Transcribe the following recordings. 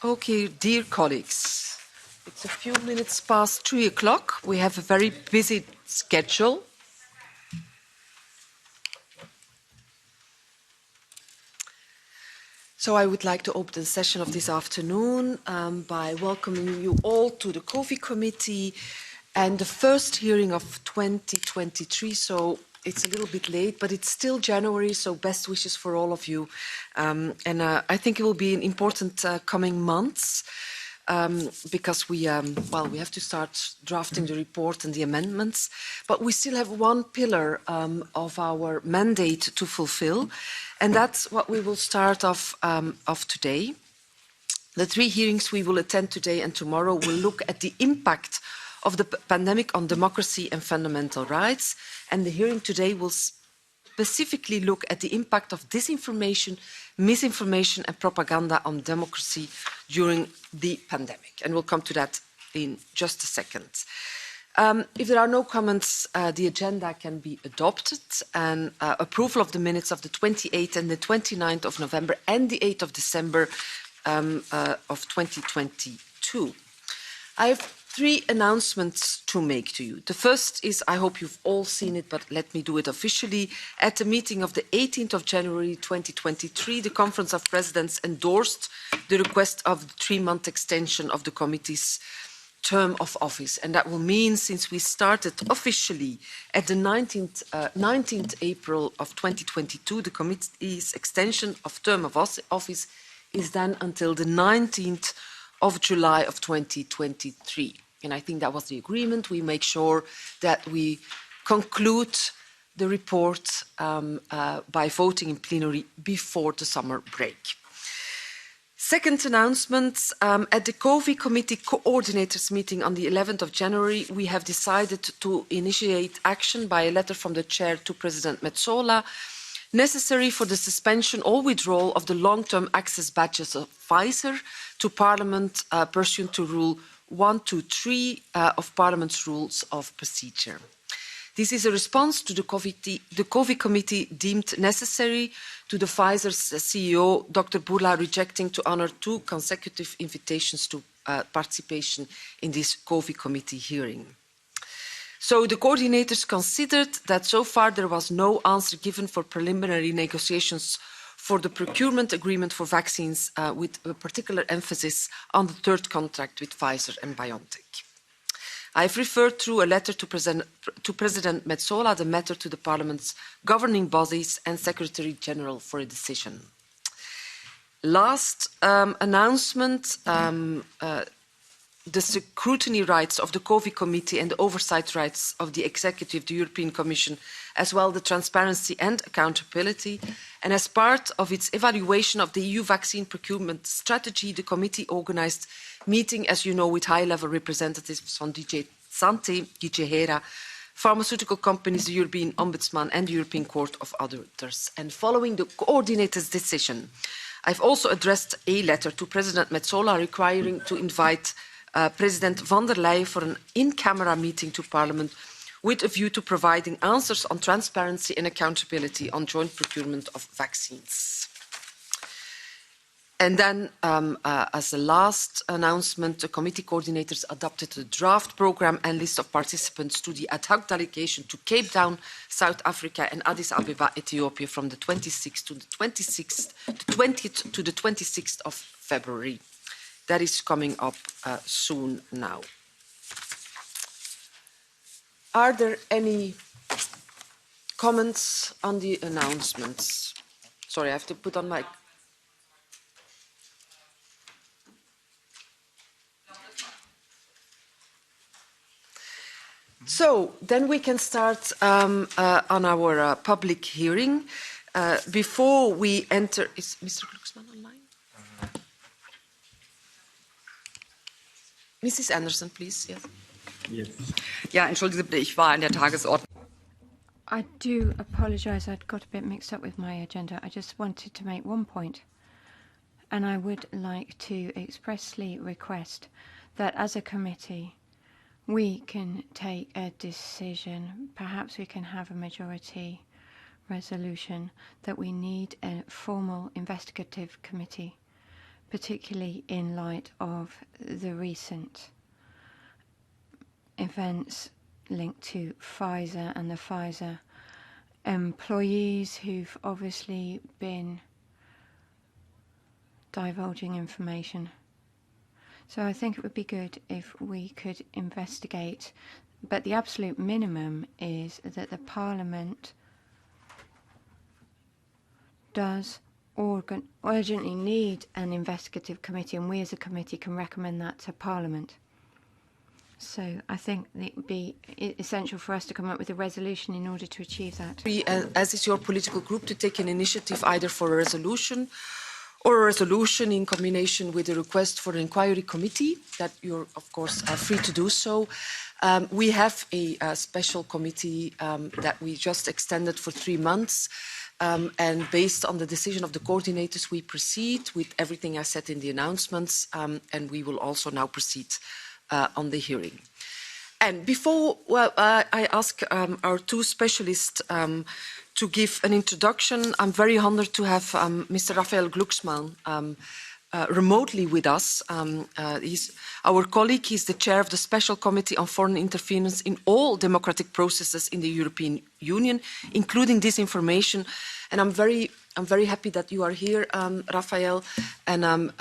Okay, dear colleagues, it's a few minutes past 3 o'clock. We have a very busy schedule. So I would like to open the session of this afternoon by welcoming you all to the COVID committee and the first hearing of 2023. So it's a little bit late, but it's still January, so best wishes for all of you. I think it will be an important coming months because we have to start drafting the report and the amendments, but we still have one pillar of our mandate to fulfill, and that's what we will start off today. The 3 hearings we will attend today and tomorrow will look at the impact of the pandemic on democracy and fundamental rights, and the hearing today will specifically look at the impact of disinformation, misinformation and propaganda on democracy during the pandemic. And we'll come to that in just a second. If there are no comments, the agenda can be adopted, and approval of the minutes of the 28th and the 29th of November and the 8th of December of 2022. I have 3 announcements to make to you. The first is, I hope you've all seen it, but let me do it officially. At the meeting of the 18th of January 2023, the Conference of Presidents endorsed the request of the 3-month extension of the committee's term of office. And that will mean, since we started officially at the 19th April of 2022, the committee's extension of term of office is then until the 19th of July of 2023. And I think that was the agreement. We make sure that we conclude the report by voting in plenary before the summer break. Second announcement, at the COVID committee coordinators meeting on the 11th of January, we have decided to initiate action by a letter from the chair to President Metsola, necessary for the suspension or withdrawal of the long-term access badges of Pfizer to Parliament pursuant to Rule 123 of Parliament's Rules of Procedure. This is a response to the COVID committee deemed necessary to the Pfizer's CEO, Dr. Bourla, rejecting to honour 2 consecutive invitations to participation in this COVID committee hearing. So the coordinators considered that so far there was no answer given for preliminary negotiations for the procurement agreement for vaccines, with a particular emphasis on the 3rd contract with Pfizer and BioNTech. I have referred through a letter to President Metsola the matter to the Parliament's governing bodies and Secretary General for a decision. Last announcement, the scrutiny rights of the COVID committee and the oversight rights of the executive, the European Commission, as well the transparency and accountability. And as part of its evaluation of the EU vaccine procurement strategy, the committee organised a meeting, as you know, with high-level representatives from DG Sante, DG HERA, pharmaceutical companies, the European Ombudsman and the European Court of Auditors. And following the coordinators' decision, I've also addressed a letter to President Metsola requiring to invite President von der Leyen for an in-camera meeting to Parliament with a view to providing answers on transparency and accountability on joint procurement of vaccines. And then, as a last announcement, the committee coordinators adopted a draft programme and list of participants to the ad hoc delegation to Cape Town, South Africa and Addis Ababa, Ethiopia from the 26th to the 20th to the 26th of February. That is coming up soon now. Are there any comments on the announcements? Sorry, I have to put on my... So then we can start on our public hearing. Before we enter... Is Mr. Glucksmann online? Mrs. Anderson, please. Yes. Yes. Ja, entschuldigen Sie bitte, ich war in der Tagesordnung. I do apologise, I'd got a bit mixed up with my agenda. I just wanted to make one point, and I would like to expressly request that as a committee we can take a decision. Perhaps we can have a majority resolution that we need a formal investigative committee, particularly in light of the recent events linked to Pfizer and the Pfizer employees who've obviously been divulging information. So I think it would be good if we could investigate, but the absolute minimum is that the Parliament does urgently need an investigative committee, and we as a committee can recommend that to Parliament. So I think it would be essential for us to come up with a resolution in order to achieve that. As is your political group, to take an initiative either for a resolution or a resolution in combination with a request for an inquiry committee, that you're, of course, free to do so. We have a special committee that we just extended for 3 months. And based on the decision of the coordinators, we proceed with everything I said in the announcements, and we will also now proceed on the hearing. And before I ask our two specialists to give an introduction, I'm very honored to have Mr. Raphael Glucksmann remotely with us. He's our colleague. He's the chair of the Special Committee on Foreign Interference in all democratic processes in the European Union, including disinformation. And I'm very happy that you are here, Raphael. And I'm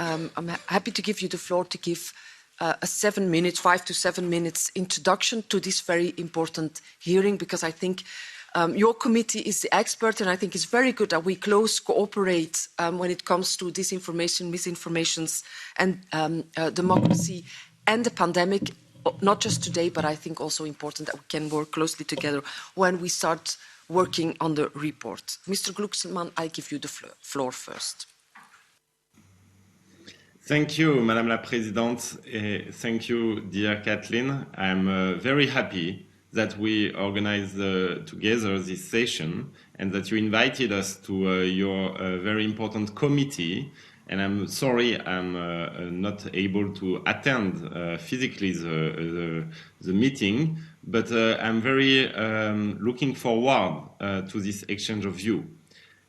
happy to give you the floor to give a 5 to 7 minutes introduction to this very important hearing, because I think your committee is the expert, and I think it's very good that we close cooperate when it comes to disinformation, misinformations, and democracy and the pandemic. Not just today, but I think also important that we can work closely together when we start working on the report. Mr. Glucksmann, I give you the floor first. Thank you, Madame la Présidente. Thank you, dear Kathleen. I'm very happy that we organized together this session and that you invited us to your very important committee. And I'm sorry I'm not able to attend physically the meeting, but I'm very looking forward to this exchange of view,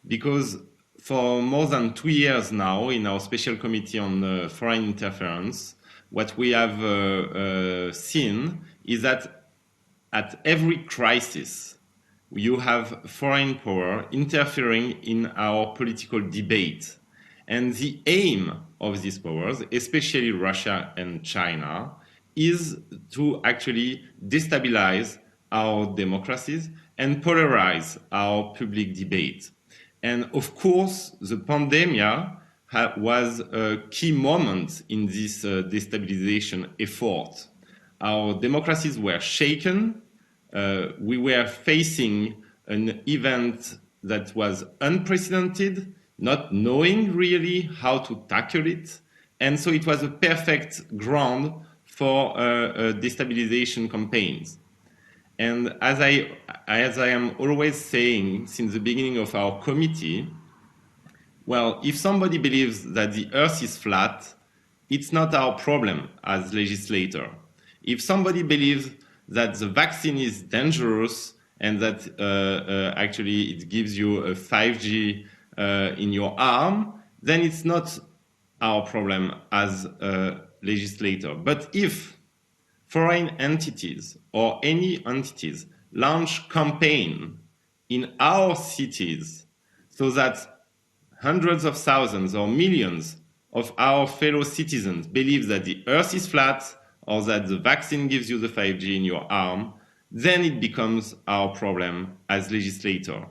because for more than 2 years now in our Special Committee on Foreign Interference, what we have seen is that at every crisis, you have foreign power interfering in our political debate. And the aim of these powers, especially Russia and China, is to actually destabilize our democracies and polarize our public debate. And of course, the pandemic was a key moment in this destabilization effort. Our democracies were shaken. We were facing an event that was unprecedented, not knowing really how to tackle it. And so it was a perfect ground for destabilization campaigns. And as I am always saying since the beginning of our committee, well, if somebody believes that the earth is flat, it's not our problem as legislator. If somebody believes that the vaccine is dangerous and that actually it gives you a 5G in your arm, then it's not our problem as a legislator. But if foreign entities or any entities launch campaign in our cities so that hundreds of thousands or millions of our fellow citizens believe that the earth is flat or that the vaccine gives you the 5G in your arm, then it becomes our problem as legislator.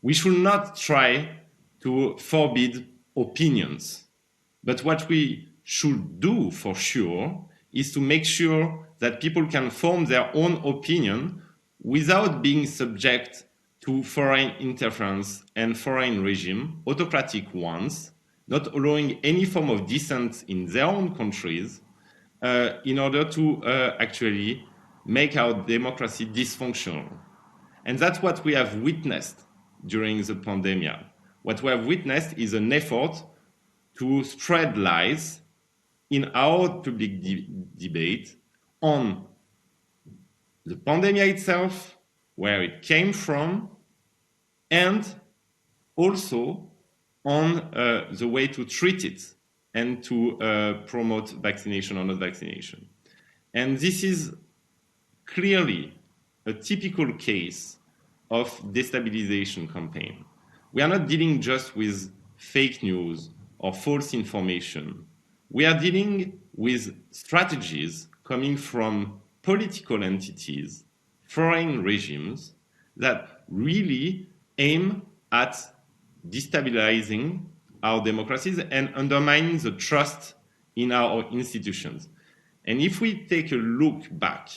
We should not try to forbid opinions, but what we should do for sure is to make sure that people can form their own opinion without being subject to foreign interference and foreign regime, autocratic ones, not allowing any form of dissent in their own countries in order to actually make our democracy dysfunctional. And that's what we have witnessed during the pandemic. What we have witnessed is an effort to spread lies in our public debate on the pandemic itself, where it came from, and also on the way to treat it and to promote vaccination or not vaccination. And this is clearly a typical case of destabilization campaign. We are not dealing just with fake news or false information. We are dealing with strategies coming from political entities, foreign regimes that really aim at destabilizing our democracies and undermining the trust in our institutions. And if we take a look back,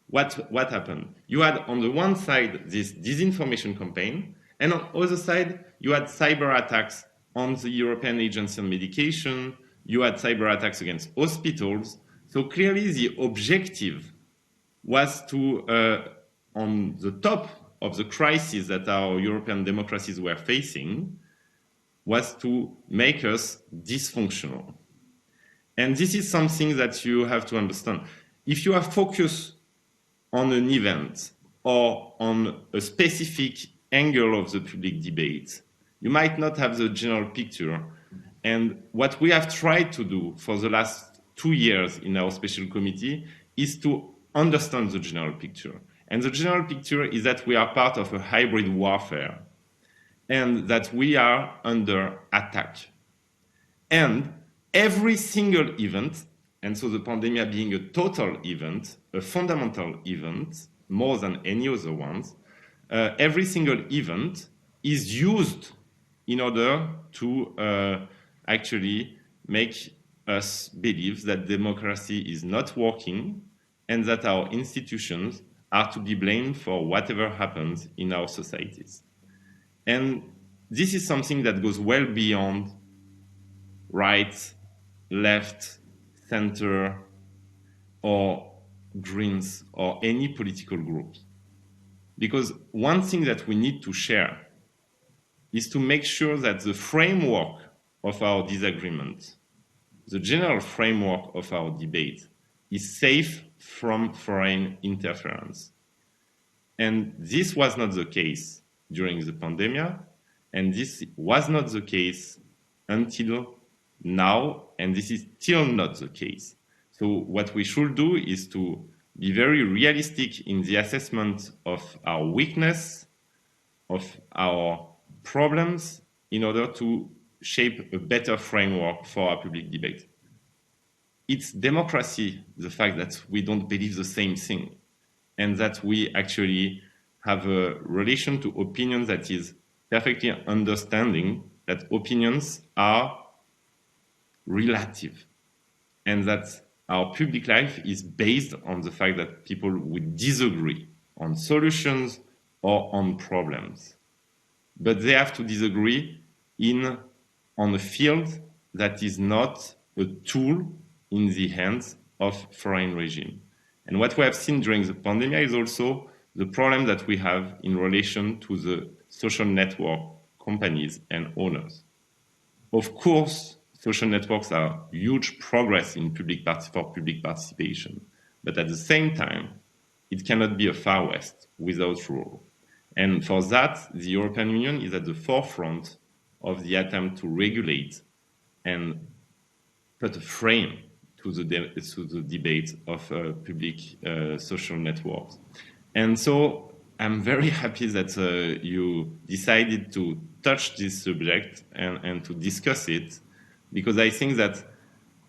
what happened? You had on the one side this disinformation campaign, and on the other side, you had cyber attacks on the European Agency on Medication, you had cyber attacks against hospitals. So clearly the objective was to, on the top of the crisis that our European democracies were facing, was to make us dysfunctional. And this is something that you have to understand. If you are focused on an event or on a specific angle of the public debate, you might not have the general picture. And what we have tried to do for the last 2 years in our special committee is to understand the general picture. And the general picture is that we are part of a hybrid warfare and that we are under attack. And every single event, and so the pandemic being a total event, a fundamental event, more than any other ones, every single event is used in order to actually make us believe that democracy is not working and that our institutions are to be blamed for whatever happens in our societies. And this is something that goes well beyond right, left, center, or Greens, or any political groups. Because one thing that we need to share is to make sure that the framework of our disagreement, the general framework of our debate, is safe from foreign interference. And this was not the case during the pandemic, and this was not the case until now, and this is still not the case. So what we should do is to be very realistic in the assessment of our weakness, of our problems, in order to shape a better framework for our public debate. It's democracy, the fact that we don't believe the same thing, and that we actually have a relation to opinions that is perfectly understanding that opinions are relative, and that our public life is based on the fact that people would disagree on solutions or on problems. But they have to disagree on a field that is not a tool in the hands of foreign regime. And what we have seen during the pandemic is also the problem that we have in relation to the social network companies and owners. Of course, social networks are huge progress in for public participation, but at the same time, it cannot be a Far West without rule. And for that, the European Union is at the forefront of the attempt to regulate and put a frame to the debate of public social networks. And so I'm very happy that you decided to touch this subject and to discuss it, because I think that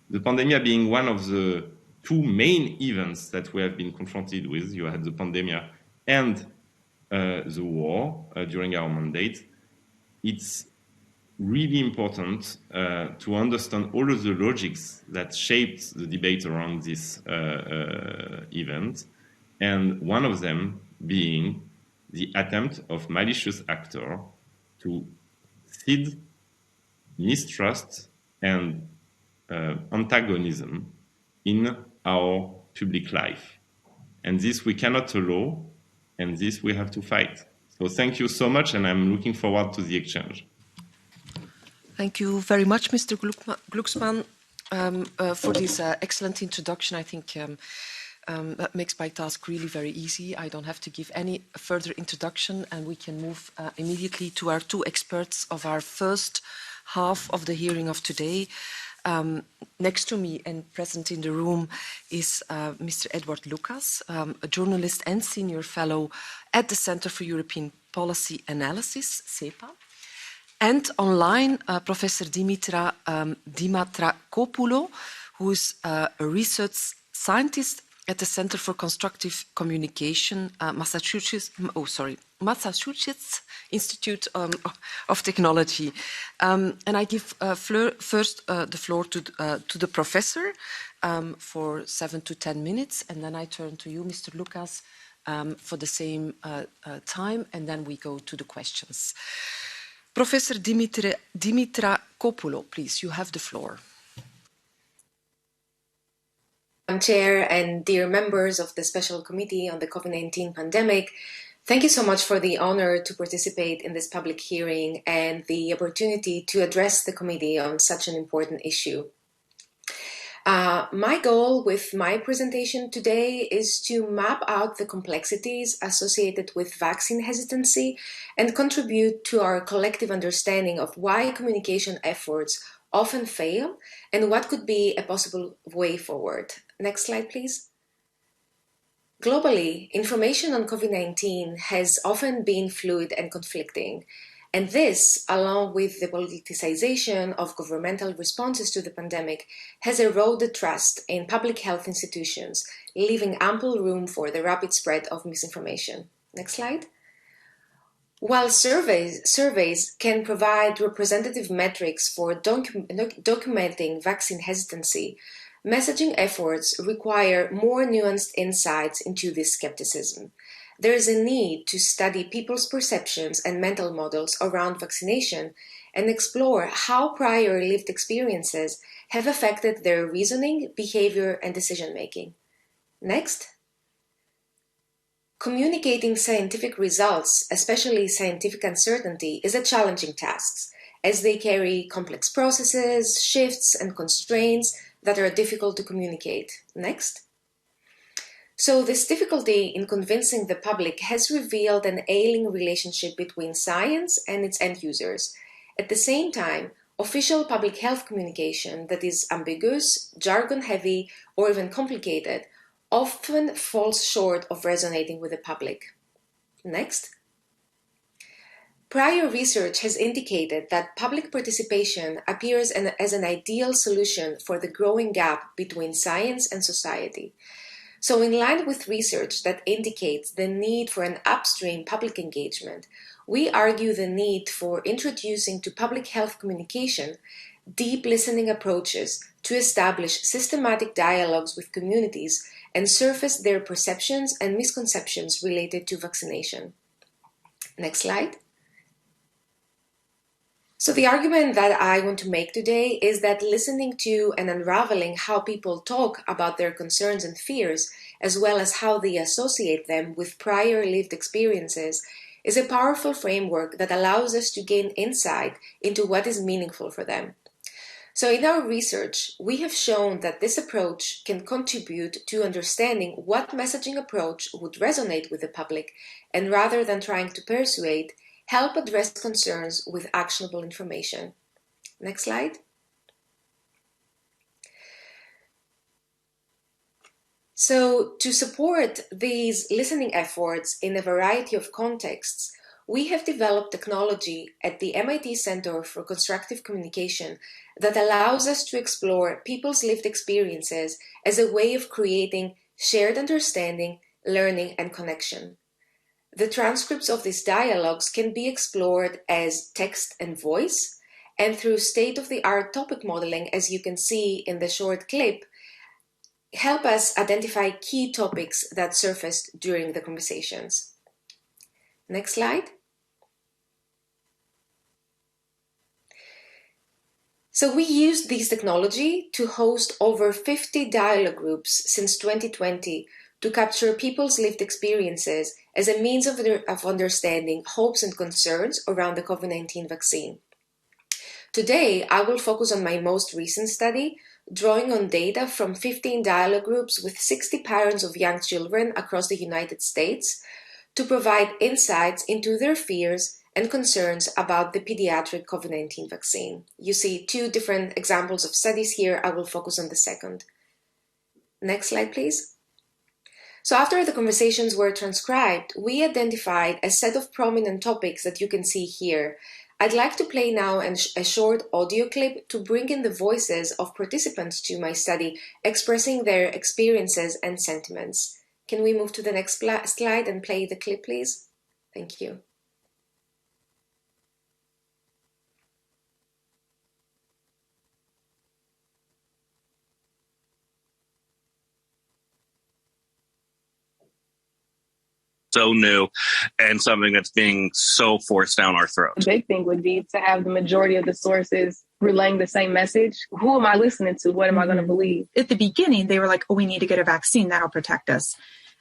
the pandemic being one of the two main events that we have been confronted with, you had the pandemic and the war during our mandate, it's really important to understand all of the logics that shaped the debate around this event, and one of them being the attempt of malicious actor to seed mistrust and antagonism in our public life. And this we cannot allow, and this we have to fight. So thank you so much, and I'm looking forward to the exchange. Thank you very much, Mr. Glucksmann, for this excellent introduction. I think That makes my task really very easy. I don't have to give any further introduction, and we can move immediately to our two experts of our first half of the hearing of today. Next to me and present in the room is Mr. Edward Lucas, a journalist and senior fellow at the Center for European Policy Analysis, CEPA. And online, Professor Dimitra Dimitrakopoulou, who is a research scientist at the Center for Constructive Communication, Massachusetts Institute of Technology. And I give first the floor to the professor for 7 to 10 minutes, and then I turn to you, Mr. Lucas, for the same time, and then we go to the questions. Professor Dimitrakopoulou, please, you have the floor. Chair and dear members of the Special Committee on the COVID-19 pandemic, thank you so much for the honor to participate in this public hearing and the opportunity to address the committee on such an important issue. My goal with my presentation today is to map out the complexities associated with vaccine hesitancy and contribute to our collective understanding of why communication efforts often fail and what could be a possible way forward. Next slide, please. Globally, information on COVID-19 has often been fluid and conflicting, and this, along with the politicization of governmental responses to the pandemic, has eroded trust in public health institutions, leaving ample room for the rapid spread of misinformation. Next slide. While surveys can provide representative metrics for documenting vaccine hesitancy, messaging efforts require more nuanced insights into this skepticism. There is a need to study people's perceptions and mental models around vaccination and explore how prior lived experiences have affected their reasoning, behavior, and decision-making. Next. Communicating scientific results, especially scientific uncertainty, is a challenging task, as they carry complex processes, shifts, and constraints that are difficult to communicate. Next. So this difficulty in convincing the public has revealed an ailing relationship between science and its end users. At the same time, official public health communication that is ambiguous, jargon-heavy, or even complicated often falls short of resonating with the public. Next. Prior research has indicated that public participation appears as an ideal solution for the growing gap between science and society. So in line with research that indicates the need for an upstream public engagement, we argue the need for introducing to public health communication deep listening approaches to establish systematic dialogues with communities and surface their perceptions and misconceptions related to vaccination. Next slide. So the argument that I want to make today is that listening to and unraveling how people talk about their concerns and fears, as well as how they associate them with prior lived experiences, is a powerful framework that allows us to gain insight into what is meaningful for them. So in our research, we have shown that this approach can contribute to understanding what messaging approach would resonate with the public, and rather than trying to persuade, help address concerns with actionable information. Next slide. So to support these listening efforts in a variety of contexts, we have developed technology at the MIT Center for Constructive Communication that allows us to explore people's lived experiences as a way of creating shared understanding, learning, and connection. The transcripts of these dialogues can be explored as text and voice, and through state-of-the-art topic modeling, as you can see in the short clip, help us identify key topics that surfaced during the conversations. Next slide. So we used this technology to host over 50 dialogue groups since 2020 to capture people's lived experiences as a means of understanding hopes and concerns around the COVID-19 vaccine. Today, I will focus on my most recent study, drawing on data from 15 dialogue groups with 60 parents of young children across the United States to provide insights into their fears and concerns about the pediatric COVID-19 vaccine. You see two different examples of studies here. I will focus on the second. Next slide, please. So after the conversations were transcribed, we identified a set of prominent topics that you can see here. I'd like to play now a short audio clip to bring in the voices of participants to my study, expressing their experiences and sentiments. Can we move to the next slide and play the clip, please? Thank you. So new and something that's being so forced down our throats. The big thing would be to have the majority of the sources relaying the same message. Who am I listening to? What am I going to believe? At the beginning, they were like, oh, we need to get a vaccine. That'll protect us.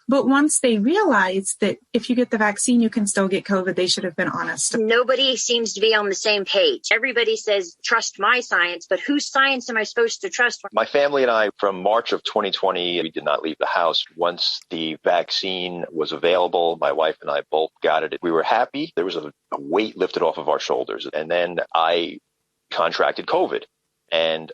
But once they realized that if you get the vaccine, you can still get COVID, they should have been honest. Nobody seems to be on the same page. Everybody says, trust my science, but whose science am I supposed to trust? My family and I, from March of 2020, we did not leave the house. Once the vaccine was available, my wife and I both got it. We were happy. There was a weight lifted off of our shoulders. And then I contracted COVID, and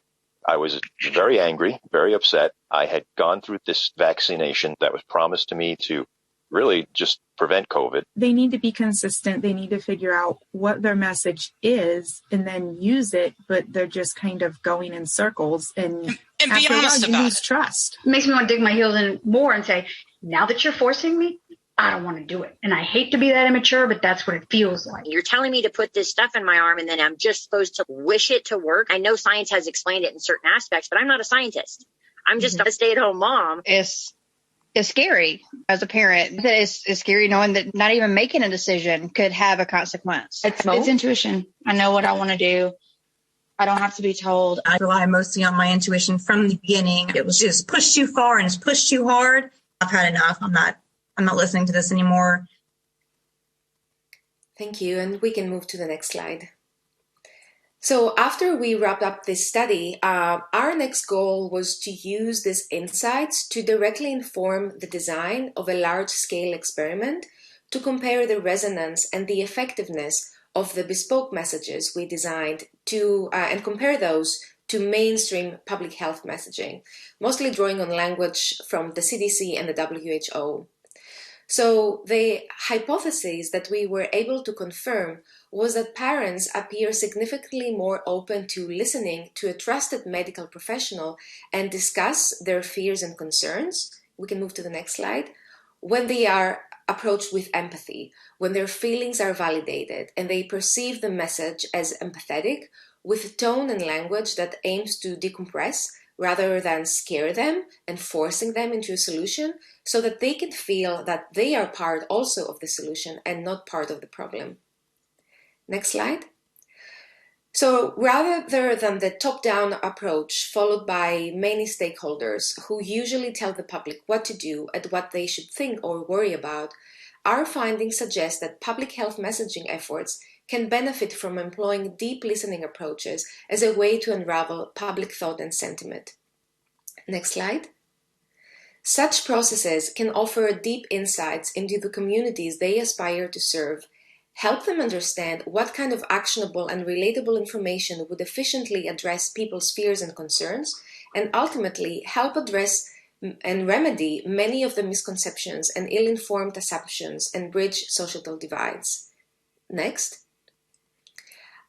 I was very angry, very upset. I had gone through this vaccination that was promised to me to really just prevent COVID. They need to be consistent. They need to figure out what their message is and then use it, but they're just kind of going in circles. And be honest about lose trust. It makes me want to dig my heels in more and say, now that you're forcing me, I don't want to do it. And I hate to be that immature, but that's what it feels like. You're telling me to put this stuff in my arm and then I'm just supposed to wish it to work. I know science has explained it in certain aspects, but I'm not a scientist. I'm just a stay-at-home mom. It's scary as a parent. It's scary knowing that not even making a decision could have a consequence. It's intuition. I know what I want to do. I don't have to be told. I rely mostly on my intuition from the beginning. It was just push too far and it's pushed too hard. I've had enough. I'm not listening to this anymore. Thank you. And we can move to the next slide. So after we wrapped up this study, our next goal was to use these insights to directly inform the design of a large-scale experiment to compare the resonance and the effectiveness of the bespoke messages we designed to and compare those to mainstream public health messaging, mostly drawing on language from the CDC and the WHO. So the hypothesis that we were able to confirm was that parents appear significantly more open to listening to a trusted medical professional and discuss their fears and concerns. We can move to the next slide. When they are approached with empathy, when their feelings are validated and they perceive the message as empathetic with tone and language that aims to decompress rather than scare them and forcing them into a solution, so that they can feel that they are part also of the solution and not part of the problem. Next slide. So rather than the top-down approach followed by many stakeholders who usually tell the public what to do and what they should think or worry about, our findings suggest that public health messaging efforts can benefit from employing deep listening approaches as a way to unravel public thought and sentiment. Next slide. Such processes can offer deep insights into the communities they aspire to serve, help them understand what kind of actionable and relatable information would efficiently address people's fears and concerns, and ultimately help address and remedy many of the misconceptions and ill-informed assumptions and bridge societal divides. Next.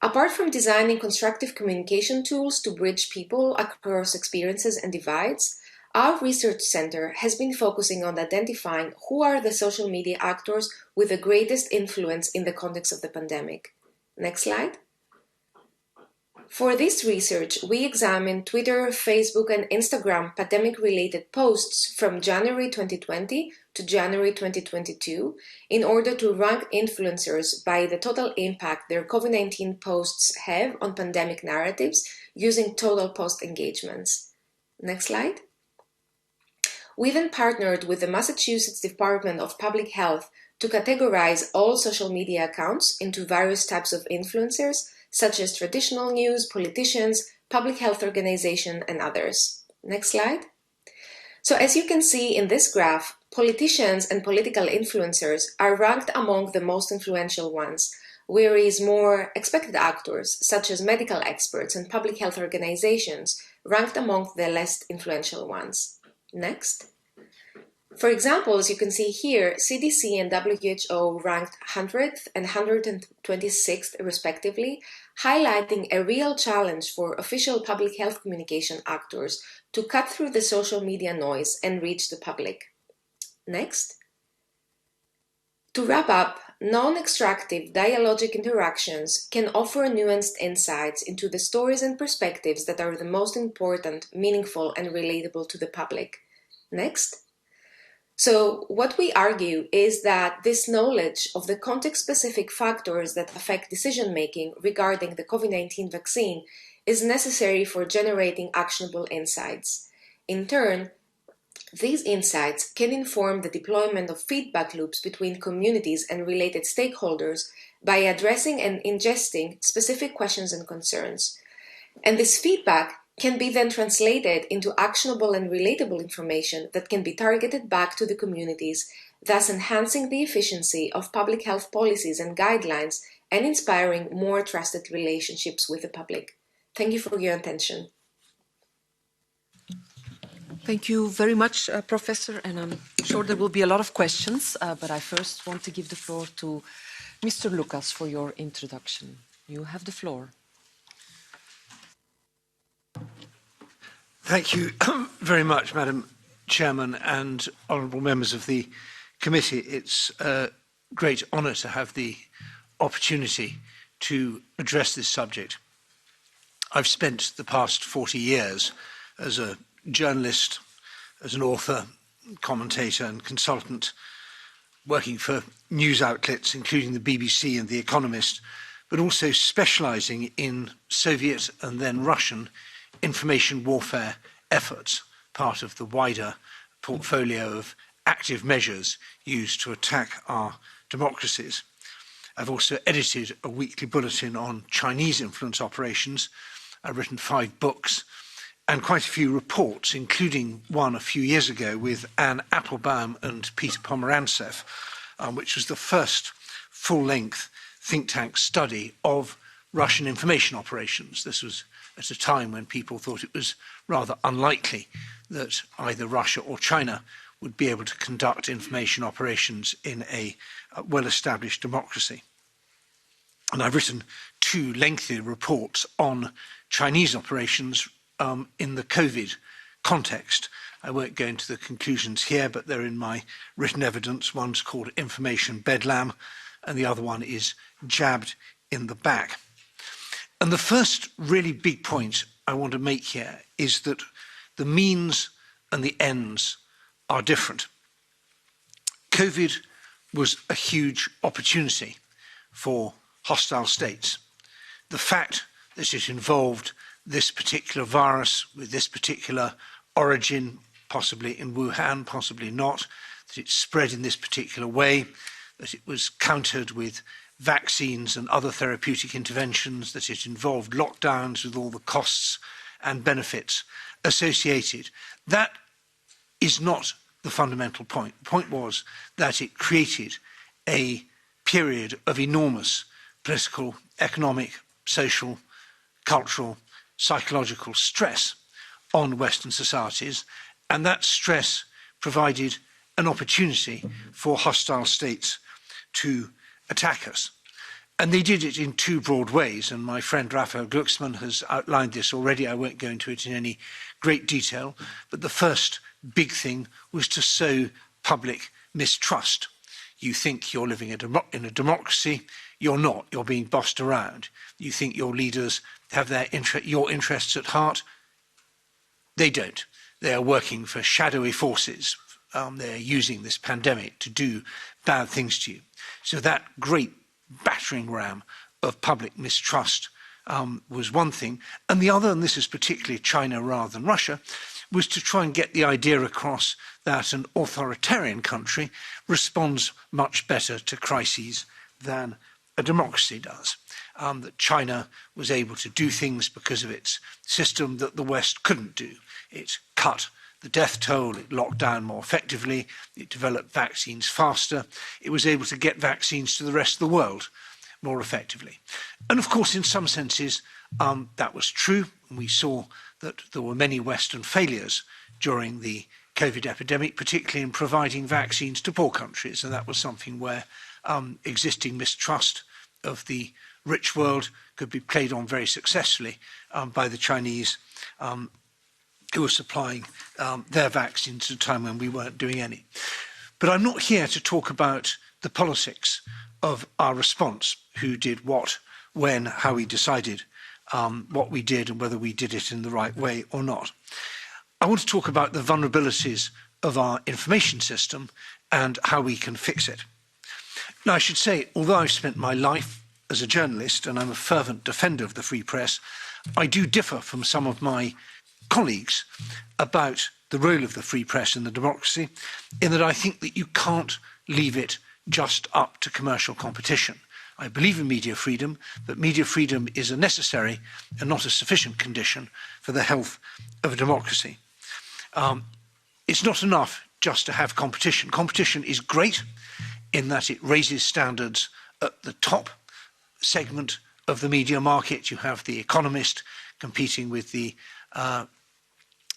Apart from designing constructive communication tools to bridge people across experiences and divides, our research center has been focusing on identifying who are the social media actors with the greatest influence in the context of the pandemic. Next slide. For this research, we examined Twitter, Facebook, and Instagram pandemic-related posts from January 2020 to January 2022 in order to rank influencers by the total impact their COVID-19 posts have on pandemic narratives using total post engagements. Next slide. We then partnered with the Massachusetts Department of Public Health to categorize all social media accounts into various types of influencers, such as traditional news, politicians, public health organization, and others. Next slide. So as you can see in this graph, politicians and political influencers are ranked among the most influential ones, whereas more expected actors, such as medical experts and public health organizations, ranked among the less influential ones. Next. For example, as you can see here, CDC and WHO ranked 100th and 126th respectively, highlighting a real challenge for official public health communication actors to cut through the social media noise and reach the public. Next. To wrap up, non-extractive dialogic interactions can offer nuanced insights into the stories and perspectives that are the most important, meaningful, and relatable to the public. Next. So what we argue is that this knowledge of the context-specific factors that affect decision-making regarding the COVID-19 vaccine is necessary for generating actionable insights. In turn, these insights can inform the deployment of feedback loops between communities and related stakeholders by addressing and ingesting specific questions and concerns. And this feedback can be then translated into actionable and relatable information that can be targeted back to the communities, thus enhancing the efficiency of public health policies and guidelines and inspiring more trusted relationships with the public. Thank you for your attention. Thank you very much, Professor, and I'm sure there will be a lot of questions, but I first want to give the floor to Mr. Lucas for your introduction. You have the floor. Thank you very much, Madam Chairman and honourable members of the committee. It's a great honour to have the opportunity to address this subject. I've spent the past 40 years as a journalist, as an author, commentator and consultant, working for news outlets, including the BBC and The Economist, but also specialising in Soviet and then Russian information warfare efforts, part of the wider portfolio of active measures used to attack our democracies. I've also edited a weekly bulletin on Chinese influence operations. I've written 5 books and quite a few reports, including one a few years ago with Anne Applebaum and Peter Pomerantsev, which was the first full-length think tank study of Russian information operations. This was at a time when people thought it was rather unlikely that either Russia or China would be able to conduct information operations in a well-established democracy. And I've written 2 lengthy reports on Chinese operations in the COVID context. I won't go into the conclusions here, but they're in my written evidence. One's called Information Bedlam, and the other one is Jabbed in the Back. And the first really big point I want to make here is that the means and the ends are different. COVID was a huge opportunity for hostile states. The fact that it involved this particular virus with this particular origin, possibly in Wuhan, possibly not, that it spread in this particular way, that it was countered with vaccines and other therapeutic interventions, that it involved lockdowns with all the costs and benefits associated. That is not the fundamental point. The point was that it created a period of enormous political, economic, social, cultural, psychological stress on Western societies, and that stress provided an opportunity for hostile states to attack us. And they did it in 2 broad ways, and my friend Raphael Glucksmann has outlined this already. I won't go into it in any great detail, but the first big thing was to sow public mistrust. You think you're living in a democracy, you're not, you're being bossed around. You think your leaders have your interests at heart, they don't. They are working for shadowy forces. They're using this pandemic to do bad things to you. So that great battering ram of public mistrust was one thing. And the other, and this is particularly China rather than Russia, was to try and get the idea across that an authoritarian country responds much better to crises than a democracy does. that China was able to do things because of its system that the West couldn't do. It cut the death toll, it locked down more effectively, it developed vaccines faster, it was able to get vaccines to the rest of the world more effectively. And of course, in some senses, that was true. We saw that there were many Western failures during the COVID epidemic, particularly in providing vaccines to poor countries. And that was something where existing mistrust of the rich world could be played on very successfully by the Chinese, who were supplying their vaccines at a time when we weren't doing any. But I'm not here to talk about the politics of our response, who did what, when, how we decided what we did and whether we did it in the right way or not. I want to talk about the vulnerabilities of our information system and how we can fix it. Now, I should say, although I've spent my life as a journalist and I'm a fervent defender of the free press, I do differ from some of my colleagues about the role of the free press in the democracy, in that I think that you can't leave it just up to commercial competition. I believe in media freedom, but media freedom is a necessary and not a sufficient condition for the health of a democracy. It's not enough just to have competition. Competition is great in that it raises standards at the top segment of the media market. You have The Economist competing with the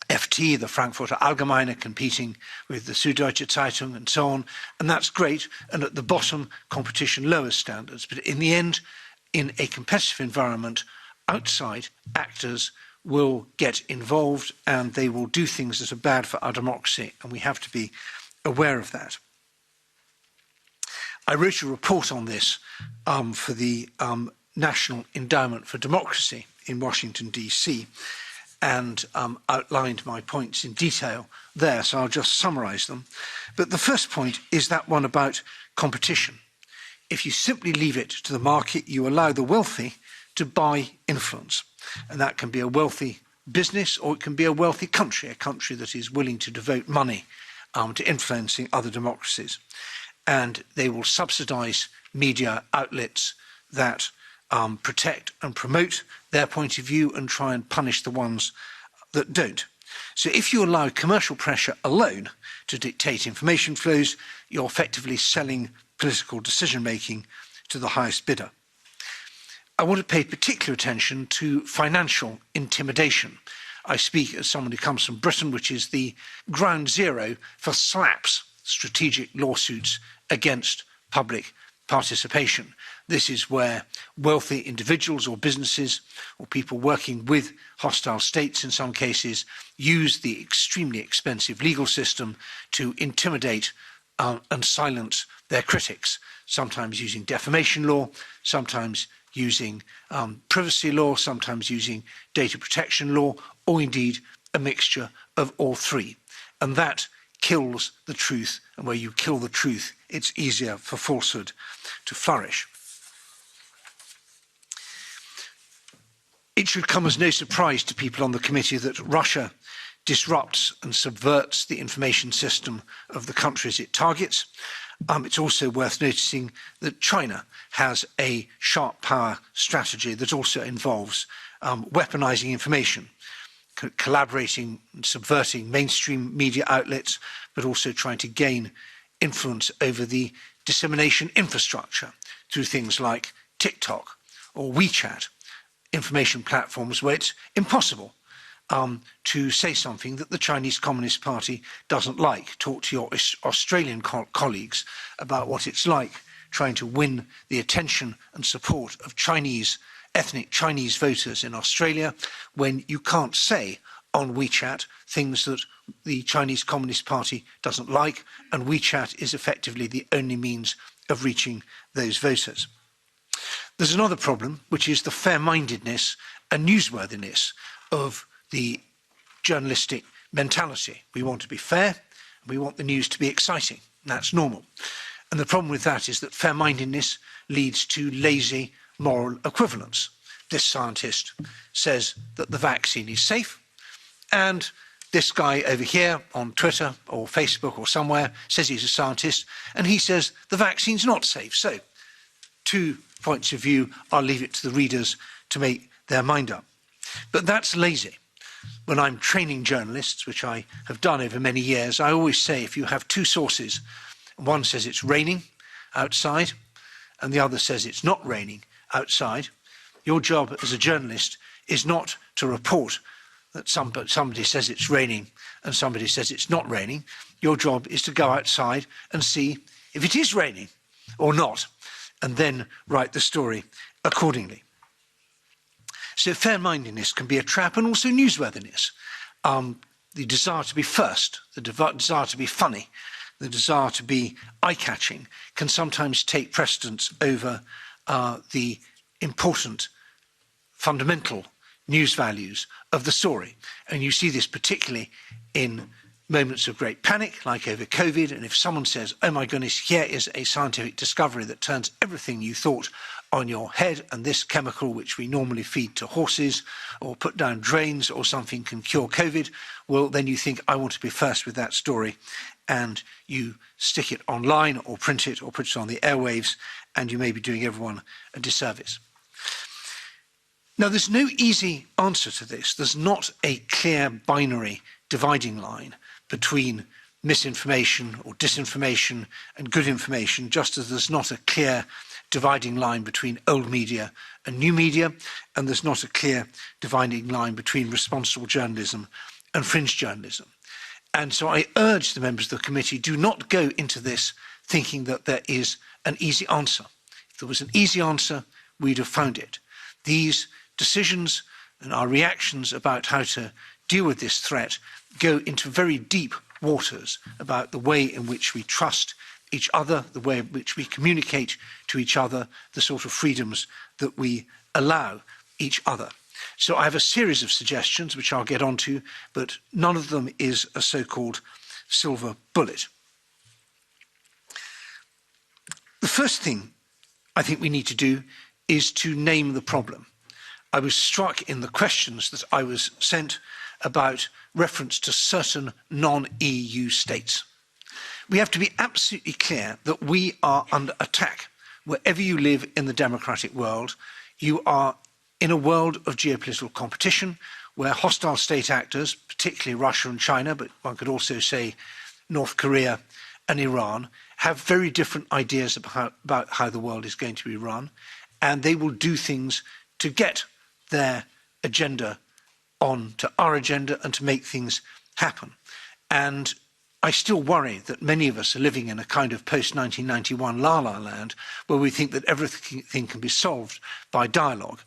FT, the Frankfurter Allgemeine, competing with the Süddeutsche Zeitung and so on, and that's great. And at the bottom, competition lowers standards. But in the end, in a competitive environment, outside actors will get involved and they will do things that are bad for our democracy, and we have to be aware of that. I wrote a report on this for the National Endowment for Democracy in Washington, D.C., and outlined my points in detail there, so I'll just summarize them. But the first point is that one about competition. If you simply leave it to the market, you allow the wealthy to buy influence. And that can be a wealthy business, or it can be a wealthy country, a country that is willing to devote money to influencing other democracies. And they will subsidize media outlets that protect and promote their point of view and try and punish the ones that don't. So if you allow commercial pressure alone to dictate information flows, you're effectively selling political decision-making to the highest bidder. I want to pay particular attention to financial intimidation. I speak as someone who comes from Britain, which is the ground zero for SLAPs, strategic lawsuits against public participation. This is where wealthy individuals or businesses or people working with hostile states in some cases use the extremely expensive legal system to intimidate and silence their critics, sometimes using defamation law, sometimes using privacy law, sometimes using data protection law, or indeed a mixture of all three. And that kills the truth, and where you kill the truth, it's easier for falsehood to flourish. It should come as no surprise to people on the committee that Russia disrupts and subverts the information system of the countries it targets. It's also worth noticing that China has a sharp power strategy that also involves weaponizing information, collaborating and subverting mainstream media outlets, but also trying to gain influence over the dissemination infrastructure through things like TikTok or WeChat, information platforms where it's impossible to say something that the Chinese Communist Party doesn't like. Talk to your Australian colleagues about what it's like trying to win the attention and support of ethnic Chinese voters in Australia when you can't say on WeChat things that the Chinese Communist Party doesn't like, and WeChat is effectively the only means of reaching those voters. There's another problem, which is the fair-mindedness and newsworthiness of the journalistic mentality. We want to be fair, and we want the news to be exciting. That's normal. And the problem with that is that fair-mindedness leads to lazy moral equivalence. This scientist says that the vaccine is safe, and this guy over here on Twitter or Facebook or somewhere says he's a scientist, and he says the vaccine's not safe. So, two points of view, I'll leave it to the readers to make their mind up. But that's lazy. When I'm training journalists, which I have done over many years, I always say if you have two sources, one says it's raining outside and the other says it's not raining outside, your job as a journalist is not to report that somebody says it's raining and somebody says it's not raining. Your job is to go outside and see if it is raining or not, and then write the story accordingly. So fair-mindedness can be a trap, and also newsworthiness. The desire to be first, the desire to be funny, the desire to be eye-catching can sometimes take precedence over the important, fundamental news values of the story. And you see this particularly in moments of great panic, like over COVID, and if someone says, oh my goodness, here is a scientific discovery that turns everything you thought on your head, and this chemical which we normally feed to horses or put down drains or something can cure COVID, well, then you think, I want to be first with that story, and you stick it online or print it or put it on the airwaves, and you may be doing everyone a disservice. Now, there's no easy answer to this. There's not a clear binary dividing line between misinformation or disinformation and good information, just as there's not a clear dividing line between old media and new media, and there's not a clear dividing line between responsible journalism and fringe journalism. And so I urge the members of the committee, do not go into this thinking that there is an easy answer. If there was an easy answer, we'd have found it. These decisions and our reactions about how to deal with this threat go into very deep waters about the way in which we trust each other, the way in which we communicate to each other, the sort of freedoms that we allow each other. So I have a series of suggestions which I'll get onto, but none of them is a so-called silver bullet. The first thing I think we need to do is to name the problem. I was struck in the questions that I was sent about reference to certain non-EU states. We have to be absolutely clear that we are under attack. Wherever you live in the democratic world, you are in a world of geopolitical competition where hostile state actors, particularly Russia and China, but one could also say North Korea and Iran, have very different ideas about how the world is going to be run, and they will do things to get their agenda on to our agenda and to make things happen. And I still worry that many of us are living in a kind of post-1991 la-la land where we think that everything can be solved by dialogue.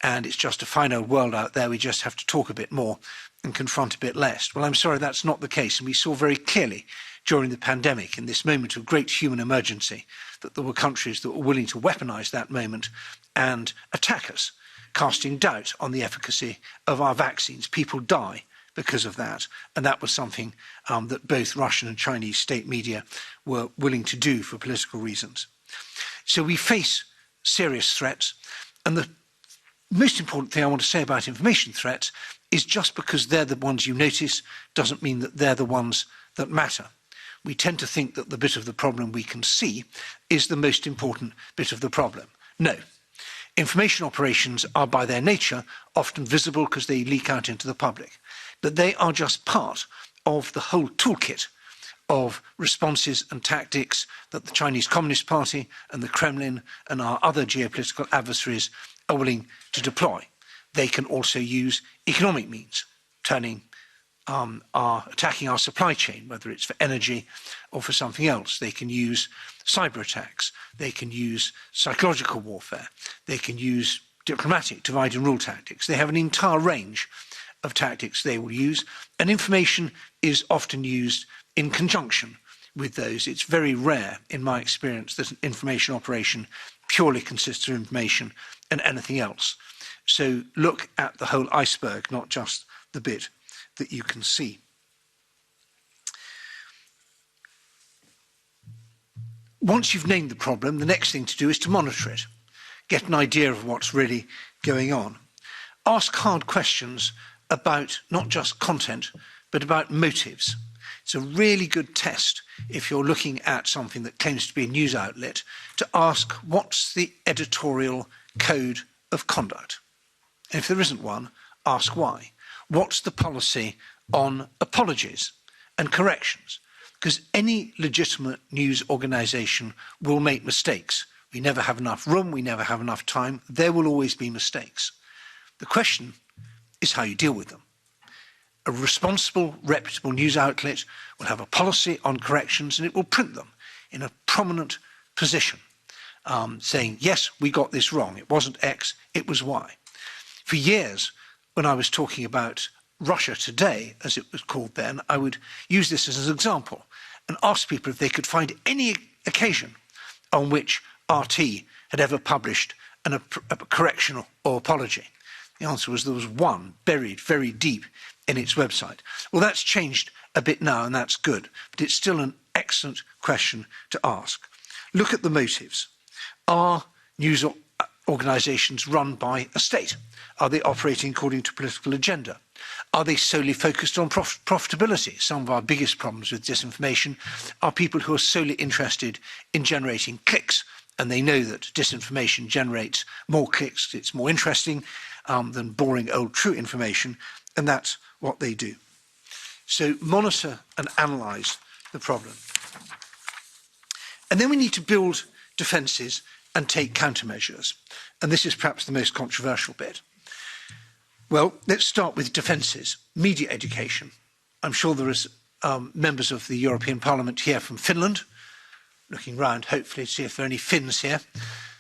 And it's just a finer world out there, we just have to talk a bit more and confront a bit less. Well, I'm sorry, that's not the case. And we saw very clearly during the pandemic, in this moment of great human emergency, that there were countries that were willing to weaponize that moment and attack us, casting doubt on the efficacy of our vaccines. People die because of that, and that was something that both Russian and Chinese state media were willing to do for political reasons. So we face serious threats, and the most important thing I want to say about information threats is just because they're the ones you notice doesn't mean that they're the ones that matter. We tend to think that the bit of the problem we can see is the most important bit of the problem. No. Information operations are by their nature often visible because they leak out into the public, but they are just part of the whole toolkit of responses and tactics that the Chinese Communist Party and the Kremlin and our other geopolitical adversaries are willing to deploy. They can also use economic means, attacking our supply chain, whether it's for energy or for something else. They can use cyber attacks. They can use psychological warfare. They can use diplomatic divide and rule tactics. They have an entire range of tactics they will use, and information is often used in conjunction with those. It's very rare, in my experience, that an information operation purely consists of information and anything else. So look at the whole iceberg, not just the bit that you can see. Once you've named the problem, the next thing to do is to monitor it, get an idea of what's really going on. Ask hard questions about not just content, but about motives. It's a really good test if you're looking at something that claims to be a news outlet to ask what's the editorial code of conduct. And if there isn't one, ask why. What's the policy on apologies and corrections? Because any legitimate news organisation will make mistakes. We never have enough room, we never have enough time. There will always be mistakes. The question is how you deal with them. A responsible, reputable news outlet will have a policy on corrections and it will print them in a prominent position, saying, yes, we got this wrong. It wasn't X, it was Y. For years, when I was talking about Russia Today, as it was called then, I would use this as an example and ask people if they could find any occasion on which RT had ever published a correction or apology. The answer was there was one buried very deep in its website. Well, that's changed a bit now, and that's good, but it's still an excellent question to ask. Look at the motives. Are news organisations run by a state? Are they operating according to a political agenda? Are they solely focused on profitability? Some of our biggest problems with disinformation are people who are solely interested in generating clicks, and they know that disinformation generates more clicks, it's more interesting than boring old true information, and that's what they do. So monitor and analyse the problem. And then we need to build defences and take countermeasures. And this is perhaps the most controversial bit. Well, let's start with defences. Media education. I'm sure there is members of the European Parliament here from Finland, looking round hopefully to see if there are any Finns here.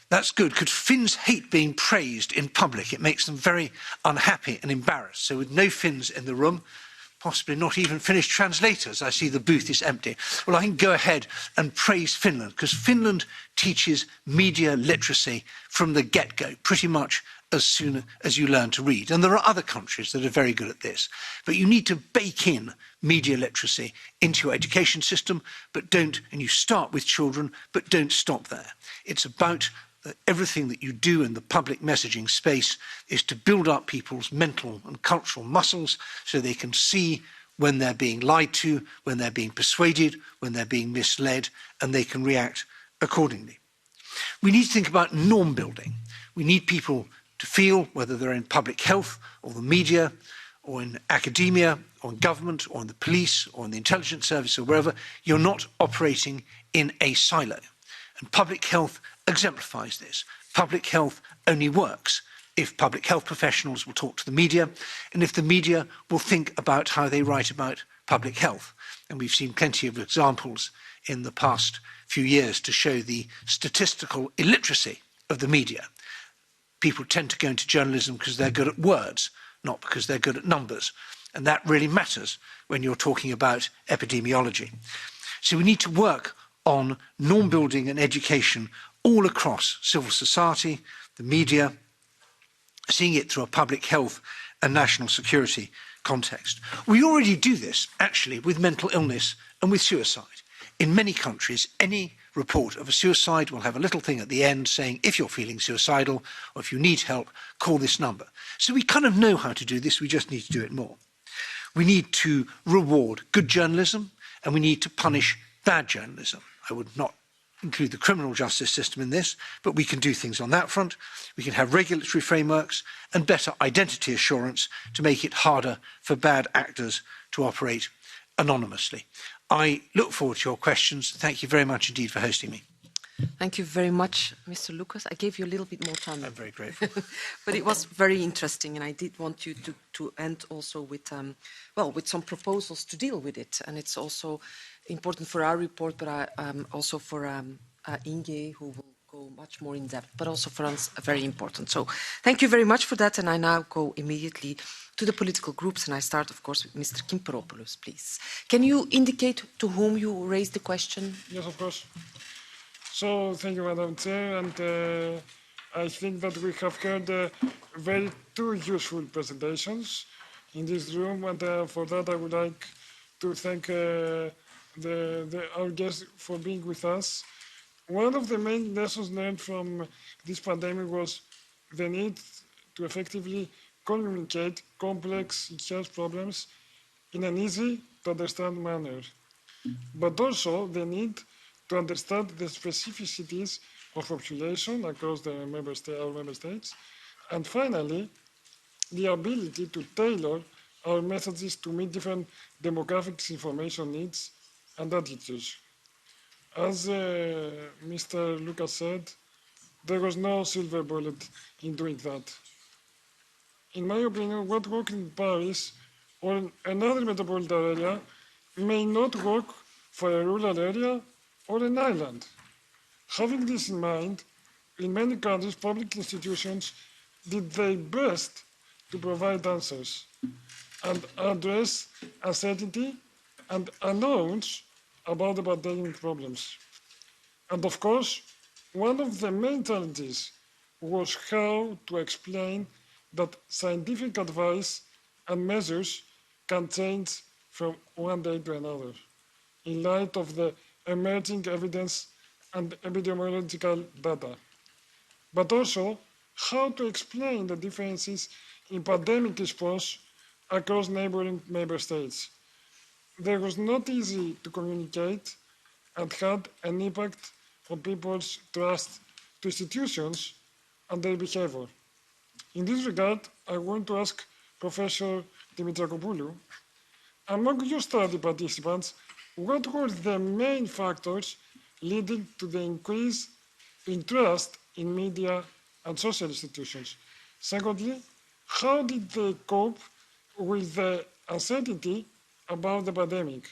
That's good, because Finns hate being praised in public. It makes them very unhappy and embarrassed. So with no Finns in the room, possibly not even Finnish translators, I see the booth is empty. Well, I can go ahead and praise Finland, because Finland teaches media literacy from the get-go, pretty much as soon as you learn to read. And there are other countries that are very good at this. But you need to bake in media literacy into your education system, but don't, and you start with children, but don't stop there. It's about everything that you do in the public messaging space is to build up people's mental and cultural muscles so they can see when they're being lied to, when they're being persuaded, when they're being misled, and they can react accordingly. We need to think about norm building. We need people to feel, whether they're in public health or the media or in academia or in government or in the police or in the intelligence service or wherever, you're not operating in a silo. And public health exemplifies this. Public health only works if public health professionals will talk to the media and if the media will think about how they write about public health. And we've seen plenty of examples in the past few years to show the statistical illiteracy of the media. People tend to go into journalism because they're good at words, not because they're good at numbers. And that really matters when you're talking about epidemiology. So we need to work on norm building and education all across civil society, the media, seeing it through a public health and national security context. We already do this, actually, with mental illness and with suicide. In many countries, any report of a suicide will have a little thing at the end saying, if you're feeling suicidal or if you need help, call this number. So we kind of know how to do this, we just need to do it more. We need to reward good journalism and we need to punish bad journalism. I would not include the criminal justice system in this, but we can do things on that front. We can have regulatory frameworks and better identity assurance to make it harder for bad actors to operate anonymously. I look forward to your questions. Thank you very much indeed for hosting me. Thank you very much, Mr. Lucas. I gave you a little bit more time. I'm very grateful. But it was very interesting, and I did want you to end also with, with some proposals to deal with it. And it's also important for our report, but also for Inge, who will go much more in depth, but also for us, very important. So thank you very much for that. And I now go immediately to the political groups, and I start, of course, with Mr. Kimperopoulos, please. Can you indicate to whom you raised the question? Yes, of course. So thank you, Madam Chair, and I think that we have heard very two useful presentations in this room, and for that I would like to thank our guests for being with us. One of the main lessons learned from this pandemic was the need to effectively communicate complex health problems in an easy, to understand manner, but also the need to understand the specificities of population across the our member states, and finally, the ability to tailor our messages to meet different demographics, information needs, and attitudes. As Mr. Lucas said, there was no silver bullet in doing that. In my opinion, what worked in Paris or in another metropolitan area may not work for a rural area or an island. Having this in mind, in many countries, public institutions did their best to provide answers and address uncertainty and unknowns about the pandemic problems. And of course, one of the main challenges was how to explain that scientific advice and measures can change from one day to another in light of the emerging evidence and epidemiological data, but also how to explain the differences in pandemic response across neighboring member states. It was not easy to communicate and had an impact on people's trust to institutions and their behavior. In this regard, I want to ask Professor Dimitrakopoulou, among your study participants, what were the main factors leading to the increase in trust in media and social institutions? Secondly, how did they cope with the uncertainty about the pandemic?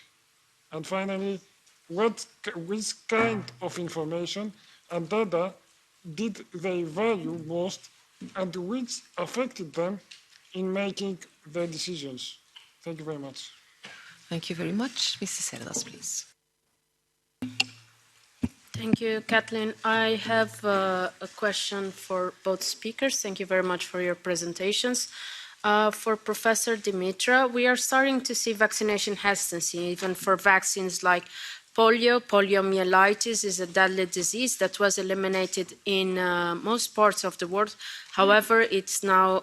And finally, which kind of information and data did they value most and which affected them in making their decisions? Thank you very much. Thank you very much. Mrs. Cerdas, please. Thank you, Kathleen. I have a question for both speakers. Thank you very much for your presentations. For Professor Dimitra, we are starting to see vaccination hesitancy, even for vaccines like polio. Poliomyelitis is a deadly disease that was eliminated in most parts of the world. However, it's now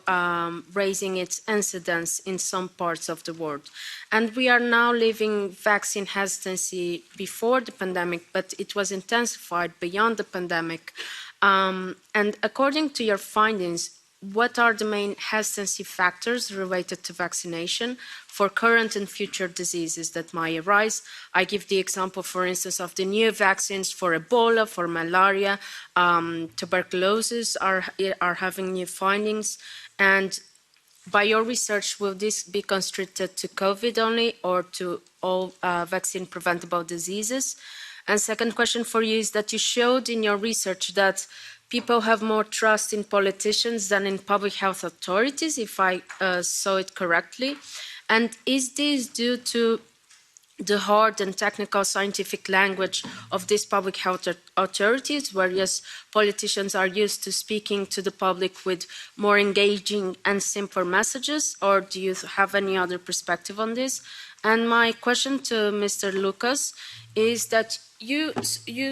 raising its incidence in some parts of the world. And we are now living vaccine hesitancy before the pandemic, but it was intensified beyond the pandemic. And according to your findings, what are the main hesitancy factors related to vaccination for current and future diseases that might arise? I give the example, for instance, of the new vaccines for Ebola, for malaria, tuberculosis are having new findings. And by your research, will this be constricted to COVID only or to all vaccine-preventable diseases? And second question for you is that you showed in your research that people have more trust in politicians than in public health authorities, if I saw it correctly. And is this due to the hard and technical scientific language of these public health authorities, whereas politicians are used to speaking to the public with more engaging and simpler messages, or do you have any other perspective on this? And my question to Mr. Lucas is that you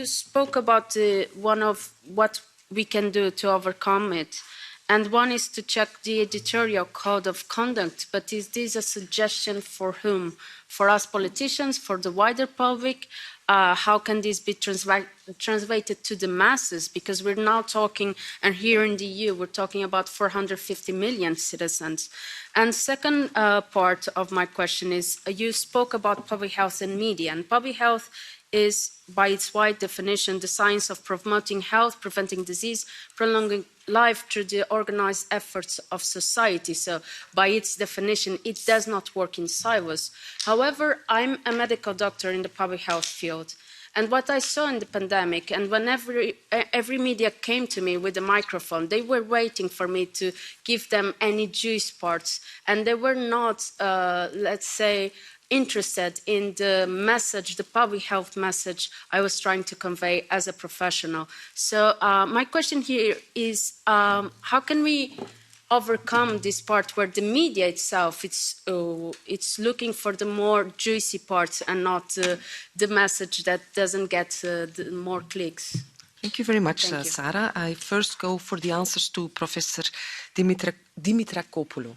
spoke about one of what we can do to overcome it. And one is to check the editorial code of conduct, but is this a suggestion for whom? For us politicians, for the wider public? How can this be translated to the masses? Because we're now talking, and here in the EU, we're talking about 450 million citizens. And second part of my question is, you spoke about public health and media, and public health is, by its wide definition, the science of promoting health, preventing disease, prolonging life through the organized efforts of society. So by its definition, it does not work in silos. However, I'm a medical doctor in the public health field. And what I saw in the pandemic, and whenever every media came to me with a microphone, they were waiting for me to give them any juice parts. And they were not, let's say, interested in the message, the public health message I was trying to convey as a professional. So my question here is, how can we overcome this part where the media itself, it's looking for the more juicy parts and not the message that doesn't get the more clicks? Thank you very much, Sarah. I first go for the answers to Professor Dimitrakopoulou.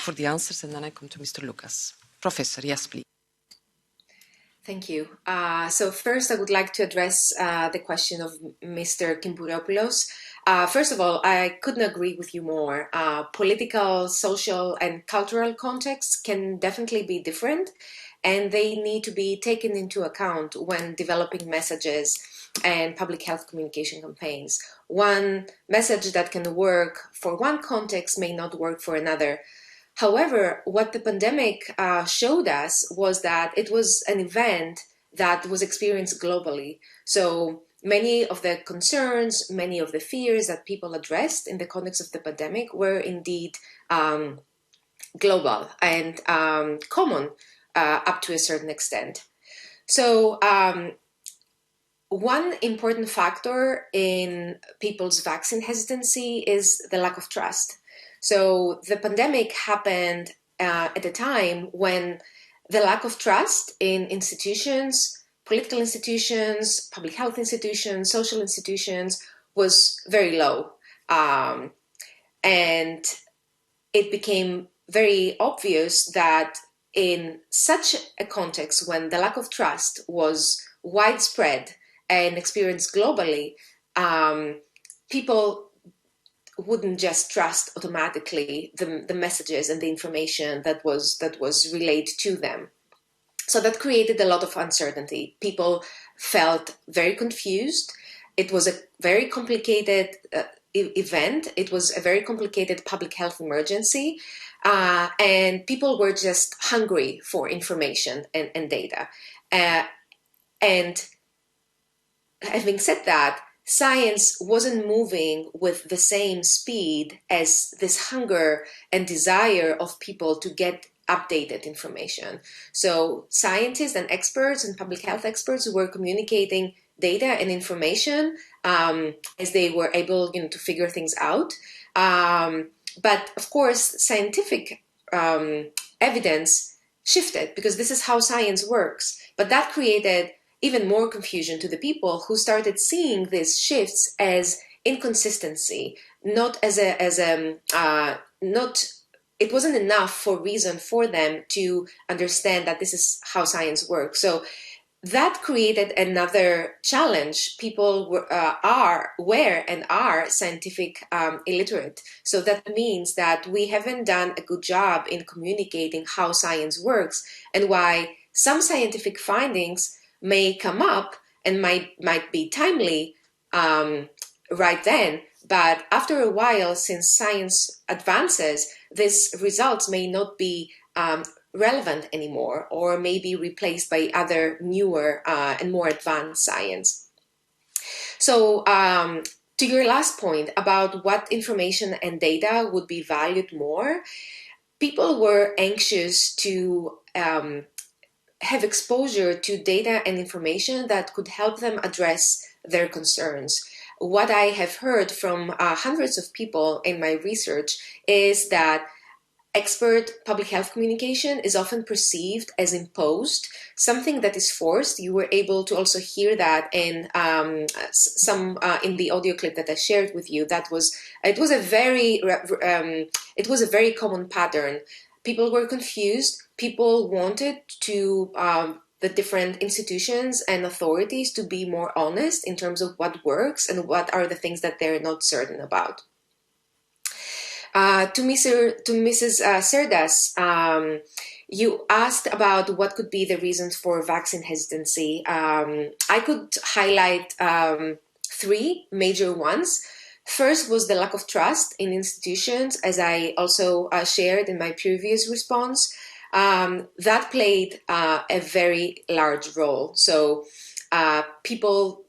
For the answers, and then I come to Mr. Lucas. Professor, yes, please. Thank you. So first, I would like to address the question of Mr. Kimpuropoulos. First of all, I couldn't agree with you more. Political, social, and cultural contexts can definitely be different, and they need to be taken into account when developing messages and public health communication campaigns. One message that can work for one context may not work for another. However, what the pandemic showed us was that it was an event that was experienced globally. So many of the concerns, many of the fears that people addressed in the context of the pandemic were indeed global and common up to a certain extent. So one important factor in people's vaccine hesitancy is the lack of trust. So the pandemic happened at a time when the lack of trust in institutions, political institutions, public health institutions, social institutions was very low. And it became very obvious that in such a context, when the lack of trust was widespread and experienced globally, people wouldn't just trust automatically the messages and the information that was relayed to them. So that created a lot of uncertainty. People felt very confused. It was a very complicated event. It was a very complicated public health emergency. And people were just hungry for information and data. And having said that, science wasn't moving with the same speed as this hunger and desire of people to get updated information. So scientists and experts and public health experts were communicating data and information as they were able, to figure things out. But of course, scientific evidence shifted because this is how science works. But that created even more confusion to the people who started seeing these shifts as inconsistency, not as it wasn't enough for reason for them to understand that this is how science works. So that created another challenge. People were and are scientific illiterate. So that means that we haven't done a good job in communicating how science works and why some scientific findings may come up and might be timely right then, but after a while, since science advances, these results may not be relevant anymore or may be replaced by other newer and more advanced science. So to your last point about what information and data would be valued more, people were anxious to have exposure to data and information that could help them address their concerns. What I have heard from hundreds of people in my research is that expert public health communication is often perceived as imposed, something that is forced. You were able to also hear that in in the audio clip that I shared with you. It was a very common pattern. People were confused. People wanted to the different institutions and authorities to be more honest in terms of what works and what are the things that they're not certain about. To Mrs. Cerdas, you asked about what could be the reasons for vaccine hesitancy. I could highlight three major ones. First was the lack of trust in institutions, as I also shared in my previous response. That played a very large role. So people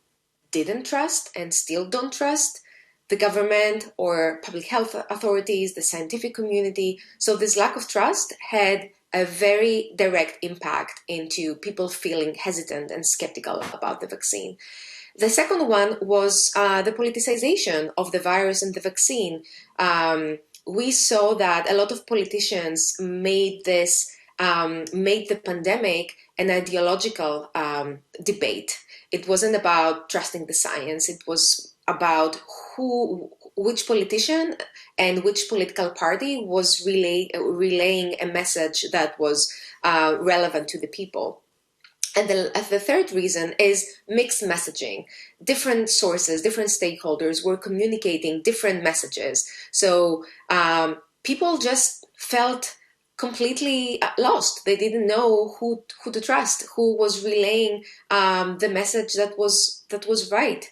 didn't trust and still don't trust the government or public health authorities, the scientific community. So this lack of trust had a very direct impact into people feeling hesitant and skeptical about the vaccine. The second one was the politicization of the virus and the vaccine. We saw that a lot of politicians made the pandemic an ideological debate. It wasn't about trusting the science. It was about which politician and which political party was relaying a message that was relevant to the people. And the third reason is mixed messaging. Different sources, different stakeholders were communicating different messages. So people just felt completely lost. They didn't know who to trust, who was relaying the message that was right.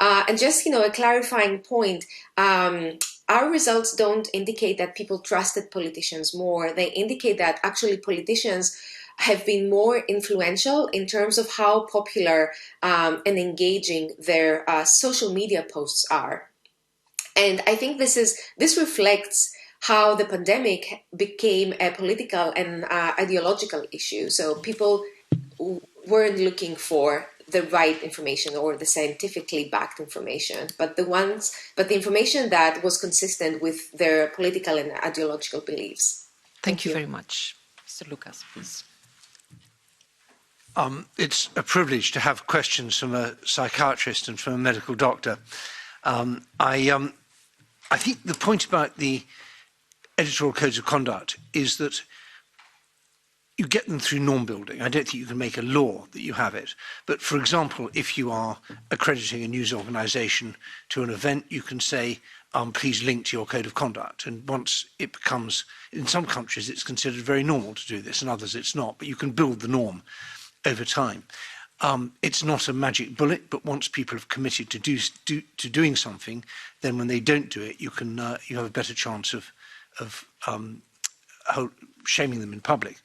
And just, a clarifying point, our results don't indicate that people trusted politicians more. They indicate that actually politicians have been more influential in terms of how popular and engaging their social media posts are. And I think this reflects how the pandemic became a political and ideological issue. So people weren't looking for the right information or the scientifically backed information, but the information that was consistent with their political and ideological beliefs. Thank you very much. Mr. Lucas, please. It's a privilege to have questions from a psychiatrist and from a medical doctor. I think the point about the editorial codes of conduct is that you get them through norm building. I don't think you can make a law that you have it. But for example, if you are accrediting a news organization to an event, you can say, please link to your code of conduct. And once it becomes, in some countries, it's considered very normal to do this, in others it's not. But you can build the norm over time. It's not a magic bullet, but once people have committed to doing something, then when they don't do it, you have a better chance of shaming them in public.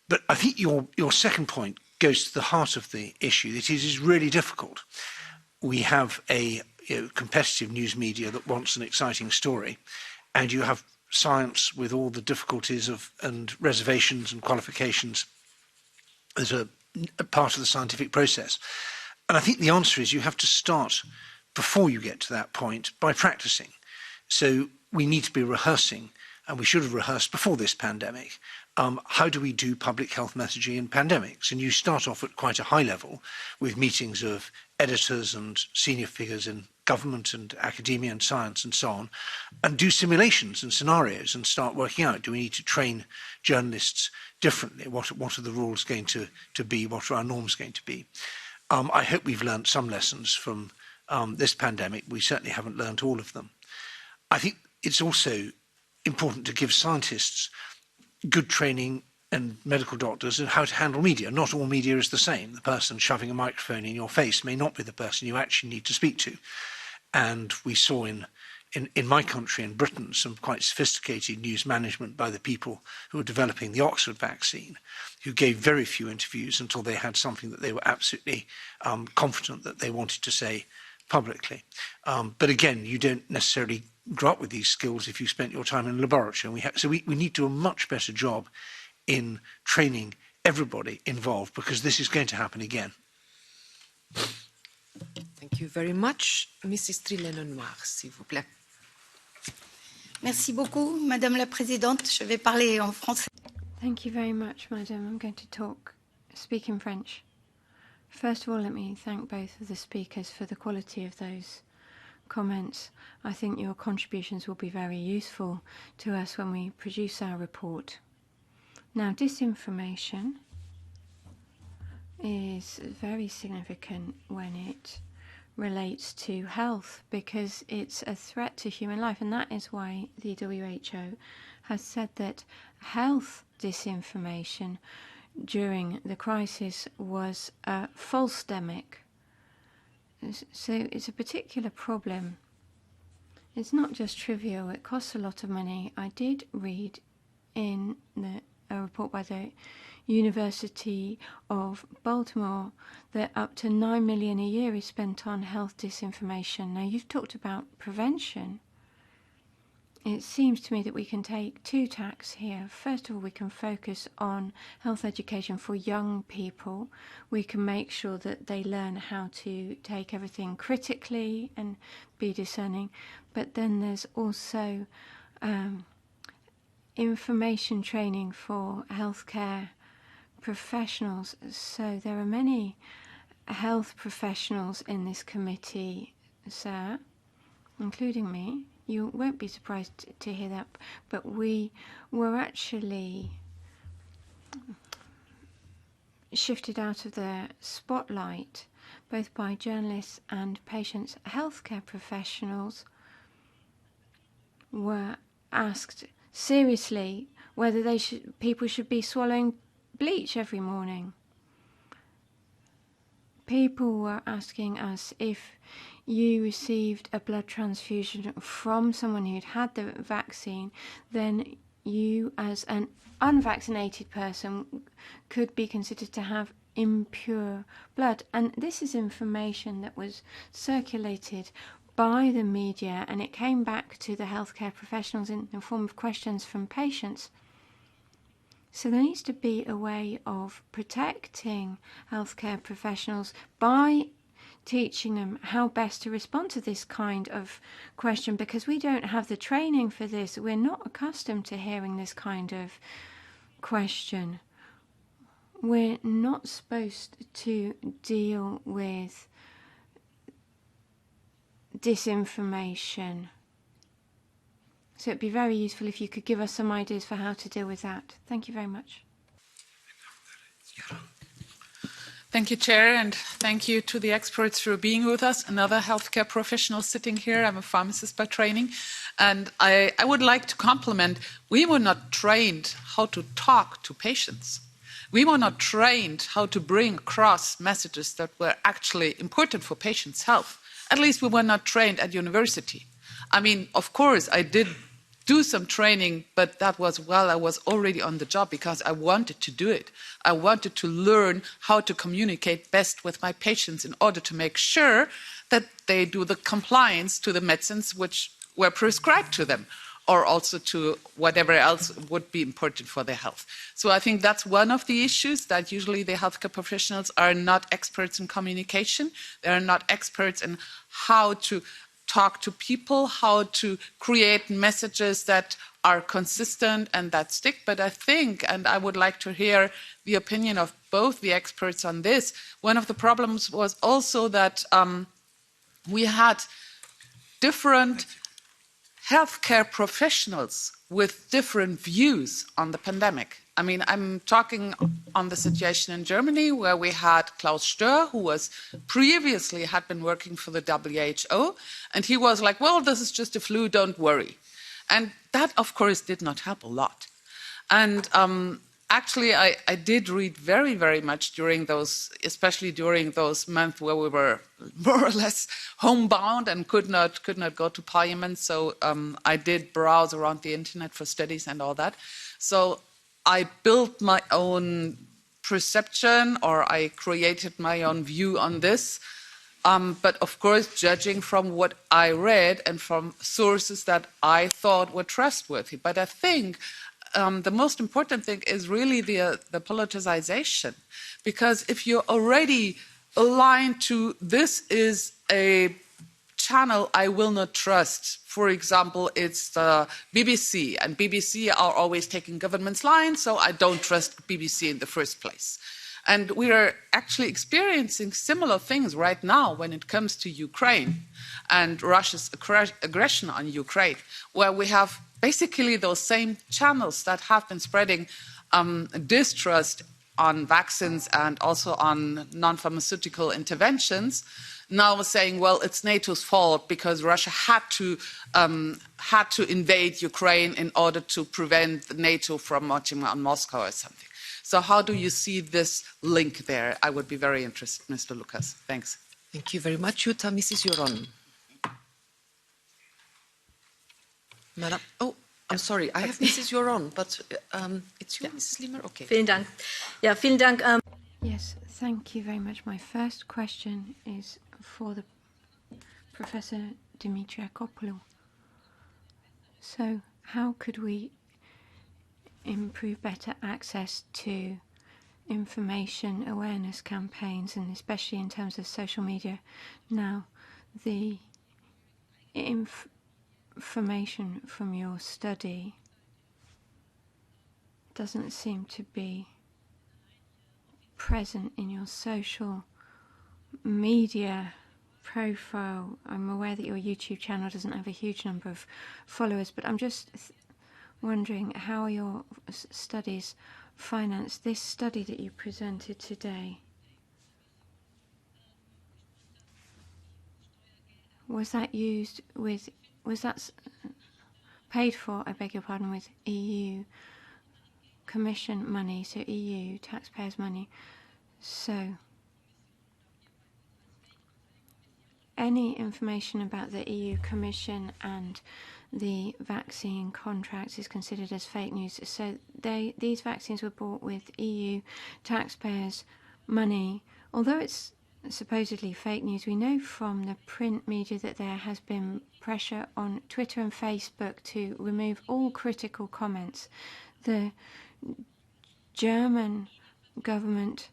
But I think your second point goes to the heart of the issue. That it is really difficult. We have a competitive news media that wants an exciting story, and you have science with all the difficulties and reservations and qualifications as a part of the scientific process. And I think the answer is you have to start before you get to that point by practicing. So we need to be rehearsing, and we should have rehearsed before this pandemic. How do we do public health messaging in pandemics? And you start off at quite a high level with meetings of editors and senior figures in government and academia and science and so on, and do simulations and scenarios and start working out, do we need to train journalists differently? What are the rules going to be? What are our norms going to be? I hope we've learned some lessons from this pandemic. We certainly haven't learned all of them. I think it's also important to give scientists good training and medical doctors in how to handle media. Not all media is the same. The person shoving a microphone in your face may not be the person you actually need to speak to. And we saw in my country, in Britain, some quite sophisticated news management by the people who were developing the Oxford vaccine, who gave very few interviews until they had something that they were absolutely confident that they wanted to say publicly. But again, you don't necessarily grow up with these skills if you spent your time in a laboratory. So we need to do a much better job in training everybody involved, because this is going to happen again. Thank you very much. Mrs. Trillet-Lenoir, s'il vous plaît. Merci beaucoup, Madame la Présidente. Je vais parler en français. Thank you very much, Madam. I'm going to speak in French. First of all, let me thank both of the speakers for the quality of those comments. I think your contributions will be very useful to us when we produce our report. Now, disinformation is very significant when it relates to health, because it's a threat to human life, and that is why the WHO has said that health disinformation during the crisis was a false demic. So it's a particular problem. It's not just trivial, it costs a lot of money. I did read in a report by the University of Baltimore that up to $9 million a year is spent on health disinformation. Now, you've talked about prevention. It seems to me that we can take two tacks here. First of all, we can focus on health education for young people. We can make sure that they learn how to take everything critically and be discerning. But then there's also information training for healthcare professionals. So there are many health professionals in this committee, sir, including me, you won't be surprised to hear that, but we were actually shifted out of the spotlight, both by journalists and patients. Healthcare professionals were asked seriously whether people should be swallowing bleach every morning. People were asking us if you received a blood transfusion from someone who'd had the vaccine, then you as an unvaccinated person could be considered to have impure blood. And this is information that was circulated by the media, and it came back to the healthcare professionals in the form of questions from patients. So there needs to be a way of protecting healthcare professionals by teaching them how best to respond to this kind of question, because we don't have the training for this. We're not accustomed to hearing this kind of question. We're not supposed to deal with disinformation. So it'd be very useful if you could give us some ideas for how to deal with that. Thank you very much. Thank you, Chair, and thank you to the experts for being with us. Another healthcare professional sitting here. I'm a pharmacist by training. And I would like to compliment, we were not trained how to talk to patients. We were not trained how to bring across messages that were actually important for patients' health. At least we were not trained at university. I mean, of course, I did do some training, but that was while I was already on the job because I wanted to do it. I wanted to learn how to communicate best with my patients in order to make sure that they do the compliance to the medicines which were prescribed to them, or also to whatever else would be important for their health. So I think that's one of the issues, that usually the healthcare professionals are not experts in communication. They are not experts in how to talk to people, how to create messages that are consistent and that stick. But I think, and I would like to hear the opinion of both the experts on this, one of the problems was also that we had different healthcare professionals with different views on the pandemic. I mean, I'm talking on the situation in Germany, where we had Klaus Stör, who was previously had been working for the WHO, and he was like, well, this is just a flu, don't worry. And that, of course, did not help a lot. And actually, I did read very, very much during those, especially during those months where we were more or less homebound and could not go to parliament. So I did browse around the internet for studies and all that. So I built my own perception, or I created my own view on this. But of course, judging from what I read and from sources that I thought were trustworthy. But I think the most important thing is really the politicization, because if you're already aligned to this is a channel I will not trust. For example, it's the BBC, and BBC are always taking government's line, so I don't trust BBC in the first place. And we are actually experiencing similar things right now when it comes to Ukraine and Russia's aggression on Ukraine, where we have basically those same channels that have been spreading distrust on vaccines and also on non-pharmaceutical interventions, now saying, well, it's NATO's fault because Russia had to invade Ukraine in order to prevent NATO from marching on Moscow or something. So how do you see this link there? I would be very interested, Mr. Lucas. Thanks. Thank you very much, Jutta. Mrs. Joron. Madam, oh, I'm sorry, I have Mrs. Joron, but it's you, Mrs. Liemer? Okay. Vielen Dank. Ja, vielen Dank. Yes, thank you very much. My first question is for the Professor Dimitrakopoulou. So, how could we improve better access to information awareness campaigns, and especially in terms of social media? Now, the information from your study doesn't seem to be present in your social media profile. I'm aware that your YouTube channel doesn't have a huge number of followers, but I'm just wondering how your studies finance this study that you presented today. Was that paid for, I beg your pardon, with EU Commission money, so EU taxpayers' money? So, any information about the EU Commission and the vaccine contracts is considered as fake news. So these vaccines were bought with EU taxpayers' money. Although it's supposedly fake news, we know from the print media that there has been pressure on Twitter and Facebook to remove all critical comments. The German government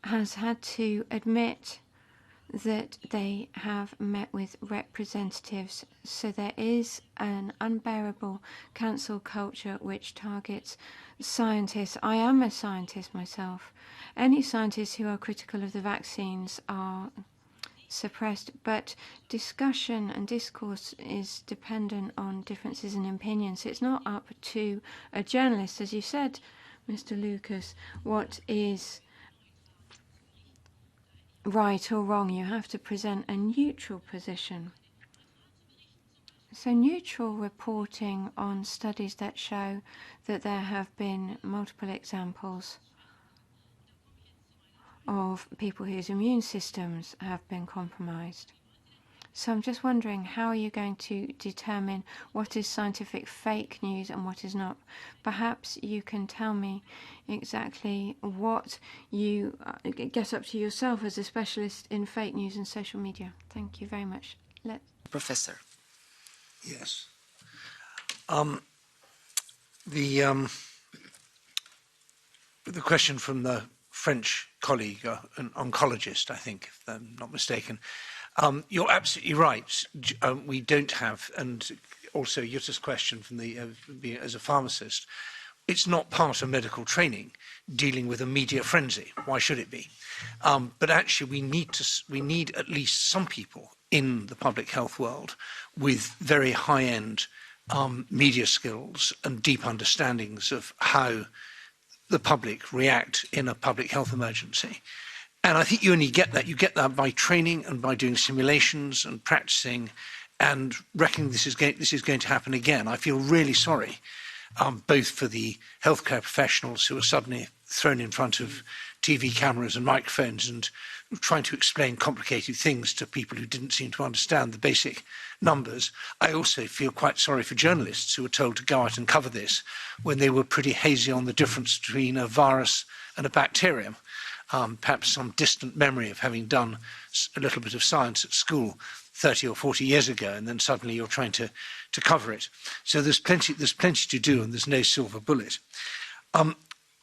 has had to admit that they have met with representatives, so there is an unbearable cancel culture which targets scientists. I am a scientist myself. Any scientists who are critical of the vaccines are suppressed, but discussion and discourse is dependent on differences in opinions. It's not up to a journalist, as you said, Mr. Lucas, what is right or wrong. You have to present a neutral position. So neutral reporting on studies that show that there have been multiple examples of people whose immune systems have been compromised. So I'm just wondering, how are you going to determine what is scientific fake news and what is not? Perhaps you can tell me exactly what you get up to yourself as a specialist in fake news and social media. Thank you very much. Professor. Yes. The question from the French colleague, an oncologist, I think, if I'm not mistaken. You're absolutely right. We don't have, and also Yutta's question from the as a pharmacist, it's not part of medical training dealing with a media frenzy. Why should it be? But actually, we need at least some people in the public health world with very high-end media skills and deep understandings of how the public react in a public health emergency. And I think you only get that. You get that by training and by doing simulations and practicing and reckoning this is going to happen again. I feel really sorry, both for the healthcare professionals who are suddenly thrown in front of TV cameras and microphones and trying to explain complicated things to people who didn't seem to understand the basic numbers. I also feel quite sorry for journalists who were told to go out and cover this when they were pretty hazy on the difference between a virus and a bacterium. Perhaps some distant memory of having done a little bit of science at school 30 or 40 years ago, and then suddenly you're trying to cover it. So there's plenty to do, and there's no silver bullet.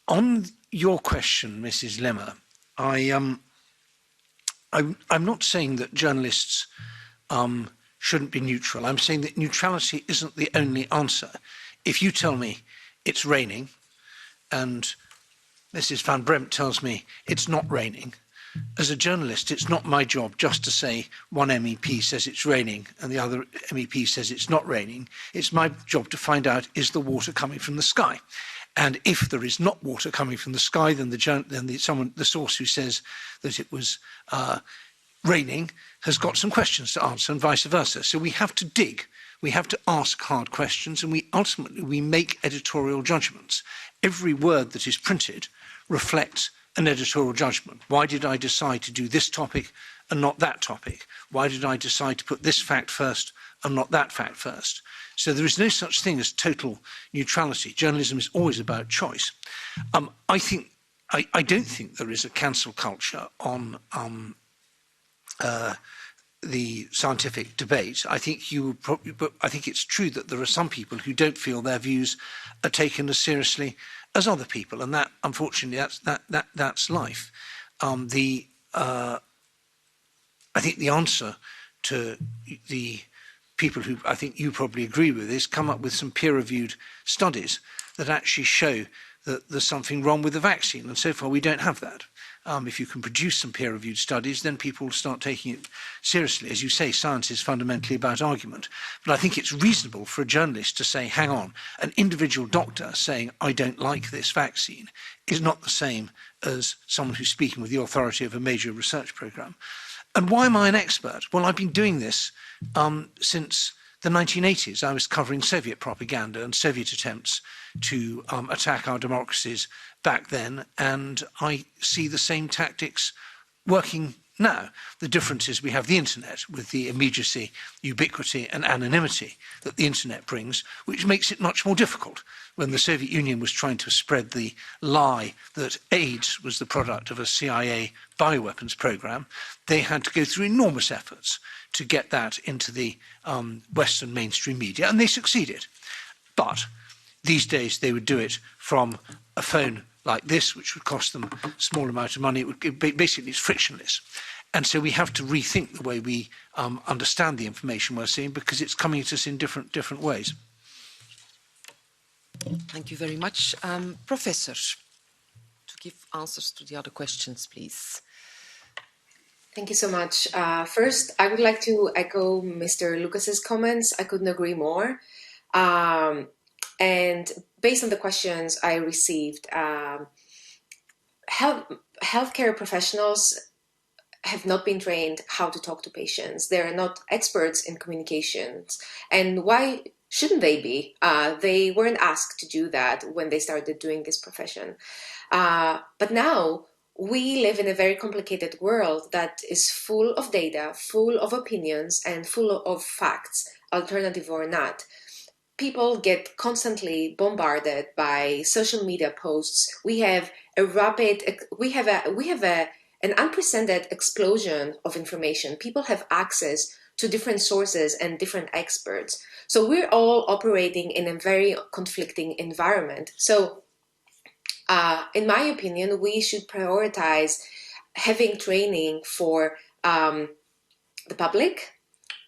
On your question, Mrs. Lemmer, I'm not saying that journalists shouldn't be neutral. I'm saying that neutrality isn't the only answer. If you tell me it's raining and Mrs. Van Bremt tells me it's not raining, as a journalist, it's not my job just to say one MEP says it's raining and the other MEP says it's not raining. It's my job to find out, is the water coming from the sky? And if there is not water coming from the sky, then the source who says that it was raining has got some questions to answer, and vice versa. So we have to dig. We have to ask hard questions, and we ultimately make editorial judgments. Every word that is printed reflects an editorial judgment. Why did I decide to do this topic and not that topic? Why did I decide to put this fact first and not that fact first? So there is no such thing as total neutrality. Journalism is always about choice. I don't think there is a cancel culture on the scientific debate. I think but I think it's true that there are some people who don't feel their views are taken as seriously as other people, and that, unfortunately, that's life. I think the answer to the people who I think you probably agree with is come up with some peer-reviewed studies that actually show that there's something wrong with the vaccine. And so far, we don't have that. If you can produce some peer-reviewed studies, then people will start taking it seriously. As you say, science is fundamentally about argument. But I think it's reasonable for a journalist to say, hang on, an individual doctor saying, I don't like this vaccine, is not the same as someone who's speaking with the authority of a major research program. And why am I an expert? Well, I've been doing this since the 1980s. I was covering Soviet propaganda and Soviet attempts to attack our democracies back then, and I see the same tactics working now. The difference is we have the internet with the immediacy, ubiquity and anonymity that the internet brings, which makes it much more difficult. When the Soviet Union was trying to spread the lie that AIDS was the product of a CIA bioweapons program, they had to go through enormous efforts to get that into the Western mainstream media, and they succeeded. But these days they would do it from a phone like this, which would cost them a small amount of money. It would basically, it's frictionless. And so we have to rethink the way we understand the information we're seeing, because it's coming at us in different ways. Thank you very much. Professor, to give answers to the other questions, please. Thank you so much. First, I would like to echo Mr. Lucas's comments. I couldn't agree more. And based on the questions I received, healthcare professionals have not been trained how to talk to patients. They're not experts in communications. And why shouldn't they be? They weren't asked to do that when they started doing this profession. But now we live in a very complicated world that is full of data, full of opinions, and full of facts, alternative or not. People get constantly bombarded by social media posts. We have an unprecedented explosion of information. People have access to different sources and different experts. So we're all operating in a very conflicting environment. So in my opinion, we should prioritize having training for the public,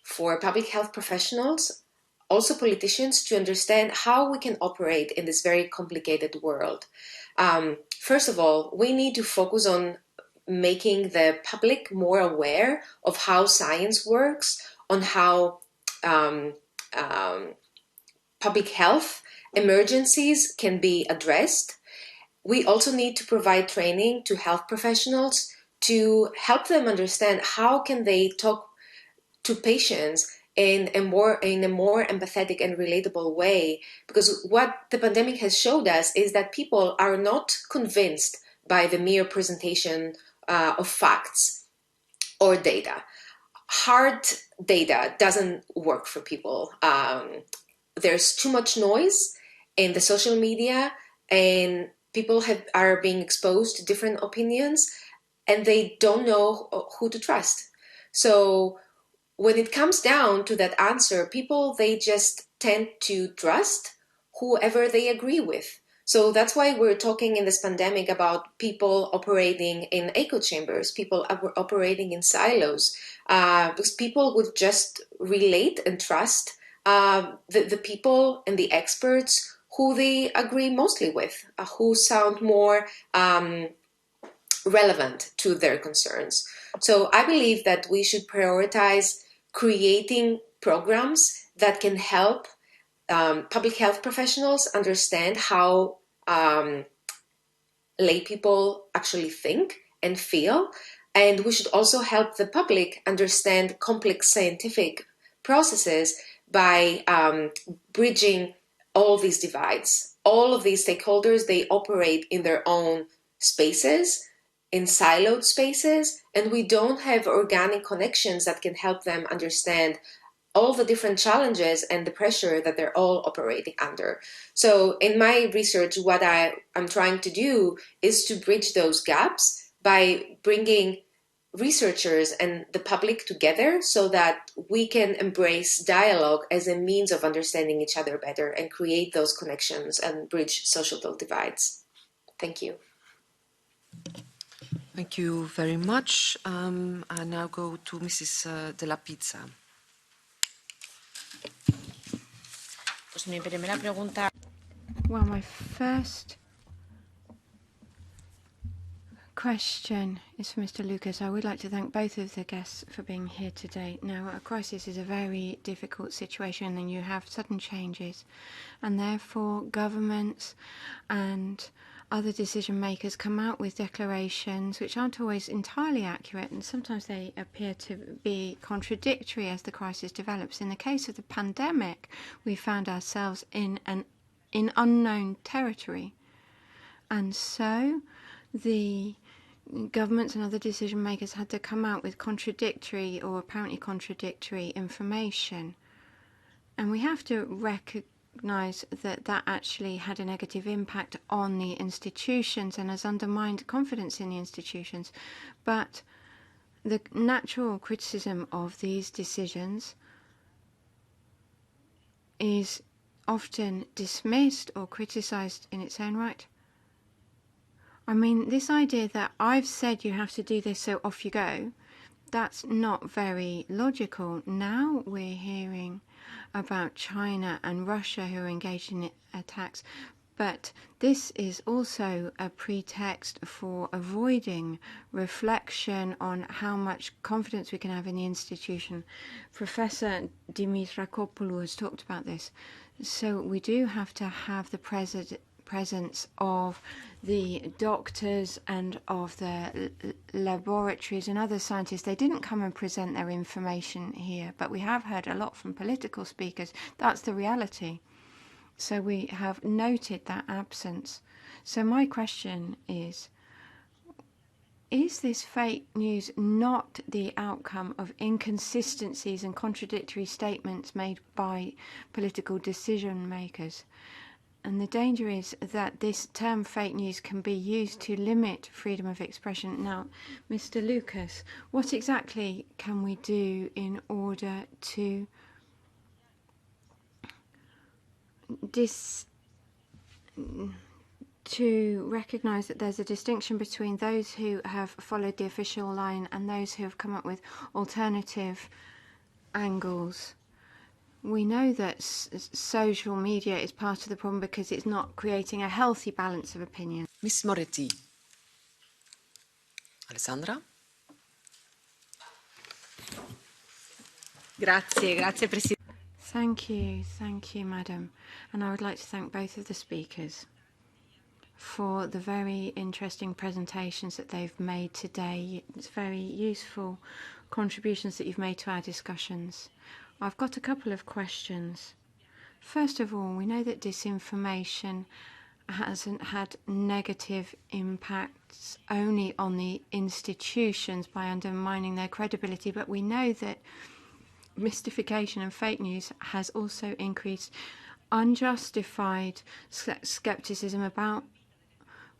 for public health professionals, also politicians, to understand how we can operate in this very complicated world. First of all, we need to focus on making the public more aware of how science works, on how public health emergencies can be addressed. We also need to provide training to health professionals to help them understand how can they talk to patients in a more empathetic and relatable way, because what the pandemic has showed us is that people are not convinced by the mere presentation of facts or data. Hard data doesn't work for people. There's too much noise in the social media, and people are being exposed to different opinions, and they don't know who to trust. So when it comes down to that answer, people, they just tend to trust whoever they agree with. So that's why we're talking in this pandemic about people operating in echo chambers, people operating in silos, because people would just relate and trust the people and the experts who they agree mostly with, who sound more relevant to their concerns. So I believe that we should prioritize creating programs that can help public health professionals understand how lay people actually think and feel. And we should also help the public understand complex scientific processes by bridging all these divides. All of these stakeholders, they operate in their own spaces, in siloed spaces, and we don't have organic connections that can help them understand all the different challenges and the pressure that they're all operating under. So in my research, what I'm trying to do is to bridge those gaps by bringing researchers and the public together so that we can embrace dialogue as a means of understanding each other better and create those connections and bridge social divides. Thank you. Thank you very much. I now go to Mrs. De La Pizza. Well, my first question is for Mr. Lucas. I would like to thank both of the guests for being here today. Now, a crisis is a very difficult situation and you have sudden changes, and therefore governments and other decision makers come out with declarations which aren't always entirely accurate, and sometimes they appear to be contradictory as the crisis develops. In the case of the pandemic, we found ourselves in unknown territory, and so the governments and other decision makers had to come out with contradictory or apparently contradictory information. And we have to recognise that that actually had a negative impact on the institutions and has undermined confidence in the institutions. But the natural criticism of these decisions is often dismissed or criticised in its own right. I mean, this idea that I've said you have to do this, so off you go, that's not very logical. Now we're hearing about China and Russia who are engaged in attacks, but this is also a pretext for avoiding reflection on how much confidence we can have in the institution. Professor Dimitrakopoulou has talked about this. So we do have to have the presence of the doctors and of the laboratories and other scientists. They didn't come and present their information here, but we have heard a lot from political speakers. That's the reality. So we have noted that absence. So my question is this fake news not the outcome of inconsistencies and contradictory statements made by political decision makers? And the danger is that this term fake news can be used to limit freedom of expression. Now, Mr. Lucas, what exactly can we do in order to recognise that there's a distinction between those who have followed the official line and those who have come up with alternative angles? We know that social media is part of the problem because it's not creating a healthy balance of opinion. Miss Moretti. Alessandra? Grazie, Presidente. Thank you, Madam. And I would like to thank both of the speakers for the very interesting presentations that they've made today. It's very useful contributions that you've made to our discussions. I've got a couple of questions. First of all, we know that disinformation hasn't had negative impacts only on the institutions by undermining their credibility, but we know that mystification and fake news has also increased unjustified skepticism about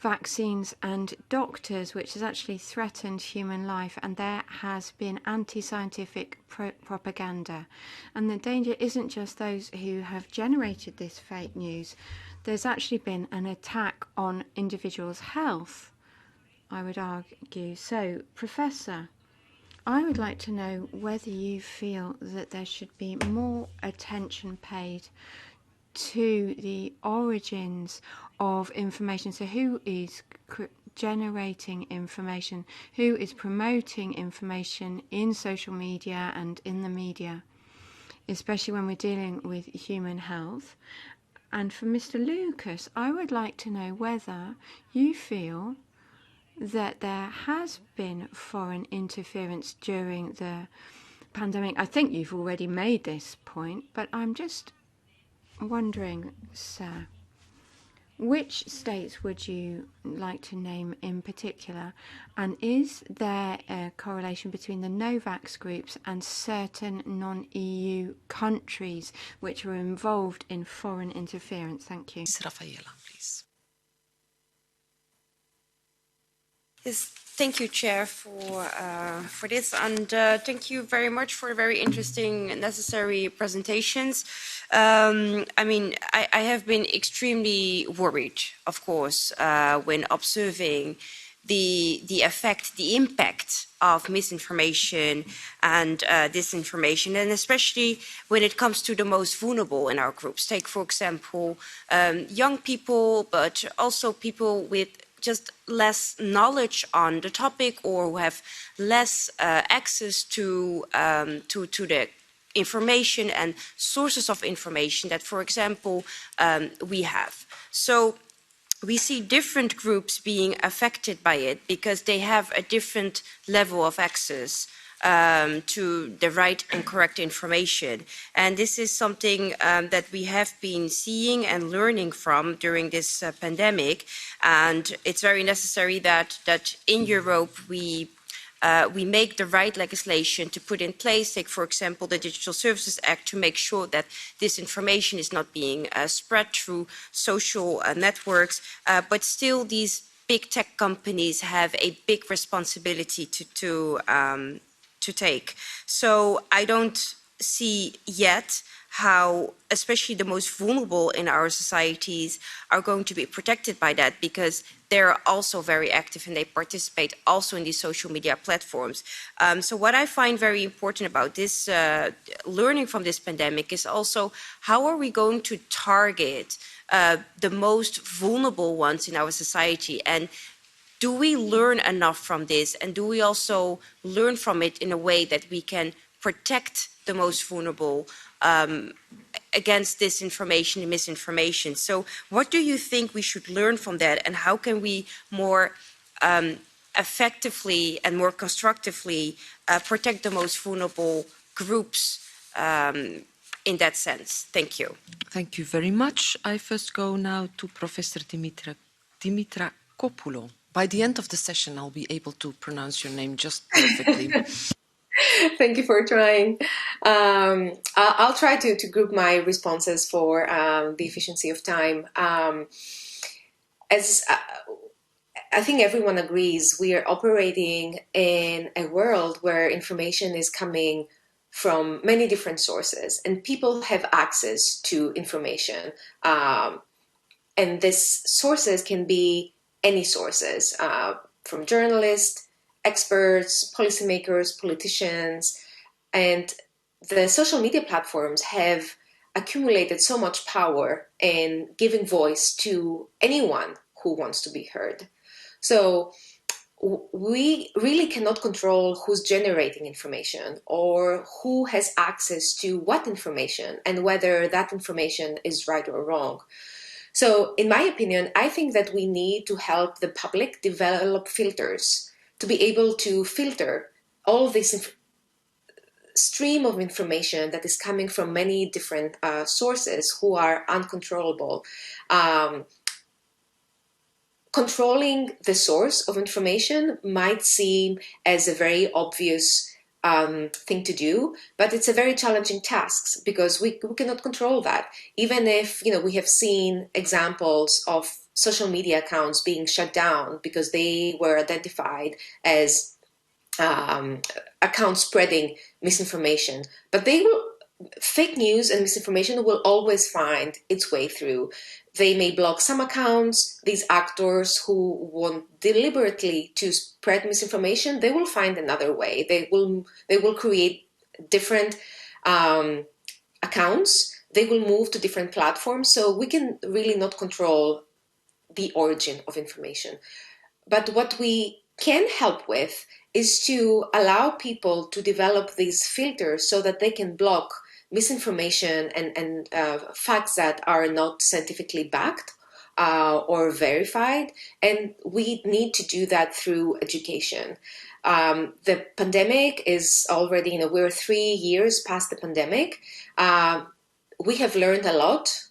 vaccines and doctors, which has actually threatened human life, and there has been anti-scientific propaganda. And the danger isn't just those who have generated this fake news. There's actually been an attack on individuals' health, I would argue. So, Professor, I would like to know whether you feel that there should be more attention paid to the origins of information. So who is generating information, who is promoting information in social media and in the media, especially when we're dealing with human health. And for Mr. Lucas, I would like to know whether you feel that there has been foreign interference during the pandemic. I think you've already made this point, but I'm just wondering, sir, which states would you like to name in particular? And is there a correlation between the no-vax groups and certain non-EU countries which were involved in foreign interference? Thank you. Ms. Raffaella, please. Yes, thank you, Chair, for this, and thank you very much for very interesting and necessary presentations. I mean, I have been extremely worried, of course, when observing the effect, the impact of misinformation and disinformation, and especially when it comes to the most vulnerable in our groups. Take, for example, young people, but also people with just less knowledge on the topic, or who have less access to the information and sources of information that, for example, we have. So we see different groups being affected by it because they have a different level of access to the right and correct information. And this is something that we have been seeing and learning from during this pandemic. And it's very necessary that in Europe we make the right legislation to put in place, take, for example, the Digital Services Act, to make sure that this information is not being spread through social networks. But still, these big tech companies have a big responsibility to take. So I don't see yet how especially the most vulnerable in our societies are going to be protected by that, because they're also very active and they participate also in these social media platforms. So what I find very important about this learning from this pandemic is also how are we going to target the most vulnerable ones in our society, and do we learn enough from this, and do we also learn from it in a way that we can protect the most vulnerable against disinformation and misinformation? So what do you think we should learn from that, and how can we more effectively and more constructively protect the most vulnerable groups in that sense? Thank you. Thank you very much. I first go now to Professor Dimitra Dimitrakopoulou. By the end of the session, I'll be able to pronounce your name just perfectly. Thank you for trying. I'll try to group my responses for the efficiency of time. As I think everyone agrees, we are operating in a world where information is coming from many different sources, and people have access to information. And these sources can be any sources, from journalists, experts, policymakers, politicians, and the social media platforms have accumulated so much power in giving voice to anyone who wants to be heard. So we really cannot control who's generating information or who has access to what information and whether that information is right or wrong. So in my opinion, I think that we need to help the public develop filters to be able to filter all this stream of information that is coming from many different sources who are uncontrollable. Controlling the source of information might seem as a very obvious thing to do, but it's a very challenging task because we cannot control that. Even if we have seen examples of social media accounts being shut down because they were identified as accounts spreading misinformation, but fake news and misinformation will always find its way through. They may block some accounts. These actors who want deliberately to spread misinformation, they will find another way. They will create different accounts. They will move to different platforms. So we can really not control the origin of information. But what we can help with is to allow people to develop these filters so that they can block misinformation and facts that are not scientifically backed or verified. And we need to do that through education. The pandemic is already, we're 3 years past the pandemic. We have learned a lot.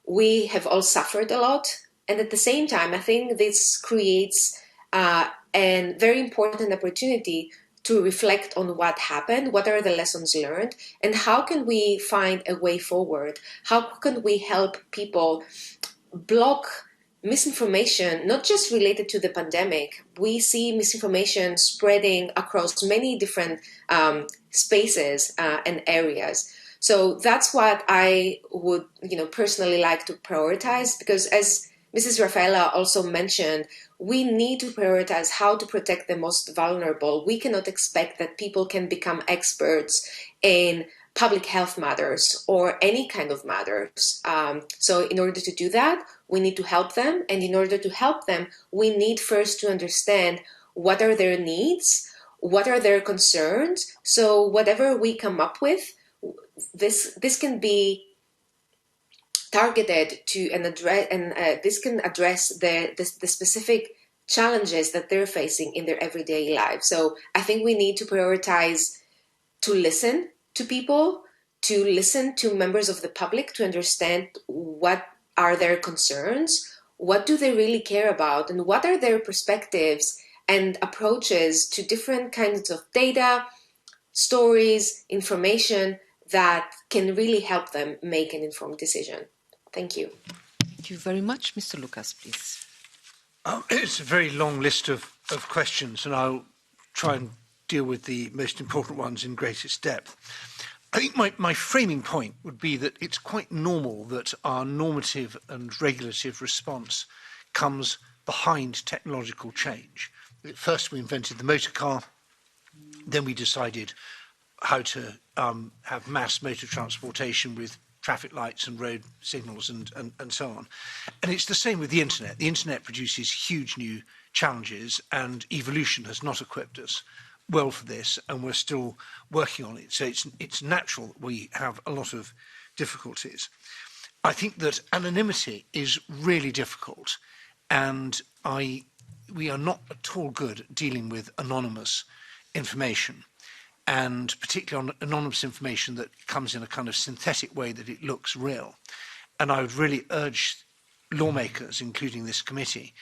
We have all suffered a lot. And at the same time, I think this creates a very important opportunity to reflect on what happened, what are the lessons learned, and how can we find a way forward? How can we help people block misinformation, not just related to the pandemic? We see misinformation spreading across many different spaces and areas. So that's what I would, personally like to prioritize, because as Mrs. Rafaela also mentioned, we need to prioritize how to protect the most vulnerable. We cannot expect that people can become experts in public health matters or any kind of matters. So in order to do that, we need to help them. And in order to help them, we need first to understand what are their needs, what are their concerns. So whatever we come up with, this can be targeted to and address, and this can address the specific challenges that they're facing in their everyday life. So I think we need to prioritize to listen to people, to listen to members of the public, to understand what are their concerns, what do they really care about, and what are their perspectives and approaches to different kinds of data, stories, information that can really help them make an informed decision. Thank you. Thank you very much. Mr. Lucas, please. It's a very long list of questions, and I'll try and deal with the most important ones in greatest depth. I think my framing point would be that it's quite normal that our normative and regulative response comes behind technological change. First, we invented the motor car, then we decided how to have mass motor transportation with traffic lights and road signals and so on. And it's the same with the internet. The internet produces huge new challenges, and evolution has not equipped us well for this, and we're still working on it. So it's natural that we have a lot of difficulties. I think that anonymity is really difficult, and we are not at all good at dealing with anonymous information, and particularly on anonymous information that comes in a kind of synthetic way that it looks real. And I would really urge lawmakers, including this committee,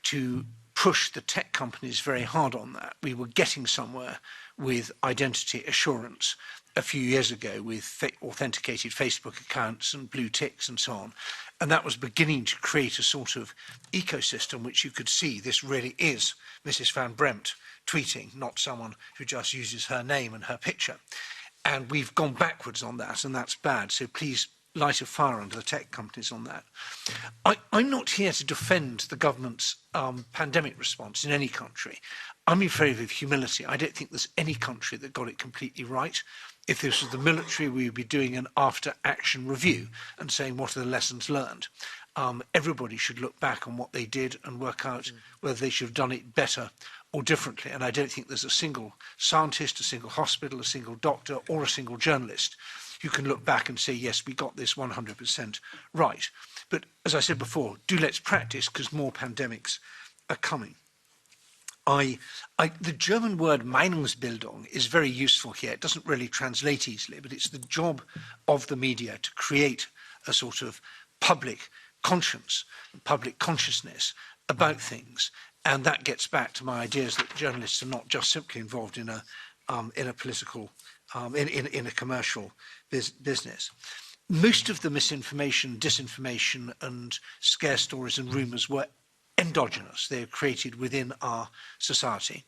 to push the tech companies very hard on that. We were getting somewhere with identity assurance a few years ago with authenticated Facebook accounts and blue ticks and so on. And that was beginning to create a sort of ecosystem which you could see this really is Mrs. Van Bremt tweeting, not someone who just uses her name and her picture. And we've gone backwards on that, and that's bad. So please light a fire under the tech companies on that. I'm not here to defend the government's pandemic response in any country. I'm in favour of humility. I don't think there's any country that got it completely right. If this was the military, we would be doing an after-action review and saying what are the lessons learned. Everybody should look back on what they did and work out whether they should have done it better or differently. And I don't think there's a single scientist, a single hospital, a single doctor, or a single journalist who can look back and say, yes, we got this 100% right. But as I said before, do let's practice, because more pandemics are coming. The German word Meinungsbildung is very useful here. It doesn't really translate easily, but it's the job of the media to create a sort of public conscience, public consciousness about things. And that gets back to my ideas that journalists are not just simply involved in a political, in a commercial business. Most of the misinformation, disinformation, and scare stories and rumours were endogenous. They are created within our society.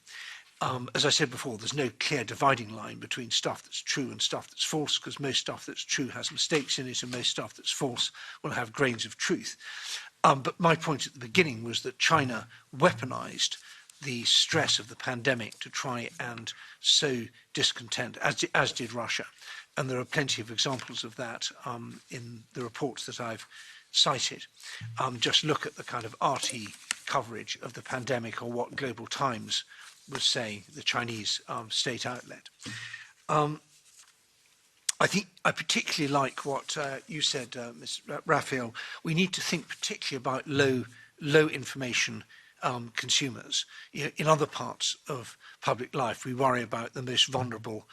As I said before, there's no clear dividing line between stuff that's true and stuff that's false, because most stuff that's true has mistakes in it, and most stuff that's false will have grains of truth. But my point at the beginning was that China weaponized the stress of the pandemic to try and sow discontent, as did Russia. And there are plenty of examples of that in the reports that I've cited. Just look at the kind of RT coverage of the pandemic, or what Global Times was saying, the Chinese state outlet. I think I particularly like what you said, Ms. Raphael. We need to think particularly about low information consumers. In other parts of public life, we worry about the most vulnerable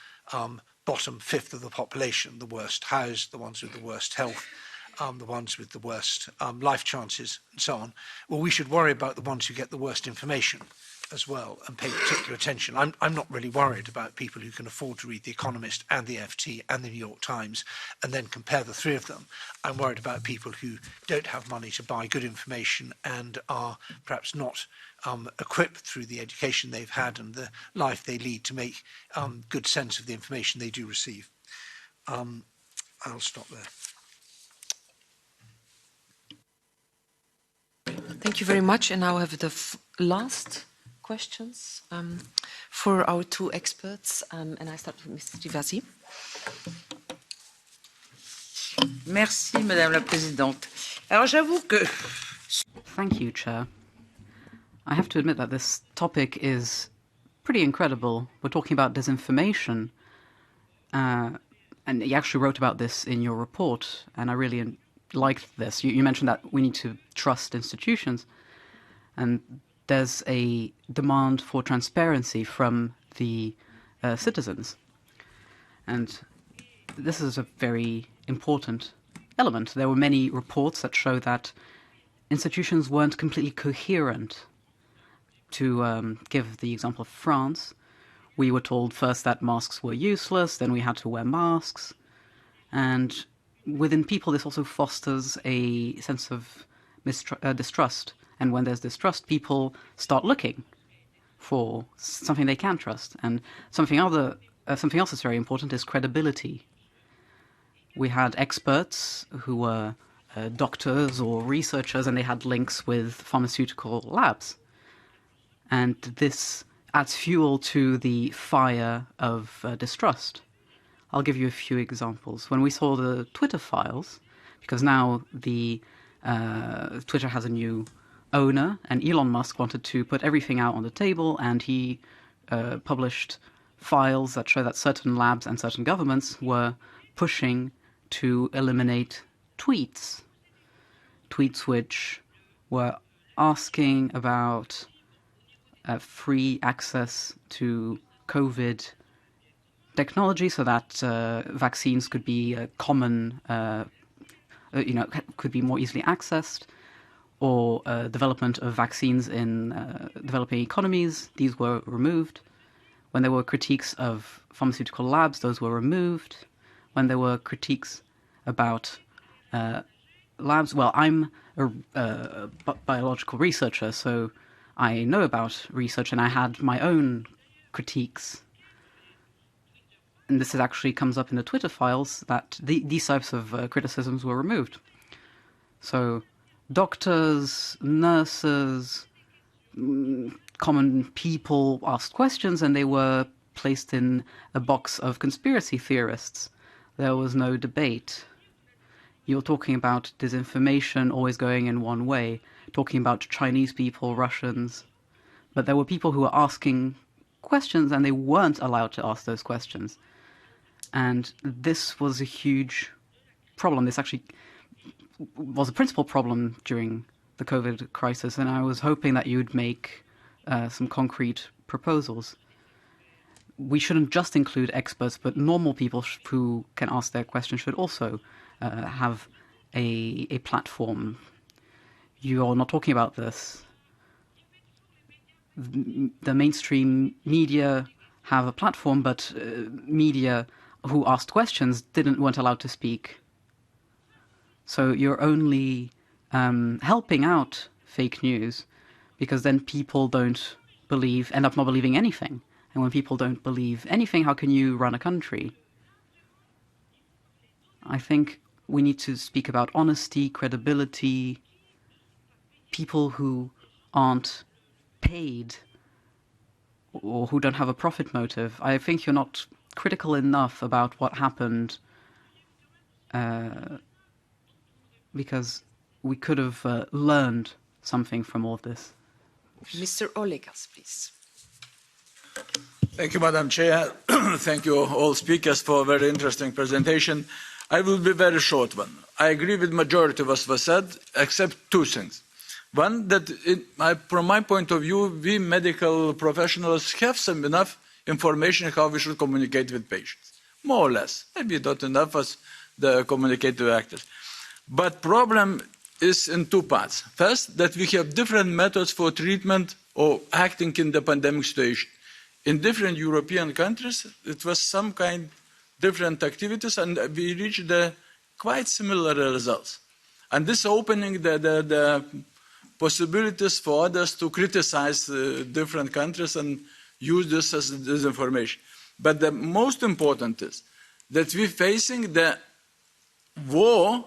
bottom fifth of the population, the worst housed, the ones with the worst health, the ones with the worst life chances, and so on. Well, we should worry about the ones who get the worst information as well, and pay particular attention. I'm not really worried about people who can afford to read The Economist and the FT and the New York Times and then compare the three of them. I'm worried about people who don't have money to buy good information and are perhaps not equipped through the education they've had and the life they lead to make good sense of the information they do receive. I'll stop there. Thank you very much. And now I have the last questions for our two experts. And I start with Mr. Divasi. Merci, Madame la Présidente. Alors, j'avoue que... Thank you, Chair. I have to admit that this topic is pretty incredible. We're talking about disinformation, and you actually wrote about this in your report, and I really liked this. You mentioned that we need to trust institutions, and there's a demand for transparency from the citizens. And this is a very important element. There were many reports that show that institutions weren't completely coherent. To give the example of France, we were told first that masks were useless, then we had to wear masks. And within people, this also fosters a sense of distrust. And when there's distrust, people start looking for something they can trust. And something else that's very important is credibility. We had experts who were doctors or researchers, and they had links with pharmaceutical labs. And this adds fuel to the fire of distrust. I'll give you a few examples. When we saw the Twitter files, because now the Twitter has a new owner, and Elon Musk wanted to put everything out on the table, and he published files that show that certain labs and certain governments were pushing to eliminate tweets which were asking about free access to COVID technology so that vaccines could be common, could be more easily accessed, or development of vaccines in developing economies. These were removed. When there were critiques of pharmaceutical labs, those were removed. When there were critiques about labs, well, I'm a biological researcher, so I know about research, and I had my own critiques. And this actually comes up in the Twitter files, that these types of criticisms were removed. So doctors, nurses, common people asked questions, and they were placed in a box of conspiracy theorists. There was no debate. You're talking about disinformation always going in one way, talking about Chinese people, Russians. But there were people who were asking questions, and they weren't allowed to ask those questions. And this was a huge problem. This actually was a principal problem during the COVID crisis, and I was hoping that you'd make some concrete proposals. We shouldn't just include experts, but normal people who can ask their questions should also have a platform. You're not talking about this. The mainstream media have a platform, but media who asked questions weren't allowed to speak. So you're only helping out fake news, because then people end up not believing anything. And when people don't believe anything, how can you run a country? I think we need to speak about honesty, credibility, people who aren't paid or who don't have a profit motive. I think you're not critical enough about what happened, because we could have learned something from all of this. Mr. Olegas, please. Thank you, Madam Chair. Thank you all speakers for a very interesting presentation. I will be very short one. I agree with majority of what was said, except two things. One, that from my point of view, we medical professionals have some enough information how we should communicate with patients. More or less. Maybe not enough as the communicative actors. But problem is in two parts. First, that we have different methods for treatment or acting in the pandemic situation. In different European countries, it was some kind different activities, and we reached quite similar results. And this opening the possibilities for others to criticize different countries and use this as disinformation. But the most important is that we're facing the war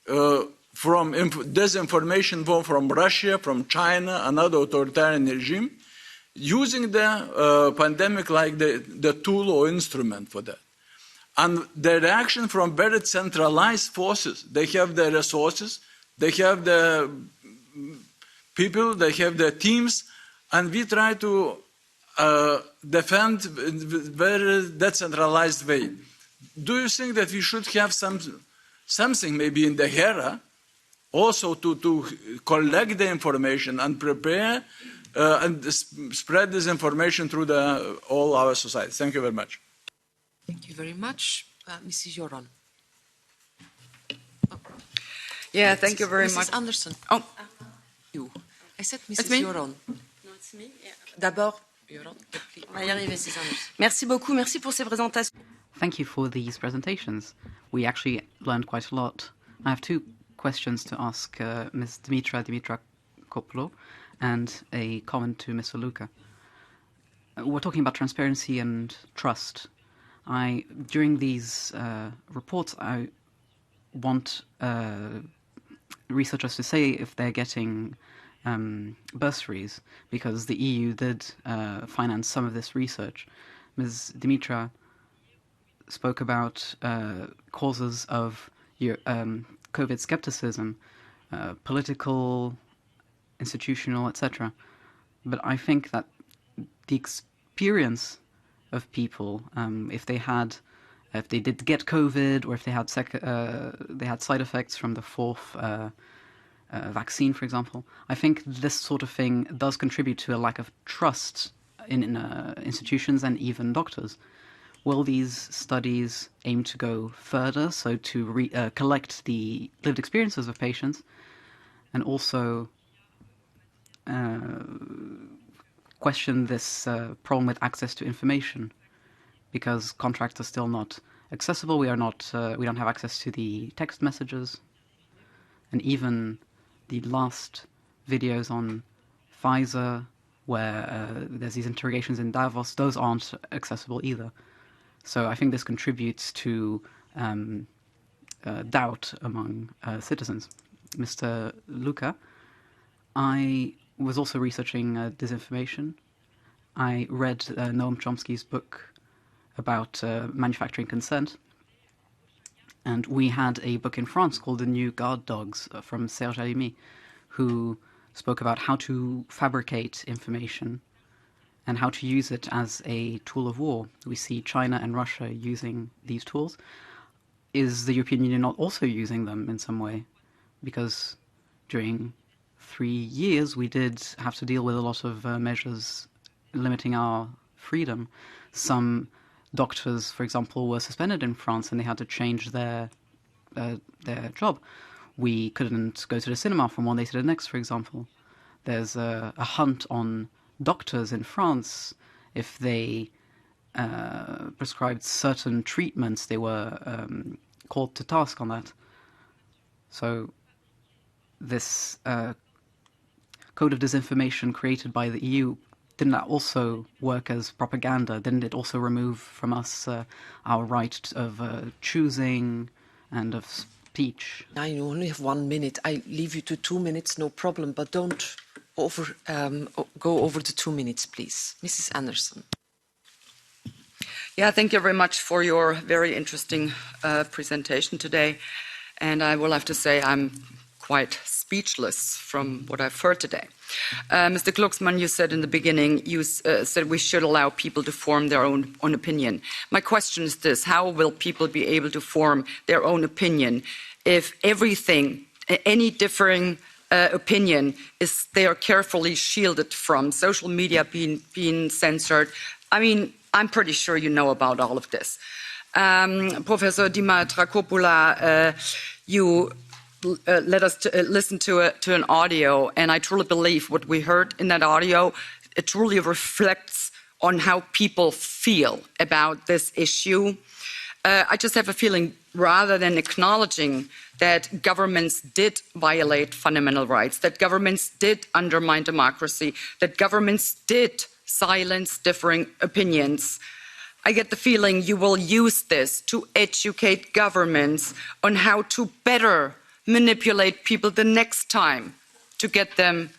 from disinformation war from Russia, from China, another authoritarian regime, using the pandemic like the tool or instrument for that. and the reaction from very centralized forces. They have the resources, they have the people, they have the teams, and we try to defend in a very decentralized way. Do you think that we should have something maybe in the HERA also to collect the information and prepare and spread this information through all our society? Thank you very much. Thank you very much. Mrs. Joran. Yeah, thank you very Mrs. much. Anderson. Oh. You. I said It's Mrs. me? Joran. No, it's me. Yeah. D'abord, Joran. On va y arriver. Mrs. Anderson. Merci beaucoup. Merci pour ces présentations. Thank you for these presentations. We actually learned quite a lot. I have two questions to ask Ms. Dimitra Dimitrakopoulou and a comment to Mr. Luca. We're talking about transparency and trust. During these reports, I want researchers to say if they're getting bursaries, because the EU did finance some of this research. Ms. Dimitra spoke about causes of COVID skepticism, political, institutional, etc. But I think that the experience of people, if they did get COVID, or if they had side effects from the fourth vaccine, for example, I think this sort of thing does contribute to a lack of trust in institutions and even doctors. Will these studies aim to go further, so to collect the lived experiences of patients, and also question this problem with access to information, because contracts are still not accessible. We don't have access to the text messages, and even the last videos on Pfizer, where there's these interrogations in Davos, those aren't accessible either. So I think this contributes to doubt among citizens. Mr. Luca, I was also researching disinformation. I read Noam Chomsky's book about manufacturing consent. And we had a book in France called The New Guard Dogs from Serge Halimi, who spoke about how to fabricate information and how to use it as a tool of war. We see China and Russia using these tools. Is the European Union not also using them in some way? Because during 3 years, we did have to deal with a lot of measures limiting our freedom. Some doctors, for example, were suspended in France and they had to change their job. We couldn't go to the cinema from one day to the next, for example. There's a hunt on doctors in France. If they prescribed certain treatments, they were called to task on that. So this code of disinformation created by the EU, didn't that also work as propaganda? Didn't it also remove from us our right of choosing and of speech? Now you only have 1 minute. I leave you to 2 minutes, no problem, but don't go over the 2 minutes, please. Mrs. Anderson. Yeah, thank you very much for your very interesting presentation today. And I will have to say I'm quite speechless from what I've heard today. Mr. Glucksmann, you said in the beginning, you said we should allow people to form their own opinion. My question is this: how will people be able to form their own opinion if everything, any differing opinion, they are carefully shielded from social media being censored? I mean, I'm pretty sure you know about all of this. Professor Dimitrakopoulou, you let us listen to an audio, and I truly believe what we heard in that audio, it truly reflects on how people feel about this issue. I just have a feeling, rather than acknowledging that governments did violate fundamental rights, that governments did undermine democracy, that governments did silence differing opinions, I get the feeling you will use this to educate governments on how to better manipulate people the next time to get them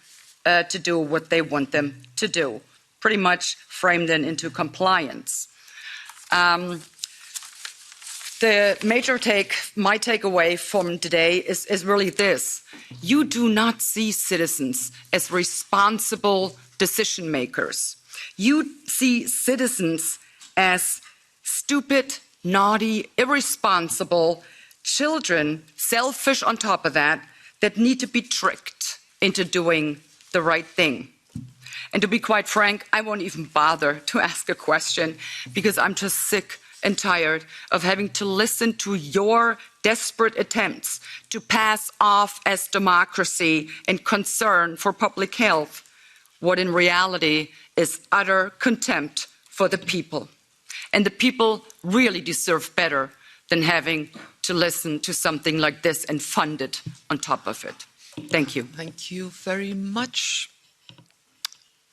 to do what they want them to do, pretty much frame them into compliance. My takeaway from today is really this. You do not see citizens as responsible decision makers. You see citizens as stupid, naughty, irresponsible children, selfish on top of that need to be tricked into doing the right thing. And to be quite frank, I won't even bother to ask a question because I'm just sick and tired of having to listen to your desperate attempts to pass off as democracy and concern for public health what in reality is utter contempt for the people. And the people really deserve better than having to listen to something like this and fund it on top of it. Thank you. Thank you very much.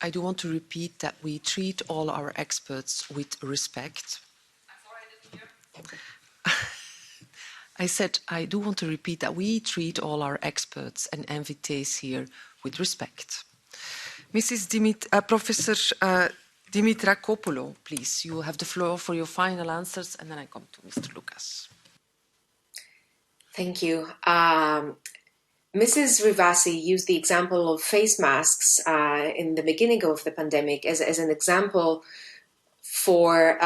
I do want to repeat that we treat all our experts with respect. I said I do want to repeat that we treat all our experts and invités here with respect. Professor Dimitrakopoulou, please, you have the floor for your final answers, and then I come to Mr. Lucas. Thank you. Mrs. Rivasi used the example of face masks in the beginning of the pandemic as an example for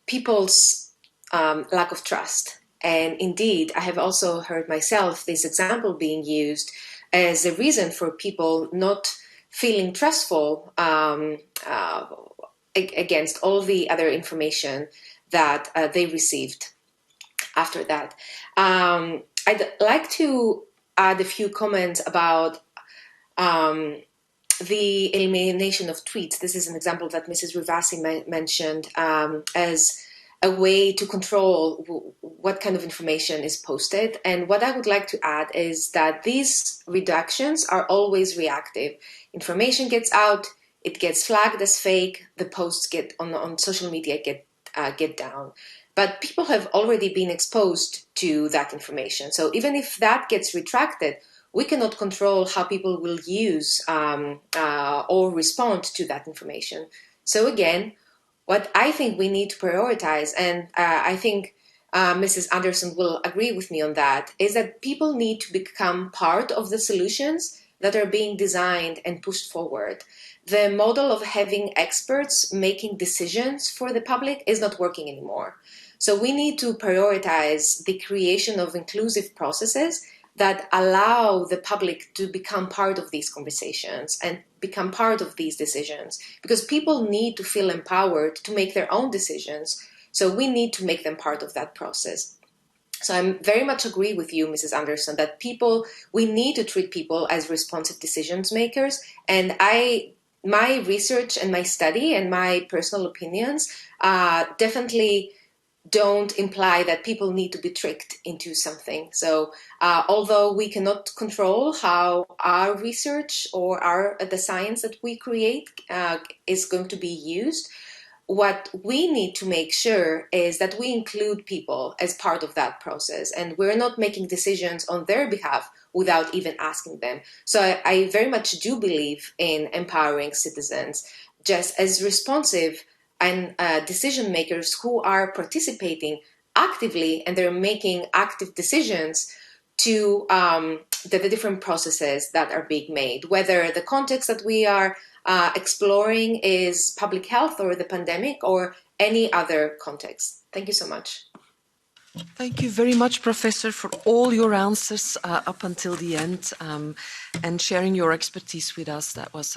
people's lack of trust. And indeed, I have also heard myself this example being used as a reason for people not feeling trustful against all the other information that they received after that. I'd like to add a few comments about the elimination of tweets. This is an example that Mrs. Rivasi mentioned as a way to control what kind of information is posted. And what I would like to add is that these reductions are always reactive. Information gets out, it gets flagged as fake, the posts get on social media get down. But people have already been exposed to that information. So even if that gets retracted, we cannot control how people will use or respond to that information. So again, what I think we need to prioritize, and I think Mrs. Anderson will agree with me on that, is that people need to become part of the solutions that are being designed and pushed forward. The model of having experts making decisions for the public is not working anymore. So we need to prioritize the creation of inclusive processes that allow the public to become part of these conversations and become part of these decisions, because people need to feel empowered to make their own decisions. So we need to make them part of that process. So I very much agree with you, Mrs. Anderson, that we need to treat people as responsive decision makers. And my research and my study and my personal opinions definitely don't imply that people need to be tricked into something. So although we cannot control how our research or the science that we create is going to be used, what we need to make sure is that we include people as part of that process, and we're not making decisions on their behalf without even asking them. So I very much do believe in empowering citizens just as responsive and decision makers who are participating actively, and they're making active decisions to the different processes that are being made, whether the context that we are exploring is public health or the pandemic or any other context. Thank you so much. Thank you very much, Professor, for all your answers up until the end and sharing your expertise with us. That was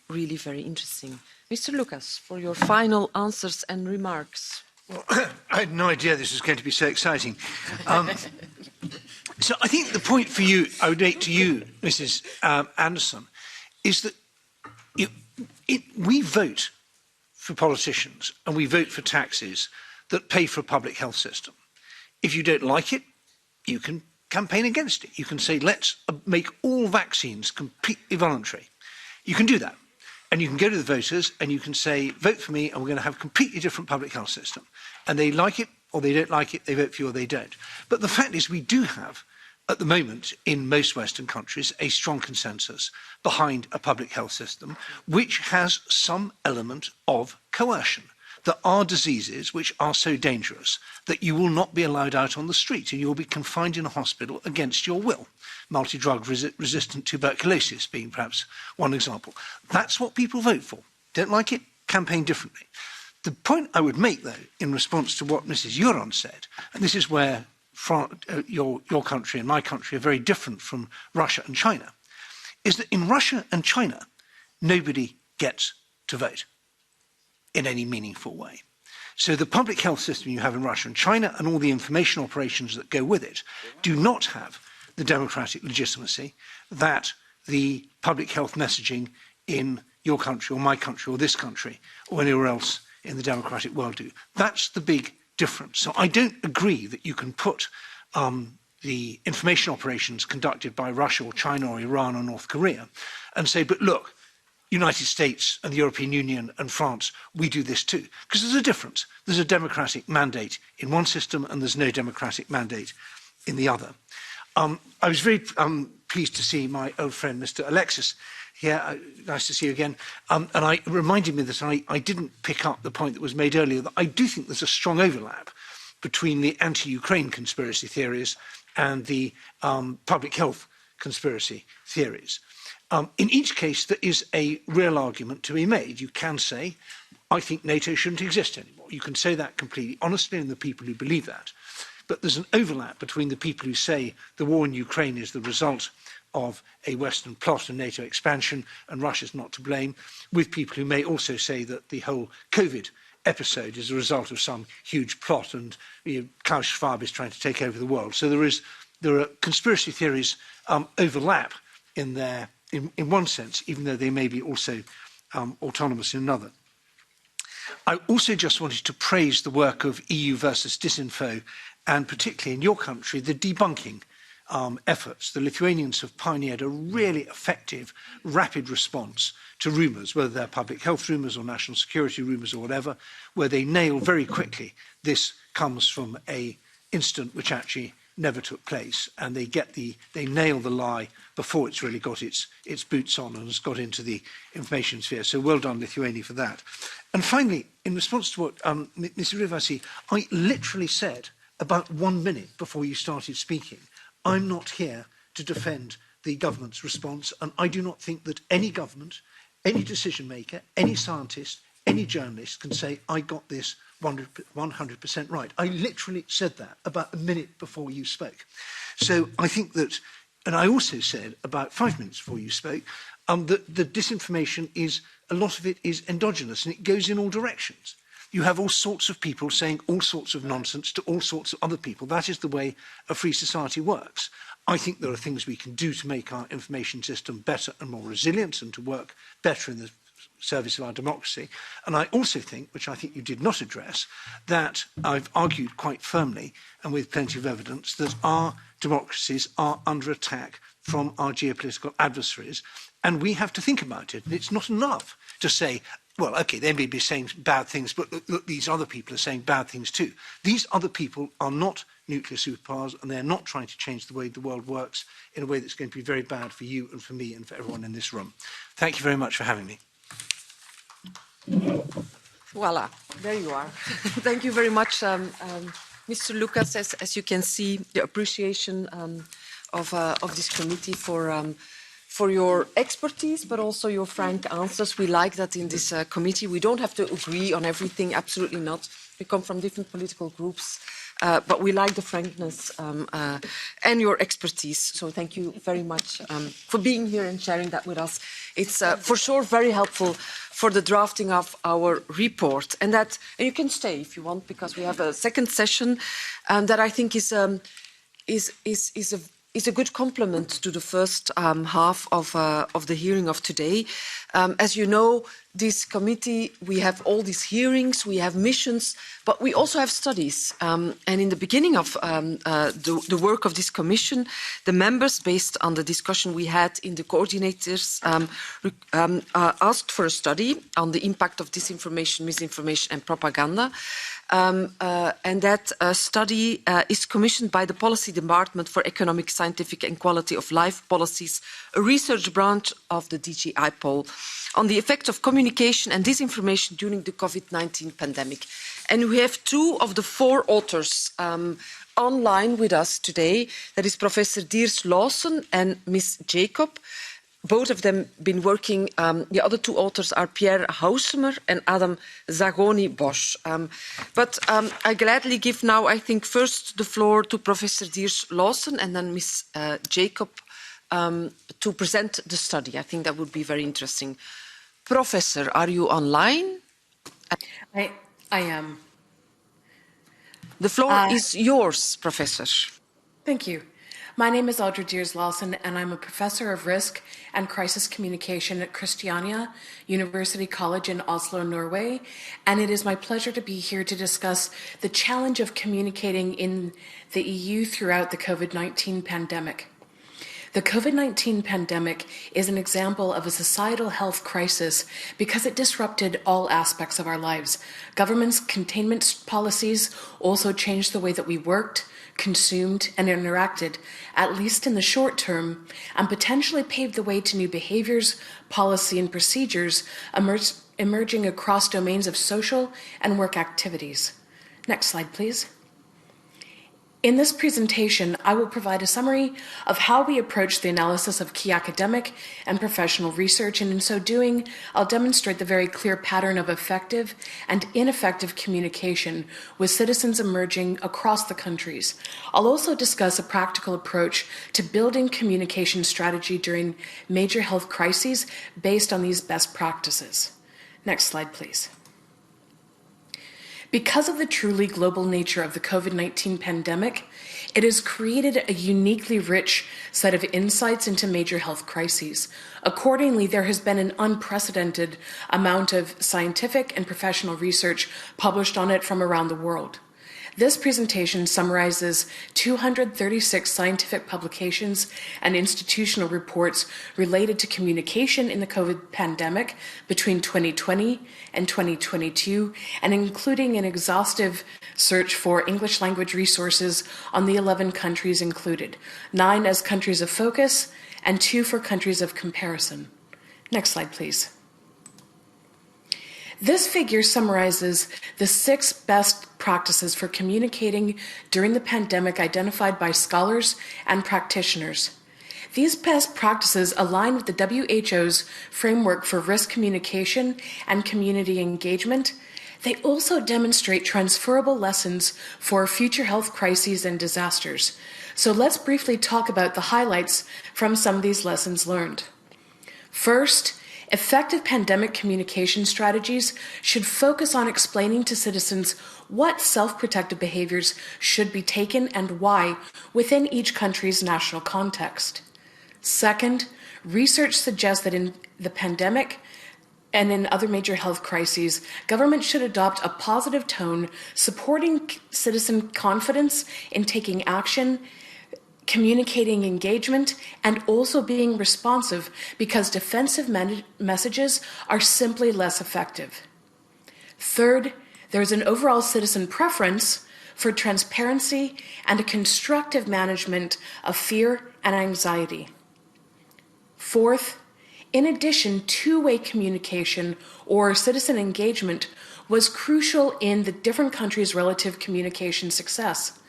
really very interesting. Mr. Lucas, for your final answers and remarks. Well, I had no idea this was going to be so exciting. So I think the point for you, I would make to you, Mrs. Anderson, is that we vote for politicians and we vote for taxes that pay for a public health system. If you don't like it, you can campaign against it. You can say, let's make all vaccines completely voluntary. You can do that. And you can go to the voters and you can say, vote for me and we're going to have a completely different public health system. And they like it or they don't like it, they vote for you or they don't. But the fact is we do have, at the moment, in most Western countries, a strong consensus behind a public health system, which has some element of coercion. there are diseases which are so dangerous that you will not be allowed out on the street and you will be confined in a hospital against your will. Multi-drug resistant tuberculosis being perhaps one example. That's what people vote for. Don't like it? Campaign differently. The point I would make, though, in response to what Mrs. Euron said, and this is where your country and my country are very different from Russia and China, is that in Russia and China, nobody gets to vote in any meaningful way. So the public health system you have in Russia and China and all the information operations that go with it do not have the democratic legitimacy that the public health messaging in your country or my country or this country or anywhere else in the democratic world do. That's the big difference. So I don't agree that you can put the information operations conducted by Russia or China or Iran or North Korea and say, but look, United States and the European Union and France, we do this too. Because there's a difference. There's a democratic mandate in one system and there's no democratic mandate in the other. I was very pleased to see my old friend, Mr. Alexis, here. Nice to see you again. And I reminded me that I didn't pick up the point that was made earlier, that I do think there's a strong overlap between the anti-Ukraine conspiracy theories and the public health conspiracy theories. In each case, there is a real argument to be made. You can say, I think NATO shouldn't exist anymore. You can say that completely honestly, and the people who believe that. But there's an overlap between the people who say the war in Ukraine is the result of a Western plot and NATO expansion, and Russia's not to blame, with people who may also say that the whole COVID episode is a result of some huge plot and Klaus Schwab is trying to take over the world. So there are conspiracy theories overlap in one sense, even though they may be also autonomous in another. I also just wanted to praise the work of EU versus Disinfo, and particularly in your country, the debunking efforts. The Lithuanians have pioneered a really effective, rapid response to rumours, whether they're public health rumours or national security rumours or whatever, where they nail very quickly this comes from an incident which actually never took place, and they nail the lie before it's really got its boots on and has got into the information sphere. So well done, Lithuania, for that. And finally, in response to what Mr. Rivasi, I literally said about 1 minute before you started speaking, I'm not here to defend the government's response, and I do not think that any government, any decision maker, any scientist, any journalist can say, I got this 100% right. I literally said that about a minute before you spoke. So I think that, and I also said about 5 minutes before you spoke, that the disinformation is, a lot of it is endogenous and it goes in all directions. You have all sorts of people saying all sorts of nonsense to all sorts of other people. That is the way a free society works. I think there are things we can do to make our information system better and more resilient and to work better in the service of our democracy. And I also think, which I think you did not address, that I've argued quite firmly and with plenty of evidence that our democracies are under attack from our geopolitical adversaries. And we have to think about it. And it's not enough to say, well, OK, they may be saying bad things, but look, these other people are saying bad things too. These other people are not nuclear superpowers, and they're not trying to change the way the world works in a way that's going to be very bad for you and for me and for everyone in this room. Thank you very much for having me. Voila, there you are. Thank you very much, Mr. Lucas. As you can see, the appreciation of this committee for your expertise, but also your frank answers. We like that in this committee. We don't have to agree on everything, absolutely not. We come from different political groups, but we like the frankness and your expertise. So thank you very much for being here and sharing that with us. It's for sure very helpful for the drafting of our report. And you can stay if you want, because we have a second session that I think is a good complement to the first half of the hearing of today. As you know, this committee, we have all these hearings, we have missions, but we also have studies. And in the beginning of the work of this commission, the members, based on the discussion we had in the coordinators, asked for a study on the impact of disinformation, misinformation and propaganda. and that study is commissioned by the Policy Department for Economic, Scientific and Quality of Life Policies, a research branch of the DG IPOL, on the effect of communication and disinformation during the COVID-19 pandemic. And we have two of the four authors online with us today. That is Professor Diers-Lawson and Ms. Jacob. Both of them been working. The other two authors are Pierre Hausemer and Adam Zagoni-Bosch. But I gladly give now, I think, first the floor to Professor Diers-Lawson and then Ms. Jacob to present the study. I think that would be very interesting. Professor, are you online? I am. The floor is yours, Professor. Thank you. My name is Audra Diers-Lawson, and I'm a professor of risk and crisis communication at Kristiania University College in Oslo, Norway. And it is my pleasure to be here to discuss the challenge of communicating in the EU throughout the COVID-19 pandemic. The COVID-19 pandemic is an example of a societal health crisis because it disrupted all aspects of our lives. Government's containment policies also changed the way that we worked, consumed, and interacted, at least in the short term, and potentially paved the way to new behaviors, policy, and procedures emerging across domains of social and work activities. Next slide, please. In this presentation, I will provide a summary of how we approach the analysis of key academic and professional research, and in so doing, I'll demonstrate the very clear pattern of effective and ineffective communication with citizens emerging across the countries. I'll also discuss a practical approach to building communication strategy during major health crises based on these best practices. Next slide, please. Because of the truly global nature of the COVID-19 pandemic, it has created a uniquely rich set of insights into major health crises. Accordingly, there has been an unprecedented amount of scientific and professional research published on it from around the world. This presentation summarizes 236 scientific publications and institutional reports related to communication in the COVID pandemic between 2020 and 2022, and including an exhaustive search for English language resources on the 11 countries included, 9 as countries of focus and 2 for countries of comparison. Next slide, please. This figure summarizes the 6 best practices for communicating during the pandemic identified by scholars and practitioners. These best practices align with the WHO's framework for risk communication and community engagement. They also demonstrate transferable lessons for future health crises and disasters. So let's briefly talk about the highlights from some of these lessons learned. First, effective pandemic communication strategies should focus on explaining to citizens what self-protective behaviors should be taken and why within each country's national context. Second, research suggests that in the pandemic and in other major health crises, government should adopt a positive tone, supporting citizen confidence in taking action, communicating engagement, and also being responsive, because defensive messages are simply less effective. Third, there is an overall citizen preference for transparency and a constructive management of fear and anxiety. Fourth, in addition, two-way communication or citizen engagement was crucial in the different countries' relative communication success.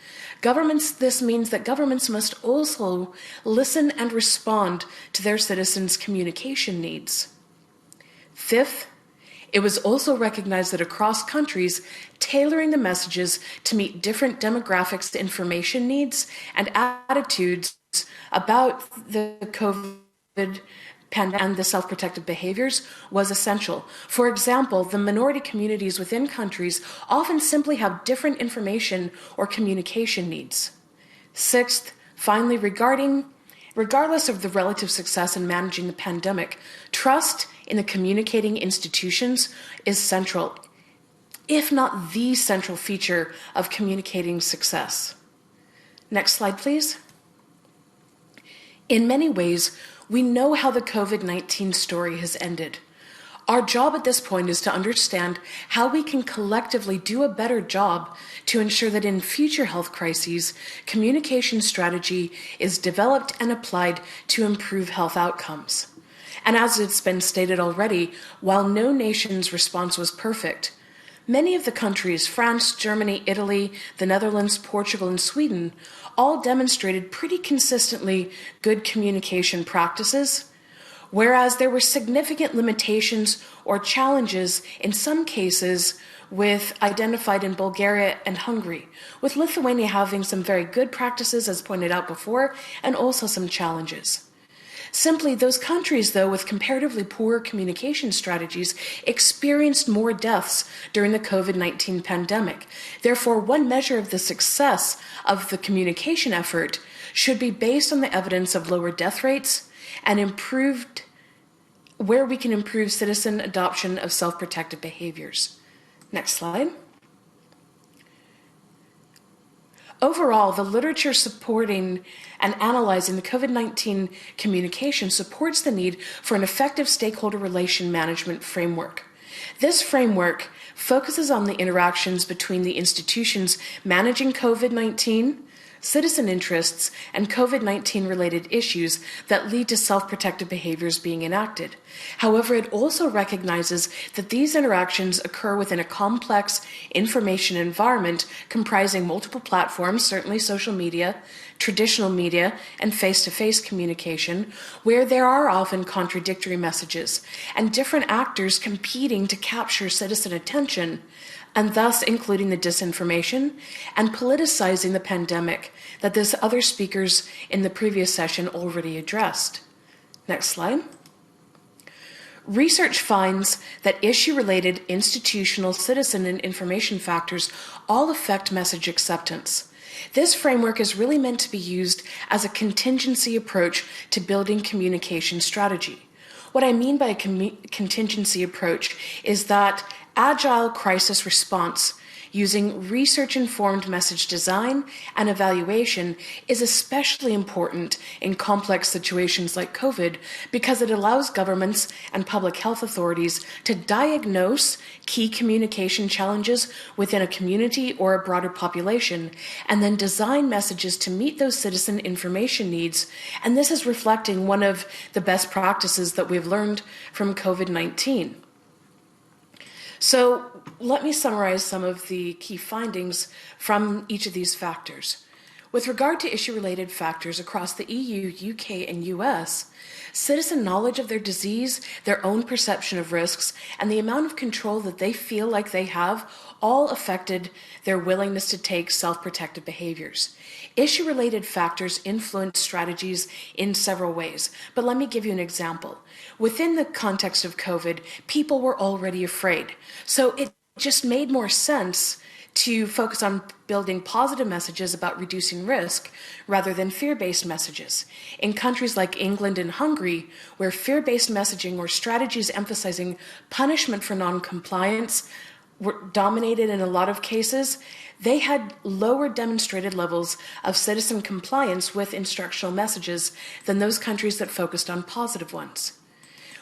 This means that governments must also listen and respond to their citizens' communication needs. Fifth, it was also recognized that across countries, tailoring the messages to meet different demographics, information needs, and attitudes about the COVID and the self-protective behaviors was essential. For example, the minority communities within countries often simply have different information or communication needs. Sixth, finally, regardless of the relative success in managing the pandemic, trust in the communicating institutions is central, if not the central feature of communicating success. Next slide, please. In many ways, we know how the COVID-19 story has ended. Our job at this point is to understand how we can collectively do a better job to ensure that in future health crises, communication strategy is developed and applied to improve health outcomes. And as it's been stated already, while no nation's response was perfect, many of the countries, France, Germany, Italy, the Netherlands, Portugal, and Sweden, all demonstrated pretty consistently good communication practices, whereas there were significant limitations or challenges in some cases identified in Bulgaria and Hungary, with Lithuania having some very good practices, as pointed out before, and also some challenges. Simply, those countries, though, with comparatively poor communication strategies, experienced more deaths during the COVID-19 pandemic. Therefore, one measure of the success of the communication effort should be based on the evidence of lower death rates and where we can improve citizen adoption of self-protective behaviors. Next slide. Overall, the literature supporting and analyzing the COVID-19 communication supports the need for an effective stakeholder relation management framework. This framework focuses on the interactions between the institutions managing COVID-19, citizen interests, and COVID-19 related issues that lead to self-protective behaviors being enacted. However, it also recognizes that these interactions occur within a complex information environment comprising multiple platforms, certainly social media, traditional media, and face-to-face communication, where there are often contradictory messages and different actors competing to capture citizen attention, and thus including the disinformation and politicizing the pandemic that these other speakers in the previous session already addressed. Next slide. Research finds that issue-related institutional, citizen, and information factors all affect message acceptance. This framework is really meant to be used as a contingency approach to building communication strategy. What I mean by a contingency approach is that agile crisis response using research-informed message design and evaluation is especially important in complex situations like COVID because it allows governments and public health authorities to diagnose key communication challenges within a community or a broader population and then design messages to meet those citizen information needs. And this is reflecting one of the best practices that we've learned from COVID-19. So let me summarize some of the key findings from each of these factors. With regard to issue-related factors across the EU, UK, and US, citizen knowledge of their disease, their own perception of risks, and the amount of control that they feel like they have all affected their willingness to take self-protective behaviors. Issue-related factors influence strategies in several ways, but let me give you an example. Within the context of COVID, people were already afraid, so it just made more sense to focus on building positive messages about reducing risk rather than fear-based messages. In countries like England and Hungary, where fear-based messaging or strategies emphasizing punishment for non-compliance were dominated in a lot of cases, they had lower demonstrated levels of citizen compliance with instructional messages than those countries that focused on positive ones.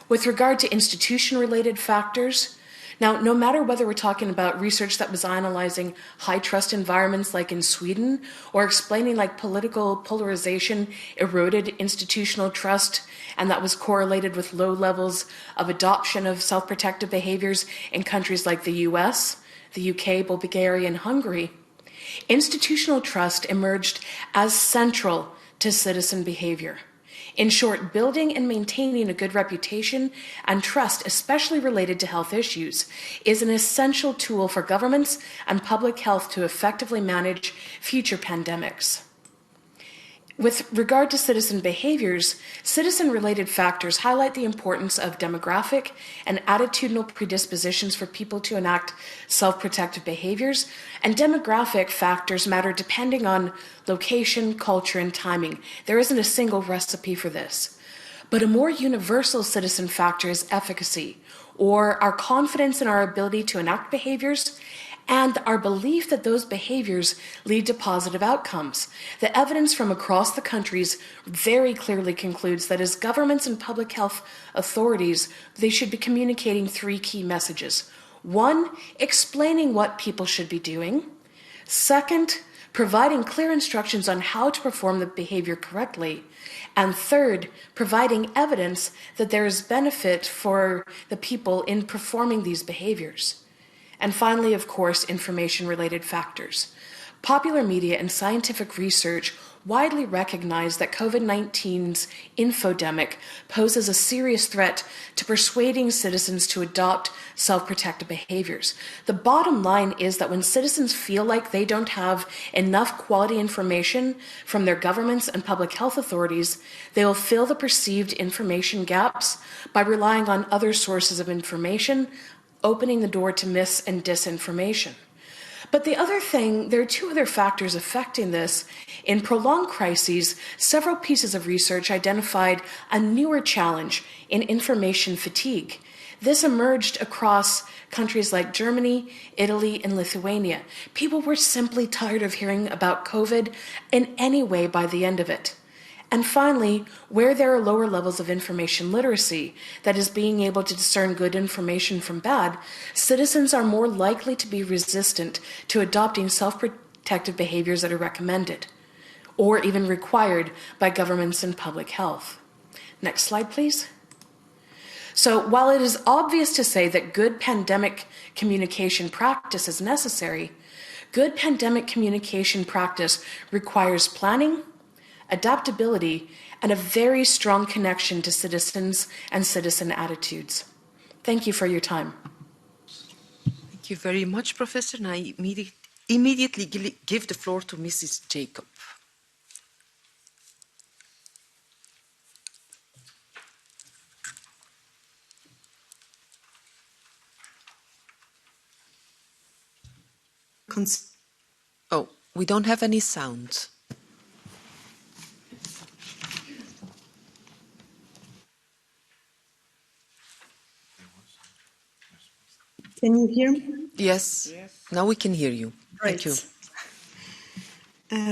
With regard to institution-related factors, now, no matter whether we're talking about research that was analyzing high-trust environments like in Sweden, or explaining like political polarization eroded institutional trust, and that was correlated with low levels of adoption of self-protective behaviors in countries like the US, the UK, Bulgaria, and Hungary, institutional trust emerged as central to citizen behavior. In short, building and maintaining a good reputation and trust, especially related to health issues, is an essential tool for governments and public health to effectively manage future pandemics. With regard to citizen behaviors, citizen-related factors highlight the importance of demographic and attitudinal predispositions for people to enact self-protective behaviors, and demographic factors matter depending on location, culture, and timing. There isn't a single recipe for this. But a more universal citizen factor is efficacy, or our confidence in our ability to enact behaviors, and our belief that those behaviors lead to positive outcomes. The evidence from across the countries very clearly concludes that as governments and public health authorities, they should be communicating three key messages. One, explaining what people should be doing. Second, providing clear instructions on how to perform the behavior correctly. And third, providing evidence that there is benefit for the people in performing these behaviors. And finally, of course, information-related factors. Popular media and scientific research widely recognize that COVID-19's infodemic poses a serious threat to persuading citizens to adopt self-protective behaviors. The bottom line is that when citizens feel like they don't have enough quality information from their governments and public health authorities, they will fill the perceived information gaps by relying on other sources of information, opening the door to mis and disinformation. But there are two other factors affecting this. In prolonged crises, several pieces of research identified a newer challenge in information fatigue. This emerged across countries like Germany, Italy, and Lithuania. People were simply tired of hearing about COVID in any way by the end of it. And finally, where there are lower levels of information literacy, that is being able to discern good information from bad, citizens are more likely to be resistant to adopting self-protective behaviors that are recommended or even required by governments and public health. Next slide, please. So while it is obvious to say that good pandemic communication practice is necessary, good pandemic communication practice requires planning, adaptability, and a very strong connection to citizens and citizen attitudes. Thank you for your time. Thank you very much, Professor. And I immediately give the floor to Mrs. Jacob. Oh, we don't have any sound. Can you hear me? Yes, now we can hear you. Right. Thank you.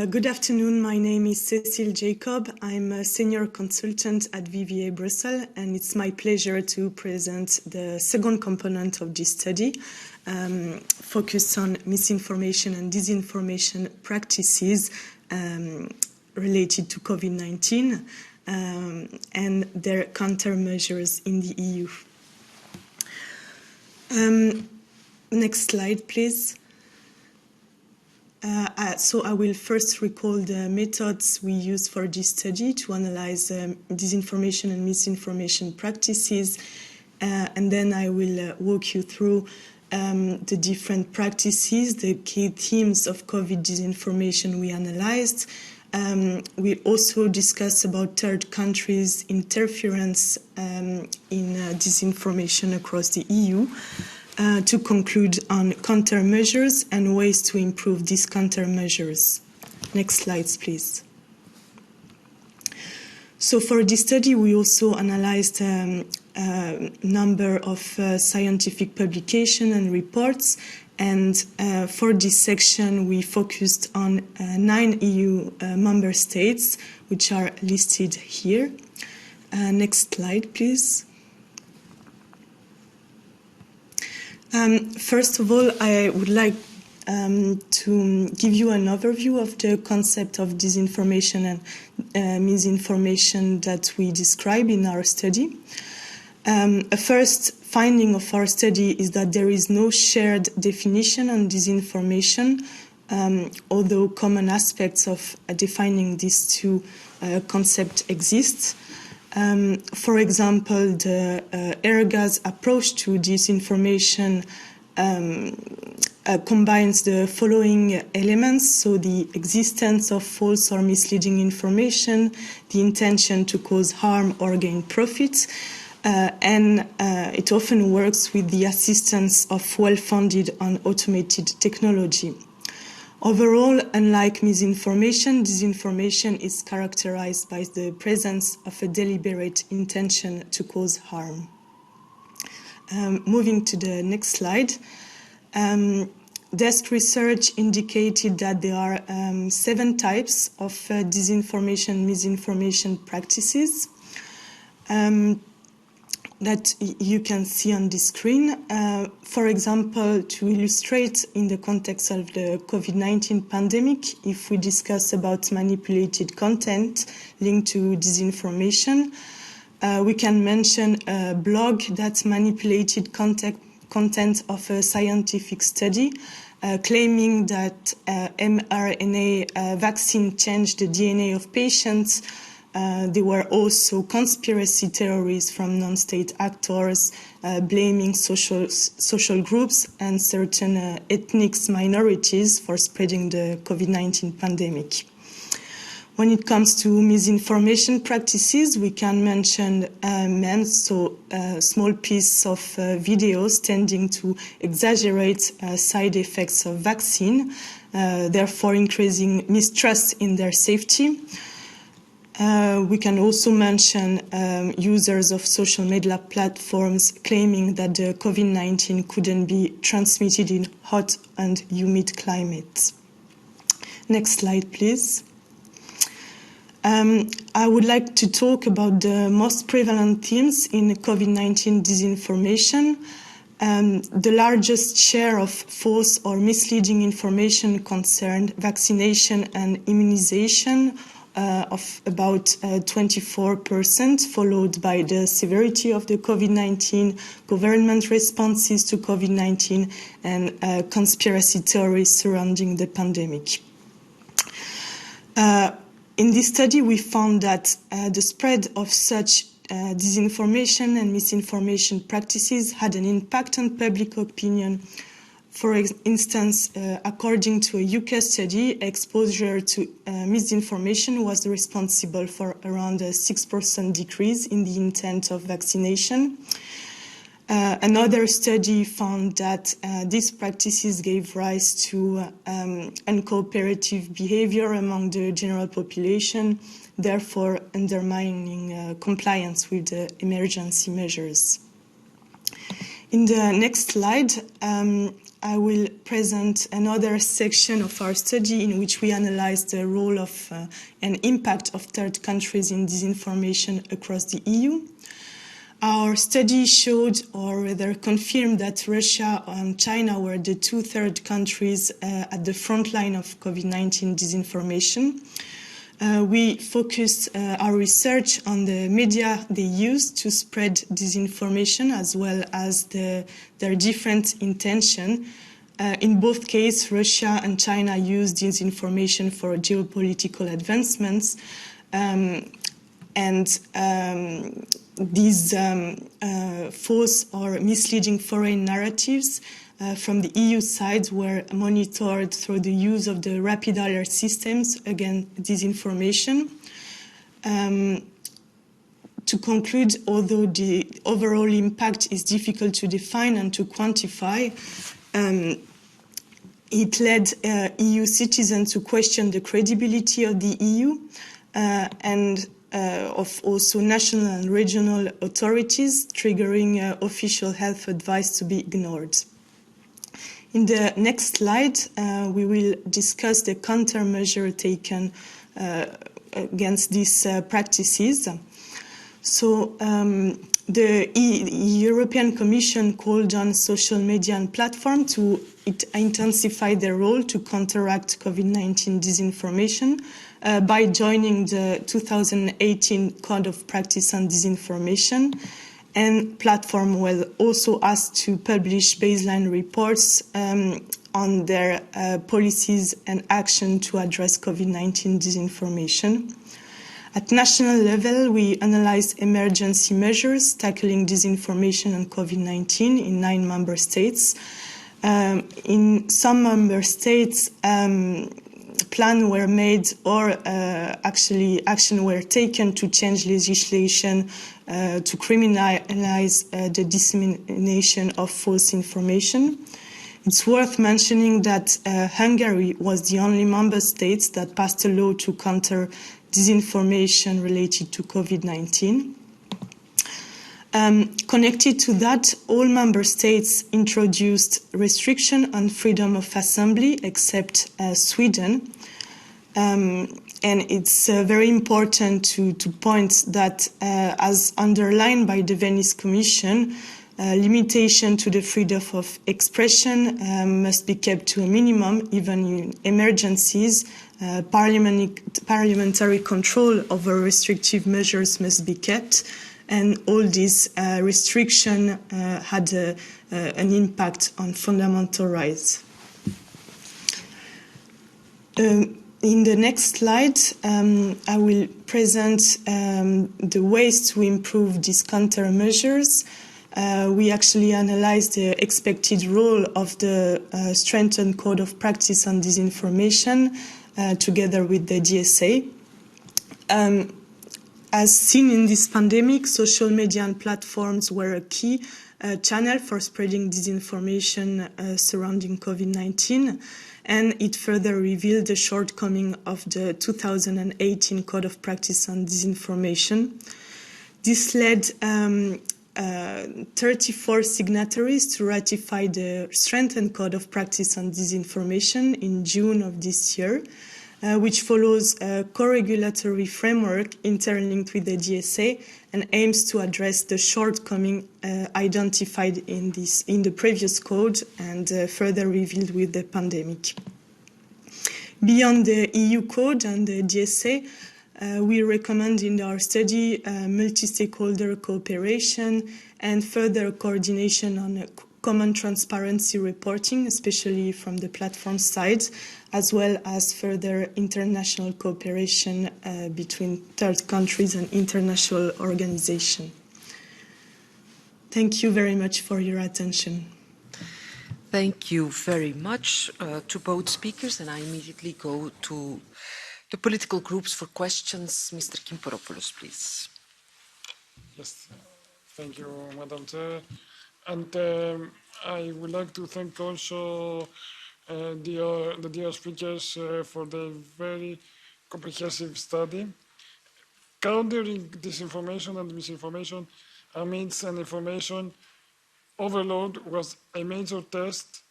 Good afternoon. My name is Cécile Jacob. I'm a senior consultant at VVA Brussels, and it's my pleasure to present the second component of this study, focused on misinformation and disinformation practices related to COVID-19 and their countermeasures in the EU. Next slide, please. So I will first recall the methods we used for this study to analyze disinformation and misinformation practices, and then I will walk you through the different practices, the key themes of COVID disinformation we analyzed. We also discussed about third countries' interference in disinformation across the EU, to conclude on countermeasures and ways to improve these countermeasures. Next slides, please. So for this study, we also analyzed a number of scientific publications and reports. And for this section, we focused on 9 EU member states, which are listed here. Next slide, please. First of all, I would like to give you an overview of the concept of disinformation and misinformation that we describe in our study. A first finding of our study is that there is no shared definition on disinformation, although common aspects of defining these two concepts exist. For example, the ERGA's approach to disinformation combines the following elements, so the existence of false or misleading information, the intention to cause harm or gain profit, and it often works with the assistance of well-funded and automated technology. Overall, unlike misinformation, disinformation is characterized by the presence of a deliberate intention to cause harm. Moving to the next slide. desk research indicated that there are 7 types of disinformation, misinformation practices that you can see on the screen. For example, to illustrate in the context of the COVID-19 pandemic, if we discuss about manipulated content linked to disinformation, we can mention a blog that manipulated content of a scientific study, claiming that mRNA vaccine changed the DNA of patients. There were also conspiracy theories from non-state actors blaming social groups and certain ethnic minorities for spreading the COVID-19 pandemic. When it comes to misinformation practices, we can mention small piece of videos tending to exaggerate side effects of vaccine, therefore increasing mistrust in their safety. We can also mention users of social media platforms claiming that the COVID-19 couldn't be transmitted in hot and humid climates. Next slide, please. I would like to talk about the most prevalent themes in COVID-19 disinformation. The largest share of false or misleading information concerned vaccination and immunization, of about 24%, followed by the severity of the COVID-19, government responses to COVID-19, and conspiracy theories surrounding the pandemic. In this study, we found that the spread of such disinformation and misinformation practices had an impact on public opinion. For instance, according to a UK study, exposure to misinformation was responsible for around a 6% decrease in the intent of vaccination. Another study found that these practices gave rise to uncooperative behavior among the general population, therefore undermining compliance with the emergency measures. In the next slide, I will present another section of our study in which we analyze the role of and impact of third countries in disinformation across the EU. Our study showed, or rather confirmed, that Russia and China were the 2 third countries at the front line of COVID-19 disinformation. We focused our research on the media they use to spread disinformation, as well as their different intention. In both cases, Russia and China use disinformation for geopolitical advancements, these false or misleading foreign narratives from the EU side were monitored through the use of the rapid alert systems against disinformation. To conclude, although the overall impact is difficult to define and to quantify, it led EU citizens to question the credibility of the EU and of also national and regional authorities, triggering official health advice to be ignored. In the next slide, we will discuss the countermeasure taken against these practices. So the European Commission called on social media and platforms to intensify their role to counteract COVID-19 disinformation by joining the 2018 Code of Practice on Disinformation. And platform were also asked to publish baseline reports on their policies and action to address COVID-19 disinformation. At national level, we analyzed emergency measures tackling disinformation and COVID-19 in 9 member states. In some member states, plans were made or actually action were taken to change legislation to criminalize the dissemination of false information. It's worth mentioning that Hungary was the only member state that passed a law to counter disinformation related to COVID-19. Connected to that, all member states introduced restriction on freedom of assembly, except Sweden. And it's very important to point that, as underlined by the Venice Commission, limitation to the freedom of expression must be kept to a minimum, even in emergencies. Parliamentary control over restrictive measures must be kept, and all these restrictions had an impact on fundamental rights. In the next slide, I will present the ways to improve these countermeasures. We actually analyzed the expected role of the strengthened code of practice on disinformation together with the DSA. As seen in this pandemic, social media and platforms were a key channel for spreading disinformation surrounding COVID-19, and it further revealed the shortcoming of the 2018 Code of Practice on Disinformation. This led 34 signatories to ratify the strengthened Code of Practice on Disinformation in June of this year, which follows a co-regulatory framework interlinked with the DSA and aims to address the shortcoming identified in the previous code and further revealed with the pandemic. Beyond the EU code and the DSA, we recommend in our study multi-stakeholder cooperation and further coordination on common transparency reporting, especially from the platform side, as well as further international cooperation between third countries and international organizations. Thank you very much for your attention. Thank you very much to both speakers, and I immediately go to the political groups for questions. Mr. Kimporopoulos, please. Yes, thank you, Madam Chair. And I would like to thank also the dear speakers for the very comprehensive study. Countering disinformation and misinformation amidst an information overload was a major test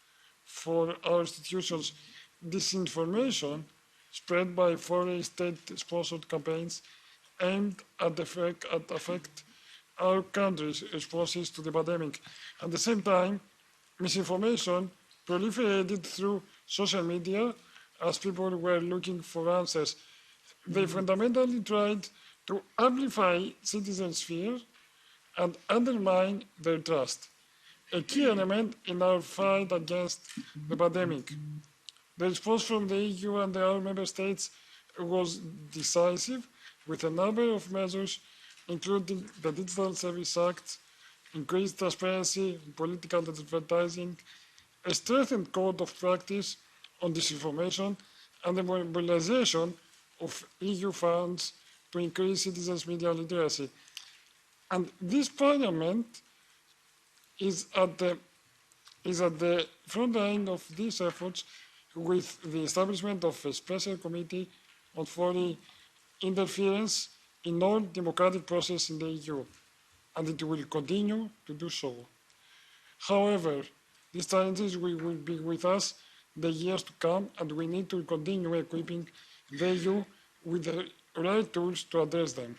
for our institutions. Disinformation spread by foreign state-sponsored campaigns aimed at affect our country's responses to the pandemic. At the same time, misinformation proliferated through social media as people were looking for answers. They fundamentally tried to amplify citizens' fear and undermine their trust, a key element in our fight against the pandemic. The response from the EU and our member states was decisive, with a number of measures, including the Digital Service Act, increased transparency in political advertising, a strengthened code of practice on disinformation, and the mobilization of EU funds to increase citizens' media literacy. And this Parliament is at the front line of these efforts with the establishment of a special committee on foreign interference in all democratic process in the EU, and it will continue to do so. However, these challenges will be with us the years to come, and we need to continue equipping the EU with the right tools to address them.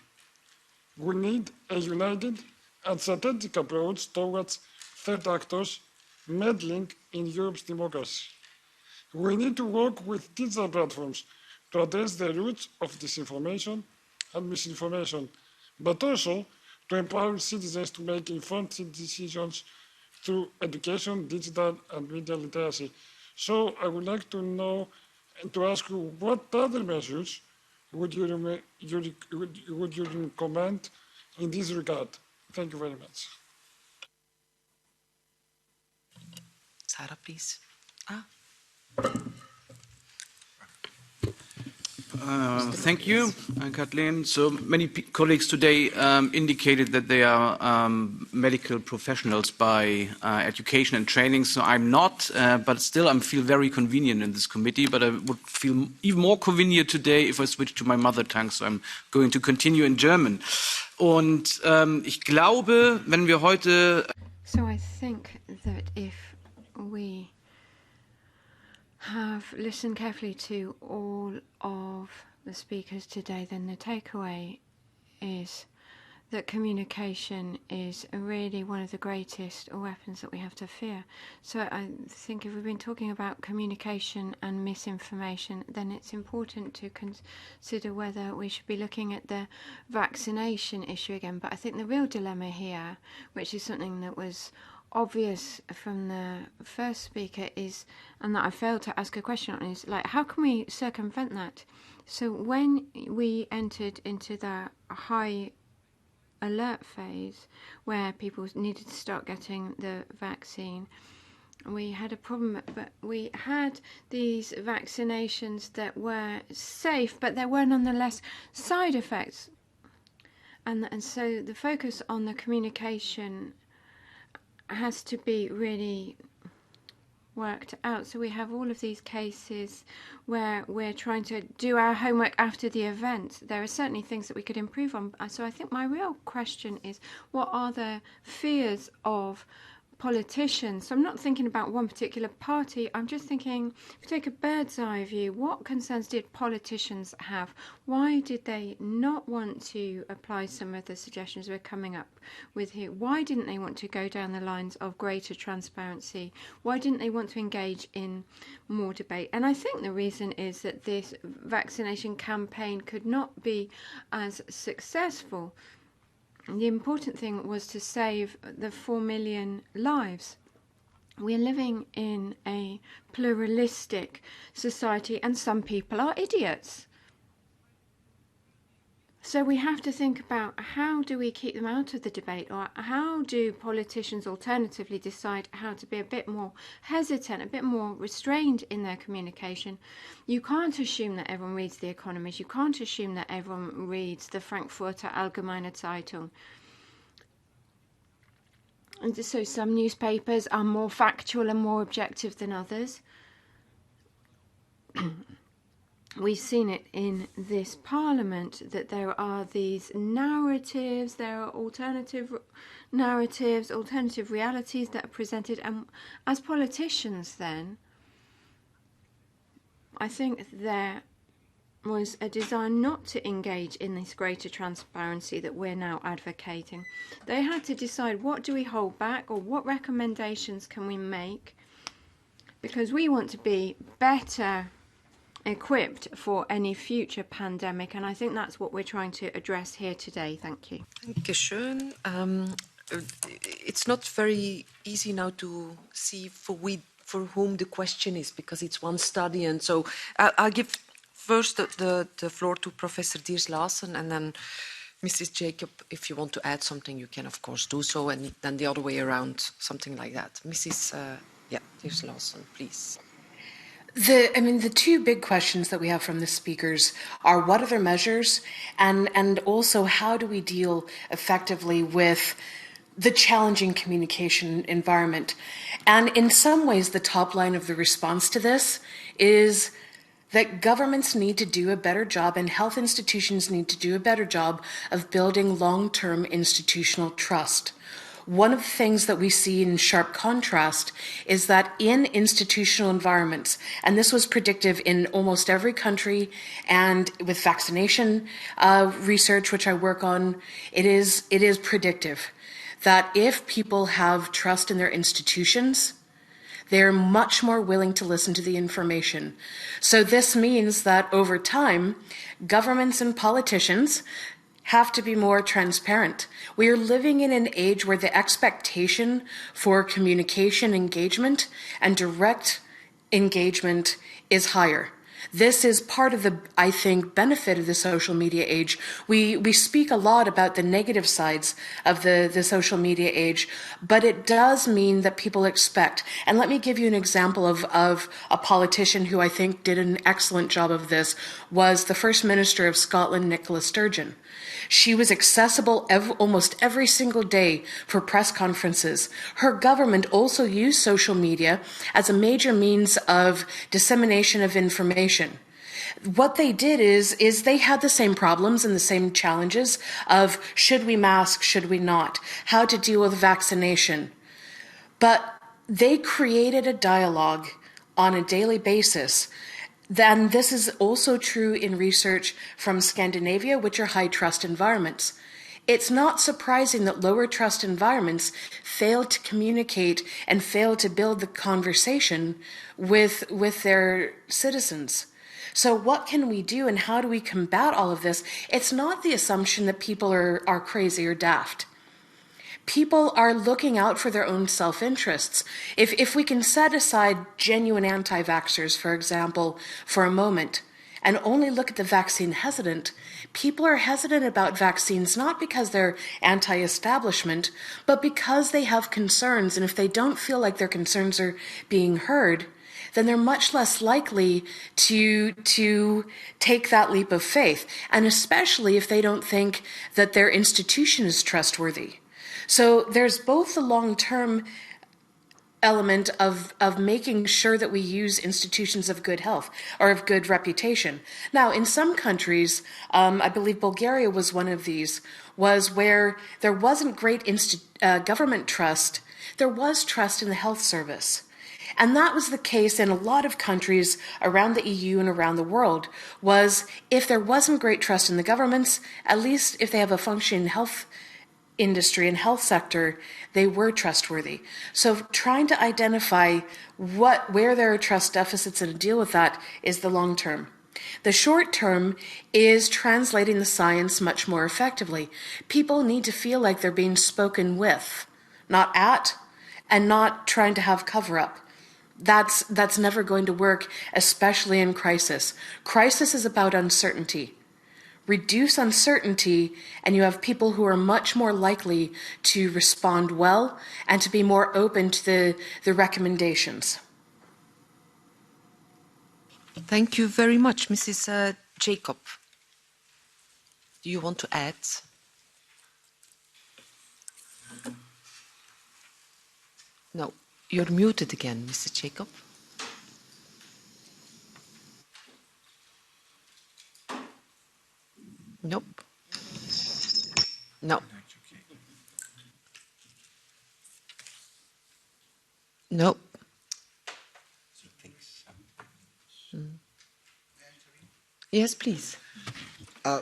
We need a united and strategic approach towards third actors meddling in Europe's democracy. We need to work with digital platforms to address the roots of disinformation and misinformation, but also to empower citizens to make informed decisions through education, digital and media literacy. So I would like to know and to ask you, what other measures would you recommend in this regard? Thank you very much. Sarah, please. Thank you, Kathleen. So many colleagues today indicated that they are medical professionals by education and training. So I'm not, but still I feel very convenient in this committee. But I would feel even more convenient today if I switch to my mother tongue. So I'm going to continue in German. Und ich glaube, wenn wir heute... So I think that if we have listened carefully to all of the speakers today, then the takeaway is that communication is really one of the greatest weapons that we have to fear. So I think if we've been talking about communication and misinformation, then it's important to consider whether we should be looking at the vaccination issue again. But I think the real dilemma here, which is something that was obvious from the first speaker, is, and that I failed to ask a question on, is like, how can we circumvent that? So when we entered into the high alert phase where people needed to start getting the vaccine, we had a problem, but we had these vaccinations that were safe, but there were nonetheless side effects. And so the focus on the communication has to be really worked out. So we have all of these cases where we're trying to do our homework after the event. There are certainly things that we could improve on. So I think my real question is, what are the fears of politicians? So I'm not thinking about one particular party. I'm just thinking, if you take a bird's eye view, what concerns did politicians have? Why did they not want to apply some of the suggestions we're coming up with here? Why didn't they want to go down the lines of greater transparency? Why didn't they want to engage in more debate? And I think the reason is that this vaccination campaign could not be as successful. The important thing was to save the 4 million lives. We're living in a pluralistic society, and some people are idiots. So we have to think about, how do we keep them out of the debate, or how do politicians alternatively decide how to be a bit more hesitant, a bit more restrained in their communication. You can't assume that everyone reads The Economist. You can't assume that everyone reads the Frankfurter Allgemeine Zeitung. And so some newspapers are more factual and more objective than others. We've seen it in this parliament that there are these narratives, there are alternative narratives, alternative realities that are presented. And as politicians then, I think there was a desire not to engage in this greater transparency that we're now advocating. They had to decide, what do we hold back, or what recommendations can we make, because we want to be better equipped for any future pandemic, and I think that's what we're trying to address here today. Thank you. Dankeschön. It's not very easy now to see for whom the question is, because it's one study, and so I'll give first the floor to Professor Diers-Lawson, and then Mrs. Jacob, if you want to add something, you can of course do so, and then the other way around, something like that. Mrs. Diers-Lawson, please. The two big questions that we have from the speakers are, what are their measures, and also how do we deal effectively with the challenging communication environment. And in some ways, the top line of the response to this is that governments need to do a better job, and health institutions need to do a better job of building long-term institutional trust. One of the things that we see in sharp contrast is that in institutional environments, and this was predictive in almost every country, and with vaccination research, which I work on, it is predictive that if people have trust in their institutions, they're much more willing to listen to the information. So this means that over time, governments and politicians have to be more transparent. We are living in an age where the expectation for communication engagement and direct engagement is higher. This is part of the, I think, benefit of the social media age. We speak a lot about the negative sides of the social media age, but it does mean that people expect. And let me give you an example of a politician who I think did an excellent job of this, was the First Minister of Scotland, Nicola Sturgeon. She was accessible almost every single day for press conferences. Her government also used social media as a major means of dissemination of information. What they did is they had the same problems and the same challenges of should we mask, should we not, how to deal with vaccination. But they created a dialogue on a daily basis. Then this is also true in research from Scandinavia, which are high trust environments. It's not surprising that lower trust environments fail to communicate and fail to build the conversation with their citizens. So what can we do and how do we combat all of this? It's not the assumption that people are crazy or daft. People are looking out for their own self-interests. If we can set aside genuine anti-vaxxers, for example, for a moment, and only look at the vaccine hesitant, people are hesitant about vaccines not because they're anti-establishment, but because they have concerns. And if they don't feel like their concerns are being heard, then they're much less likely to take that leap of faith. And especially if they don't think that their institution is trustworthy. So there's both the long-term element of making sure that we use institutions of good health or of good reputation. Now, in some countries, I believe Bulgaria was one of these, was where there wasn't great government trust, there was trust in the health service. And that was the case in a lot of countries around the EU and around the world, was if there wasn't great trust in the governments, at least if they have a functioning health industry and health sector, they were trustworthy. So trying to identify where there are trust deficits and to deal with that is the long term. The short term is translating the science much more effectively. People need to feel like they're being spoken with, not at, and not trying to have cover-up. That's never going to work, especially in crisis. Crisis is about uncertainty. Reduce uncertainty, and you have people who are much more likely to respond well and to be more open to the recommendations. Thank you very much, Mrs. Jacob. Do you want to add? No, you're muted again, Mrs. Jacob. Nope. No. Nope. Yes, please.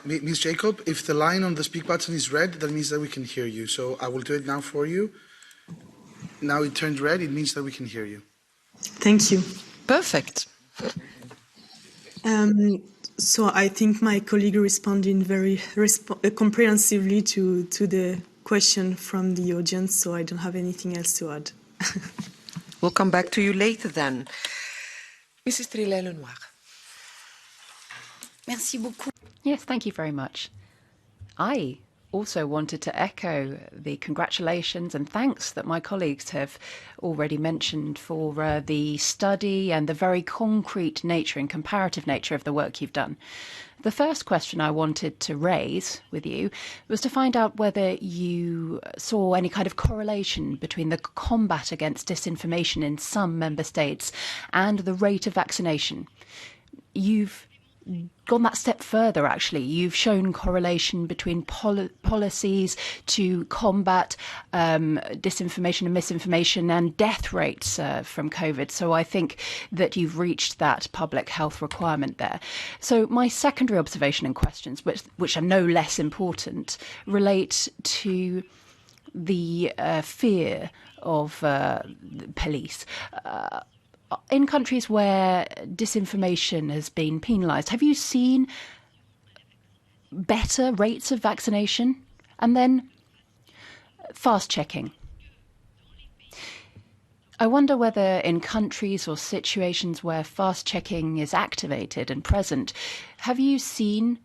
Ms. Jacob, if the line on the speak button is red, that means that we can hear you. So I will do it now for you. Now it turned red, it means that we can hear you. Thank you. Perfect. So I think my colleague responded very comprehensively to the question from the audience, so I don't have anything else to add. We'll come back to you later then. Mrs. Trillet-Lenoir. Merci beaucoup. Yes, thank you very much. I also wanted to echo the congratulations and thanks that my colleagues have already mentioned for the study and the very concrete nature and comparative nature of the work you've done. The first question I wanted to raise with you was to find out whether you saw any kind of correlation between the combat against disinformation in some member states and the rate of vaccination. You've gone that step further, actually. You've shown correlation between policies to combat disinformation and misinformation and death rates from COVID. So I think that you've reached that public health requirement there. So my secondary observation and questions, which are no less important, relate to the fear of police. In countries where disinformation has been penalised, have you seen better rates of vaccination? And then fast checking. I wonder whether in countries or situations where fast checking is activated and present, have you seen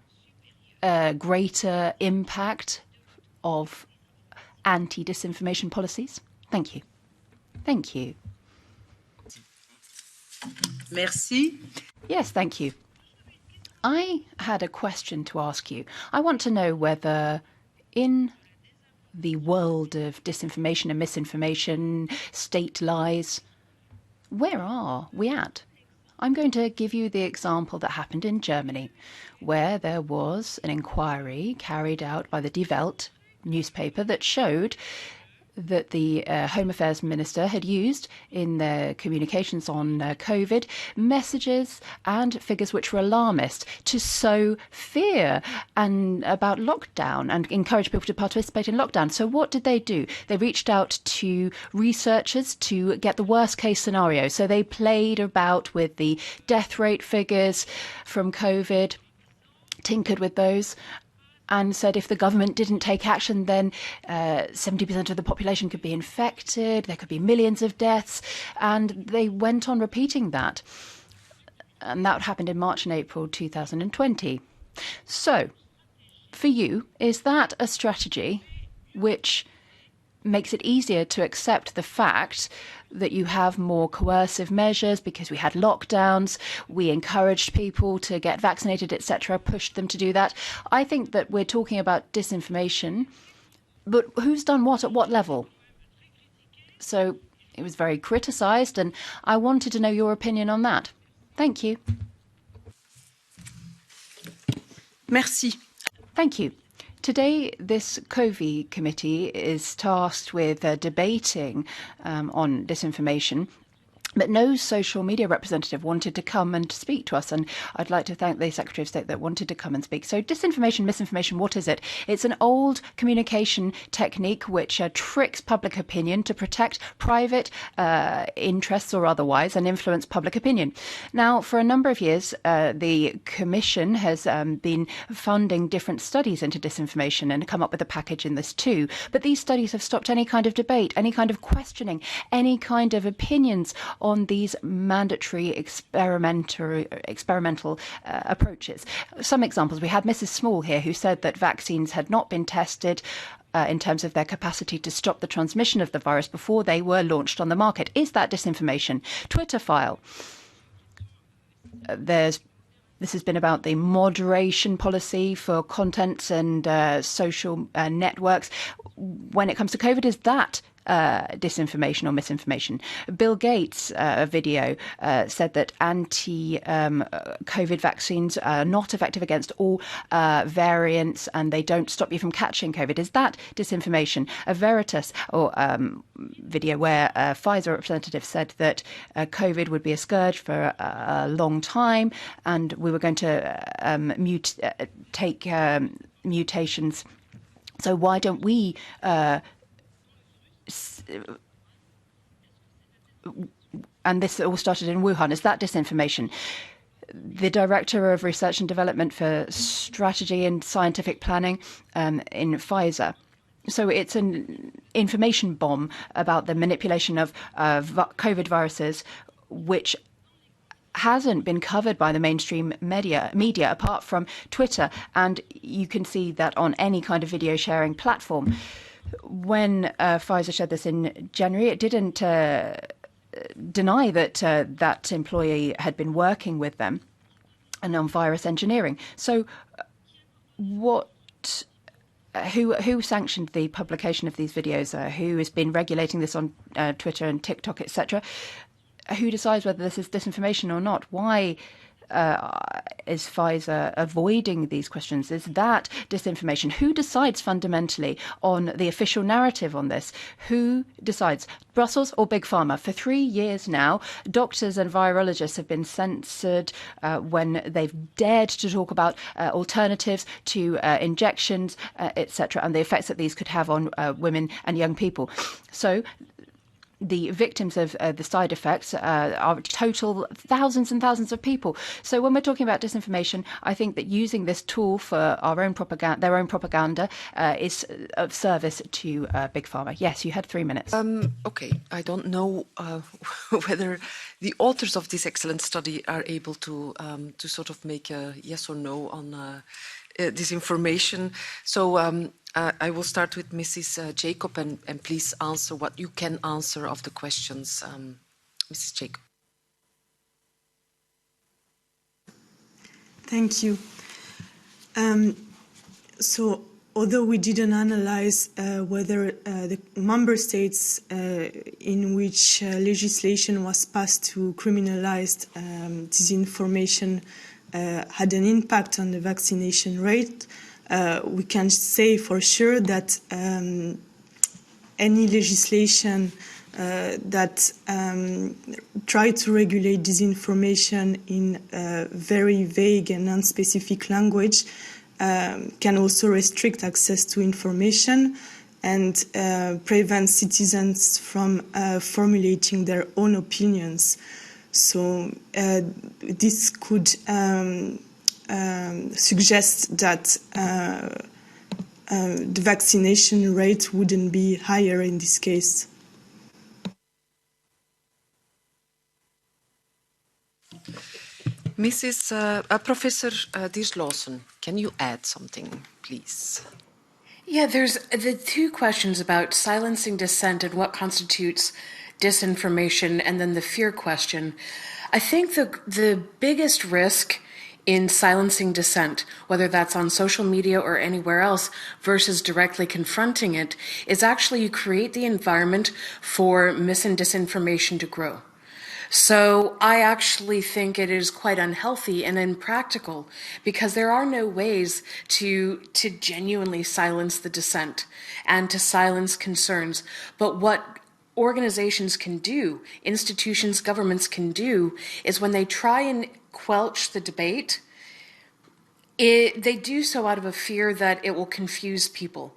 a greater impact of anti-disinformation policies? Thank you. Thank you. Merci. Yes, thank you. I had a question to ask you. I want to know whether in the world of disinformation and misinformation, state lies, where are we at? I'm going to give you the example that happened in Germany, where there was an inquiry carried out by the Die Welt newspaper that showed that the Home Affairs Minister had used in their communications on COVID messages and figures which were alarmist to sow fear and about lockdown and encourage people to participate in lockdown. So what did they do? They reached out to researchers to get the worst case scenario. So they played about with the death rate figures from COVID, tinkered with those, and said if the government didn't take action, then 70% of the population could be infected, there could be millions of deaths, and they went on repeating that. And that happened in March and April 2020. So, for you, is that a strategy which makes it easier to accept the fact that you have more coercive measures because we had lockdowns, we encouraged people to get vaccinated, etc., pushed them to do that? I think that we're talking about disinformation, but who's done what at what level? So it was very criticised, and I wanted to know your opinion on that. Thank you. Merci. Thank you. Today, this COVID committee is tasked with debating on disinformation, but no social media representative wanted to come and speak to us, and I'd like to thank the Secretary of State that wanted to come and speak. So disinformation, misinformation, what is it? It's an old communication technique which tricks public opinion to protect private interests or otherwise and influence public opinion. Now, for a number of years, the Commission has been funding different studies into disinformation and come up with a package in this too. But these studies have stopped any kind of debate, any kind of questioning, any kind of opinions on these mandatory experimental approaches. Some examples. We had Mrs. Small here who said that vaccines had not been tested in terms of their capacity to stop the transmission of the virus before they were launched on the market. Is that disinformation? Twitter file. This has been about the moderation policy for content and social networks. When it comes to COVID, is that disinformation or misinformation? Bill Gates' video said that anti-COVID vaccines are not effective against all variants and they don't stop you from catching COVID. Is that disinformation? A Veritas or video where a Pfizer representative said that COVID would be a scourge for a long time and we were going to take mutations. So why don't we and this all started in Wuhan. Is that disinformation? The Director of Research and Development for Strategy and Scientific Planning in Pfizer. So it's an information bomb about the manipulation of COVID viruses, which hasn't been covered by the mainstream media apart from Twitter. And you can see that on any kind of video sharing platform. When Pfizer shared this in January, it didn't deny that that employee had been working with them and on virus engineering. So who sanctioned the publication of these videos? Who has been regulating this on Twitter and TikTok, etc.? Who decides whether this is disinformation or not? Why is Pfizer avoiding these questions? Is that disinformation? Who decides fundamentally on the official narrative on this? Who decides? Brussels or Big Pharma? For 3 years now, doctors and virologists have been censored when they've dared to talk about alternatives to injections, etc., and the effects that these could have on women and young people. So the victims of the side effects are total thousands and thousands of people. So when we're talking about disinformation, I think that using this tool for our own propaganda, their own propaganda, is of service to Big Pharma. Yes, you had 3 minutes. Okay, I don't know whether the authors of this excellent study are able to sort of make a yes or no on disinformation. So I will start with Mrs. Jacob, and please answer what you can answer of the questions. Mrs. Jacob. Thank you. So although we didn't analyze whether the member states in which legislation was passed to criminalize disinformation had an impact on the vaccination rate, we can say for sure that any legislation that try to regulate disinformation in very vague and unspecific language can also restrict access to information and prevent citizens from formulating their own opinions. So this could suggest that the vaccination rate wouldn't be higher in this case. Professor Diers-Lawson, can you add something, please? Yeah, there's the two questions about silencing dissent and what constitutes disinformation, and then the fear question. I think the biggest risk in silencing dissent, whether that's on social media or anywhere else, versus directly confronting it, is actually you create the environment for mis and disinformation to grow. So I actually think it is quite unhealthy and impractical because there are no ways to genuinely silence the dissent and to silence concerns. But what organizations can do, institutions, governments can do, is when they try and quelch the debate, they do so out of a fear that it will confuse people.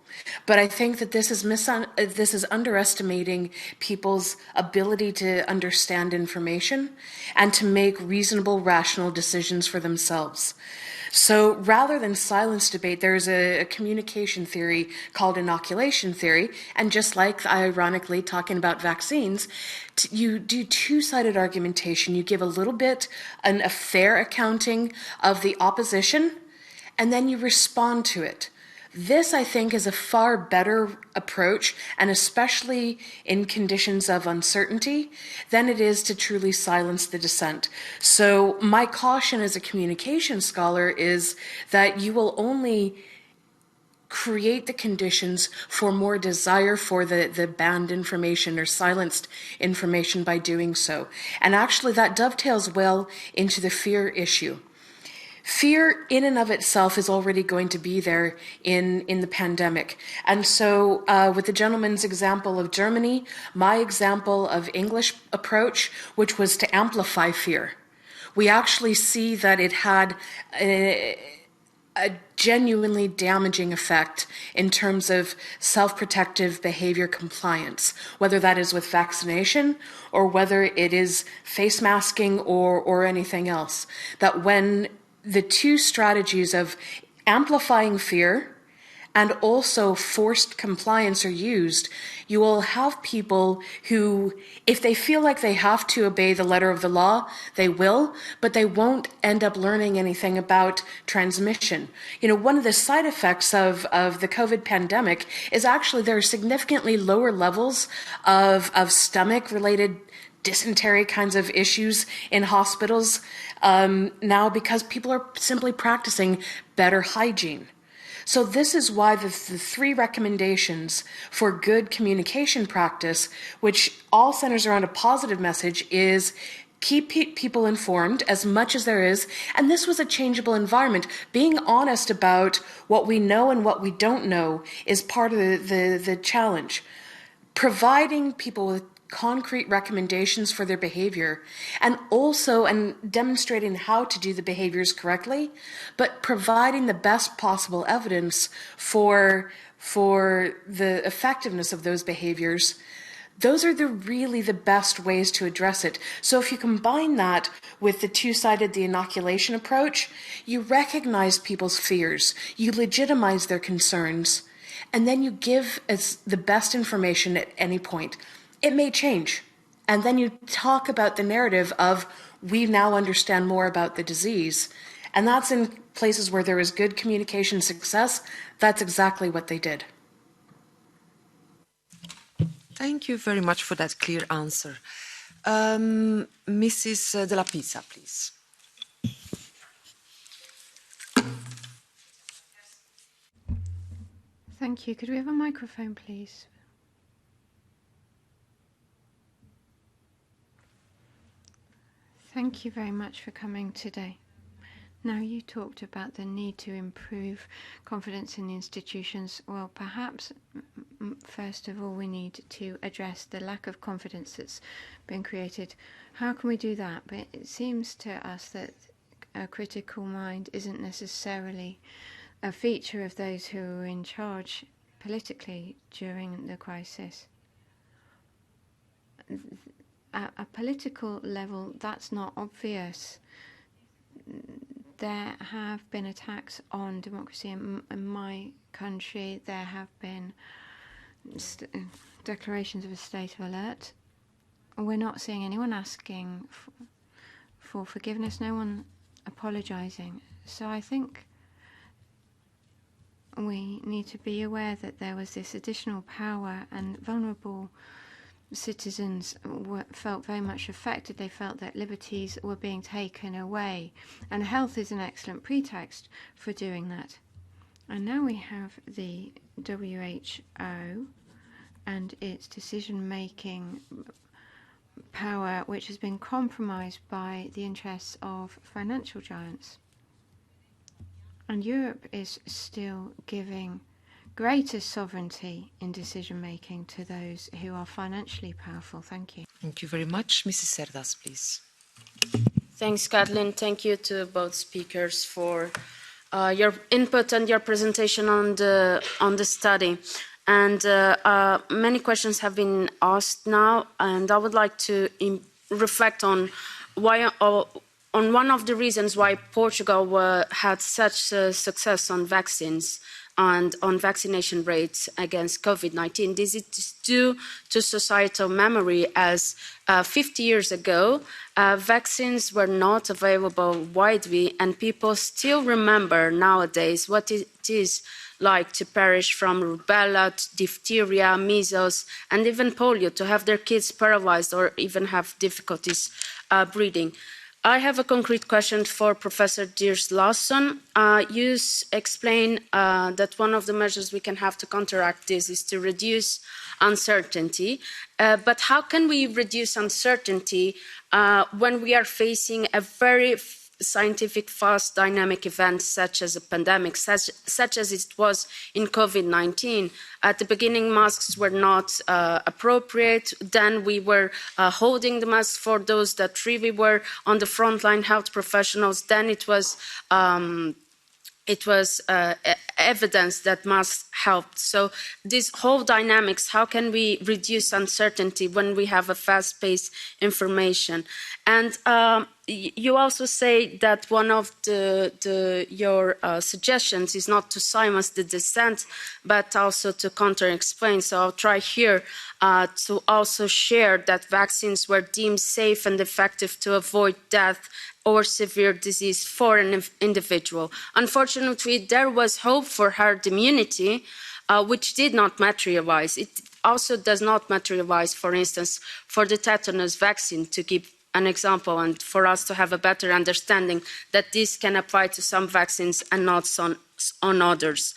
But I think that this is underestimating people's ability to understand information and to make reasonable, rational decisions for themselves. So rather than silence debate, there's a communication theory called inoculation theory. And just like, ironically, talking about vaccines, you do two-sided argumentation. You give a little bit, a fair accounting of the opposition, and then you respond to it. This, I think, is a far better approach, and especially in conditions of uncertainty, than it is to truly silence the dissent. So my caution as a communication scholar is that you will only create the conditions for more desire for the banned information or silenced information by doing so. And actually that dovetails well into the fear issue. Fear in and of itself is already going to be there in the pandemic. And so with the gentleman's example of Germany, my example of English approach, which was to amplify fear, we actually see that it had a genuinely damaging effect in terms of self-protective behavior compliance, whether that is with vaccination or whether it is face masking or anything else. That when the two strategies of amplifying fear and also forced compliance are used, you will have people who, if they feel like they have to obey the letter of the law, they will, but they won't end up learning anything about transmission. You know, one of the side effects of the COVID pandemic is actually there are significantly lower levels of stomach-related dysentery kinds of issues in hospitals now because people are simply practicing better hygiene. So this is why the three recommendations for good communication practice, which all centers around a positive message, is keep people informed as much as there is. And this was a changeable environment. Being honest about what we know and what we don't know is part of the challenge. Providing people with concrete recommendations for their behavior and demonstrating how to do the behaviors correctly, but providing the best possible evidence for the effectiveness of those behaviors. Those are really the best ways to address it. So if you combine that with the two-sided, the inoculation approach, you recognize people's fears, you legitimize their concerns, and then you give as the best information at any point. It may change. And then you talk about the narrative of, we now understand more about the disease. And that's in places where there is good communication success. That's exactly what they did. Thank you very much for that clear answer. Mrs. De La Pizza, please. Thank you. Could we have a microphone, please? Thank you very much for coming today. Now, you talked about the need to improve confidence in the institutions. Well, perhaps, first of all, we need to address the lack of confidence that's been created. How can we do that? But it seems to us that a critical mind isn't necessarily a feature of those who are in charge politically during the crisis. At a political level, that's not obvious. There have been attacks on democracy in my country. There have been declarations of a state of alert. We're not seeing anyone asking for forgiveness, no one apologizing. So I think we need to be aware that there was this additional power, and vulnerable citizens felt very much affected. They felt that liberties were being taken away, and health is an excellent pretext for doing that. And now we have the WHO and its decision-making power, which has been compromised by the interests of financial giants. And Europe is still giving greater sovereignty in decision-making to those who are financially powerful. Thank you. Thank you very much. Mrs. Cerdas, please. Thanks, Kathleen. Thank you to both speakers for your input and your presentation on the study. And many questions have been asked now, and I would like to reflect on why, on one of the reasons why Portugal had such success on vaccines and on vaccination rates against COVID-19. This is due to societal memory, as 50 years ago, vaccines were not available widely, and people still remember nowadays what it is like to perish from rubella, diphtheria, measles, and even polio, to have their kids paralyzed or even have difficulties breathing. I have a concrete question for Professor Diers-Lawson. You explain that one of the measures we can have to counteract this is to reduce uncertainty. But how can we reduce uncertainty when we are facing a very scientific, fast, dynamic event such as a pandemic, such as it was in COVID-19? At the beginning, masks were not appropriate. Then we were holding the masks for those that really were on the frontline health professionals. Then it was evidence that masks helped. So this whole dynamics, how can we reduce uncertainty when we have a fast-paced information? And you also say that one of your suggestions is not to silence the dissent, but also to counter-explain. So I'll try here to also share that vaccines were deemed safe and effective to avoid death or severe disease for an individual. Unfortunately, there was hope for herd immunity, which did not materialize. It also does not materialize, for instance, for the tetanus vaccine, to give an example, and for us to have a better understanding that this can apply to some vaccines and not on others.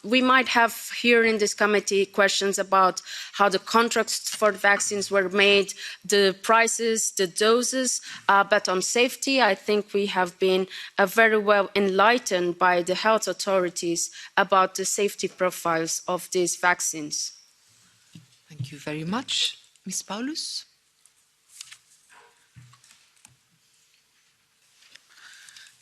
We might have here in this committee questions about how the contracts for vaccines were made, the prices, the doses, but on safety, I think we have been very well enlightened by the health authorities about the safety profiles of these vaccines. Thank you very much. Ms. Paulus?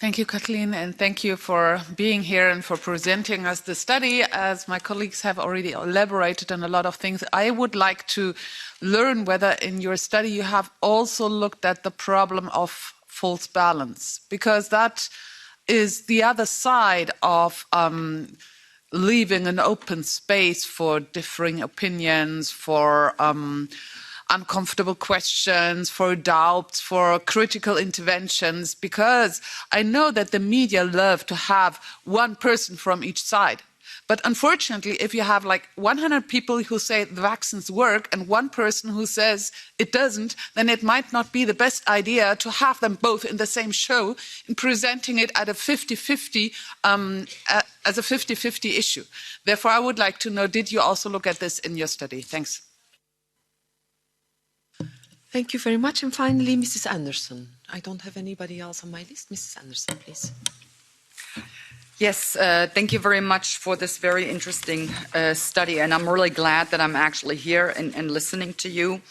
Thank you, Kathleen, and thank you for being here and for presenting us the study. As my colleagues have already elaborated on a lot of things, I would like to learn whether in your study you have also looked at the problem of false balance, because that is the other side of leaving an open space for differing opinions, for uncomfortable questions, for doubts, for critical interventions, because I know that the media love to have one person from each side. But unfortunately, if you have like 100 people who say the vaccines work and one person who says it doesn't, then it might not be the best idea to have them both in the same show and presenting it at a 50-50 as a 50-50 issue. Therefore, I would like to know, did you also look at this in your study? Thanks. Thank you very much. And finally, Mrs. Anderson. I don't have anybody else on my list. Mrs. Anderson, please. Yes, thank you very much for this very interesting study. And I'm really glad that I'm actually here and listening to you,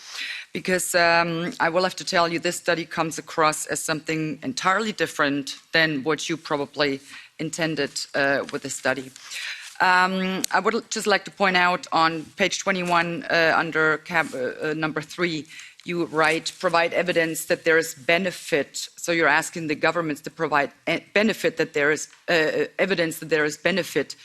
because I will have to tell you this study comes across as something entirely different than what you probably intended with the study. I would just like to point out on page 21 under number 3, you write, provide evidence that there is benefit. So you're asking the governments to provide benefit, that there is evidence that there is benefit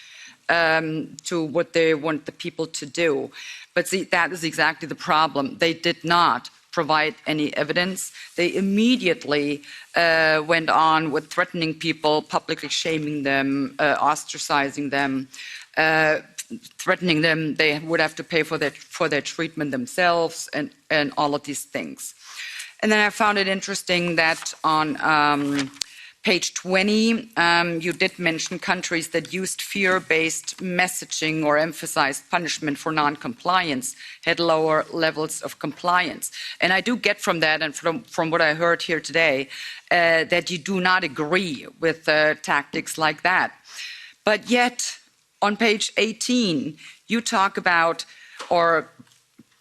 to what they want the people to do. But see, that is exactly the problem. They did not provide any evidence. They immediately went on with threatening people, publicly shaming them, ostracizing them, threatening them they would have to pay for their treatment themselves, and all of these things. And then I found it interesting that on page 20, you did mention countries that used fear-based messaging or emphasized punishment for non-compliance had lower levels of compliance. And I do get from that, and from what I heard here today, that you do not agree with tactics like that. But yet, on page 18, you talk about, or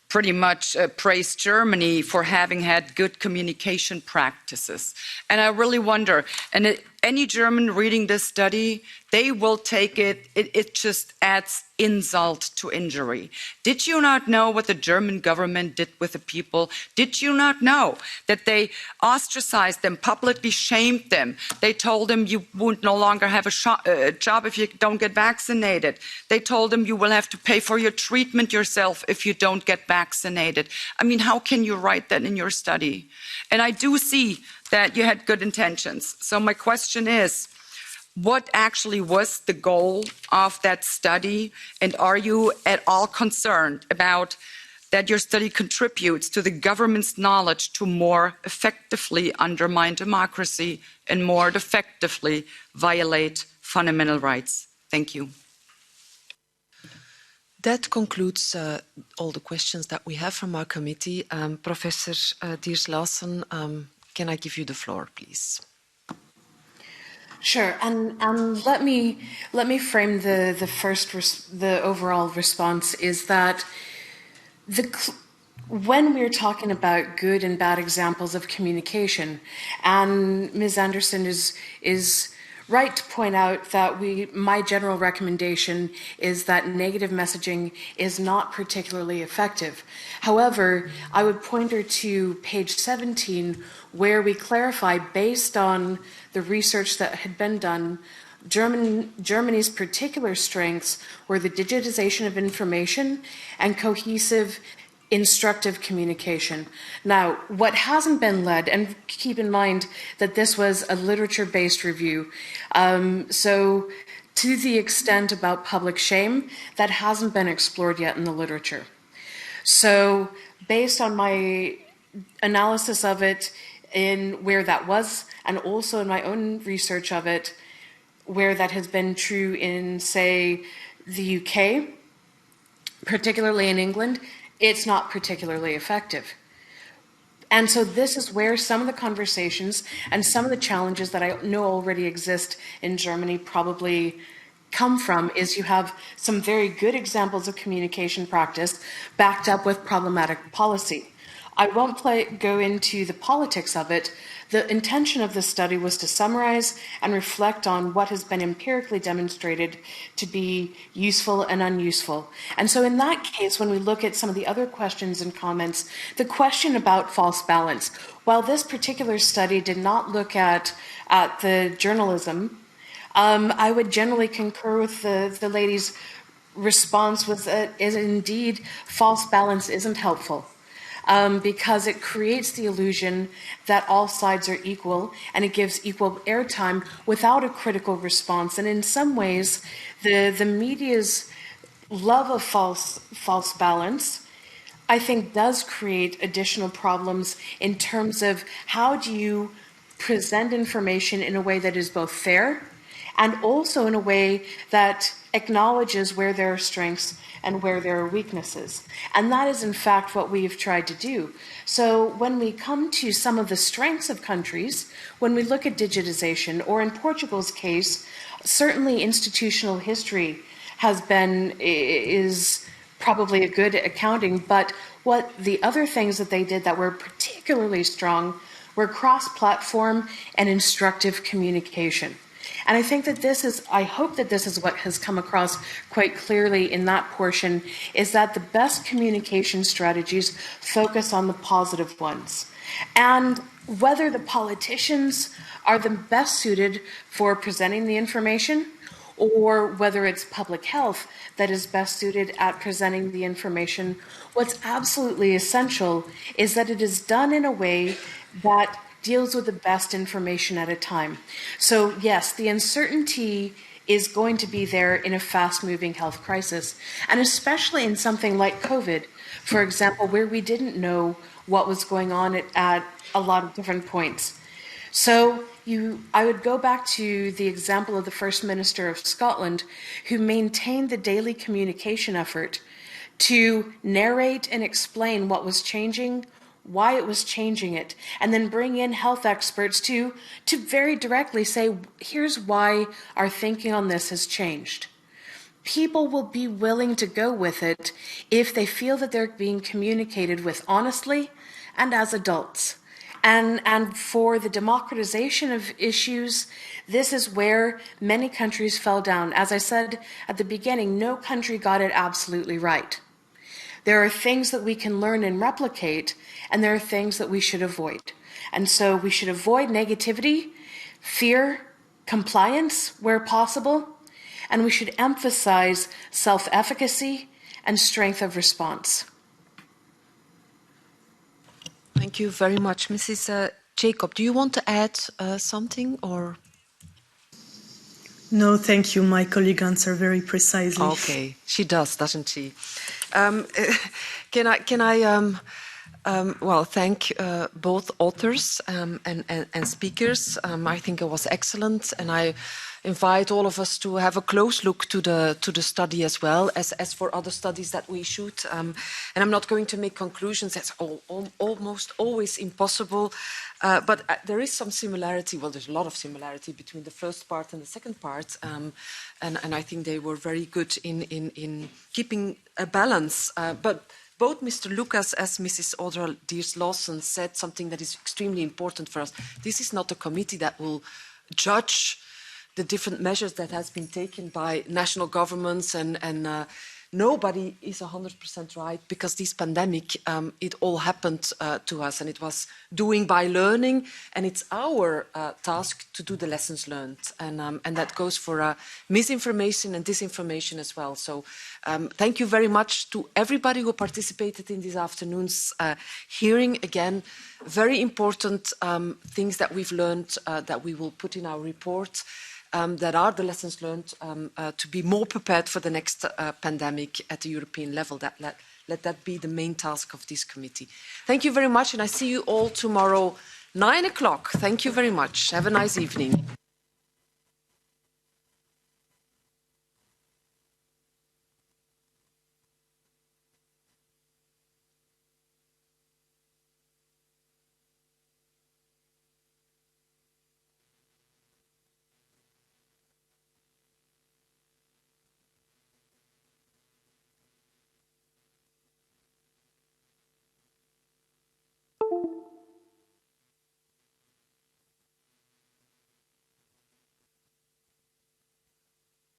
pretty much praise Germany for having had good communication practices. And I really wonder, and any German reading this study, they will take it just adds insult to injury. Did you not know what the German government did with the people? Did you not know that they ostracized them, publicly shamed them? They told them you would no longer have a job if you don't get vaccinated. They told them you will have to pay for your treatment yourself if you don't get vaccinated. I mean, how can you write that in your study? And I do see that you had good intentions. So my question is, what actually was the goal of that study? And are you at all concerned about that your study contributes to the government's knowledge to more effectively undermine democracy and more effectively violate fundamental rights? Thank you. That concludes all the questions that we have from our committee. Professor Diers-Lawson, can I give you the floor, please? Sure, and let me frame the overall response is that when we're talking about good and bad examples of communication, and Ms. Anderson is right to point out that my general recommendation is that negative messaging is not particularly effective. However, I would point her to page 17, where we clarify, based on the research that had been done, Germany's particular strengths were the digitization of information and cohesive instructive communication. Now, what hasn't been led, and keep in mind that this was a literature-based review, so to the extent about public shame, that hasn't been explored yet in the literature. So based on my analysis of it in where that was, and also in my own research of it, where that has been true in, say, the UK, particularly in England, it's not particularly effective. And so this is where some of the conversations and some of the challenges that I know already exist in Germany probably come from, is you have some very good examples of communication practice backed up with problematic policy. I won't go into the politics of it. The intention of this study was to summarize and reflect on what has been empirically demonstrated to be useful and unuseful. And so in that case, when we look at some of the other questions and comments, the question about false balance, while this particular study did not look at the journalism, I would generally concur with the lady's response was that indeed false balance isn't helpful. Because it creates the illusion that all sides are equal and it gives equal airtime without a critical response. And in some ways, the media's love of false balance, I think, does create additional problems in terms of how do you present information in a way that is both fair and also in a way that acknowledges where there are strengths and where there are weaknesses. And that is, in fact, what we've tried to do. So when we come to some of the strengths of countries, when we look at digitization, or in Portugal's case, certainly institutional history is probably a good accounting, but what the other things that they did that were particularly strong were cross-platform and instructive communication. And I think that I hope that this is what has come across quite clearly in that portion, is that the best communication strategies focus on the positive ones. And whether the politicians are the best suited for presenting the information, or whether it's public health that is best suited at presenting the information, what's absolutely essential is that it is done in a way that deals with the best information at a time. So yes, the uncertainty is going to be there in a fast-moving health crisis, and especially in something like COVID, for example, where we didn't know what was going on at a lot of different points. So I would go back to the example of the First Minister of Scotland, who maintained the daily communication effort to narrate and explain what was changing, why it was changing it, and then bring in health experts to very directly say, here's why our thinking on this has changed. People will be willing to go with it if they feel that they're being communicated with honestly and as adults. And for the democratization of issues, this is where many countries fell down. As I said at the beginning, no country got it absolutely right. There are things that we can learn and replicate, and there are things that we should avoid. And so we should avoid negativity, fear, compliance where possible, and we should emphasize self-efficacy and strength of response. Thank you very much. Mrs. Jacob, do you want to add something, or? No, thank you. My colleague answered very precisely. Okay, she does, doesn't she? Can I thank both authors and speakers. I think it was excellent, and I invite all of us to have a close look to the study as well as for other studies that we shoot. And I'm not going to make conclusions. That's almost always impossible. But there is some similarity. Well, there's a lot of similarity between the first part and the second part. And I think they were very good in keeping a balance. But both Mr. Lucas as Mrs. Audra Diers-Lawson said something that is extremely important for us. This is not a committee that will judge the different measures that has been taken by national governments, and nobody is 100% right, because this pandemic, it all happened to us, and it was doing by learning, and it's our task to do the lessons learned, and that goes for misinformation and disinformation as well. So thank you very much to everybody who participated in this afternoon's hearing. Again, very important things that we've learned that we will put in our report. That are the lessons learned to be more prepared for the next pandemic at the European level. Let that be the main task of this committee. Thank you very much, and I see you all tomorrow, 9 o'clock. Thank you very much. Have a nice evening.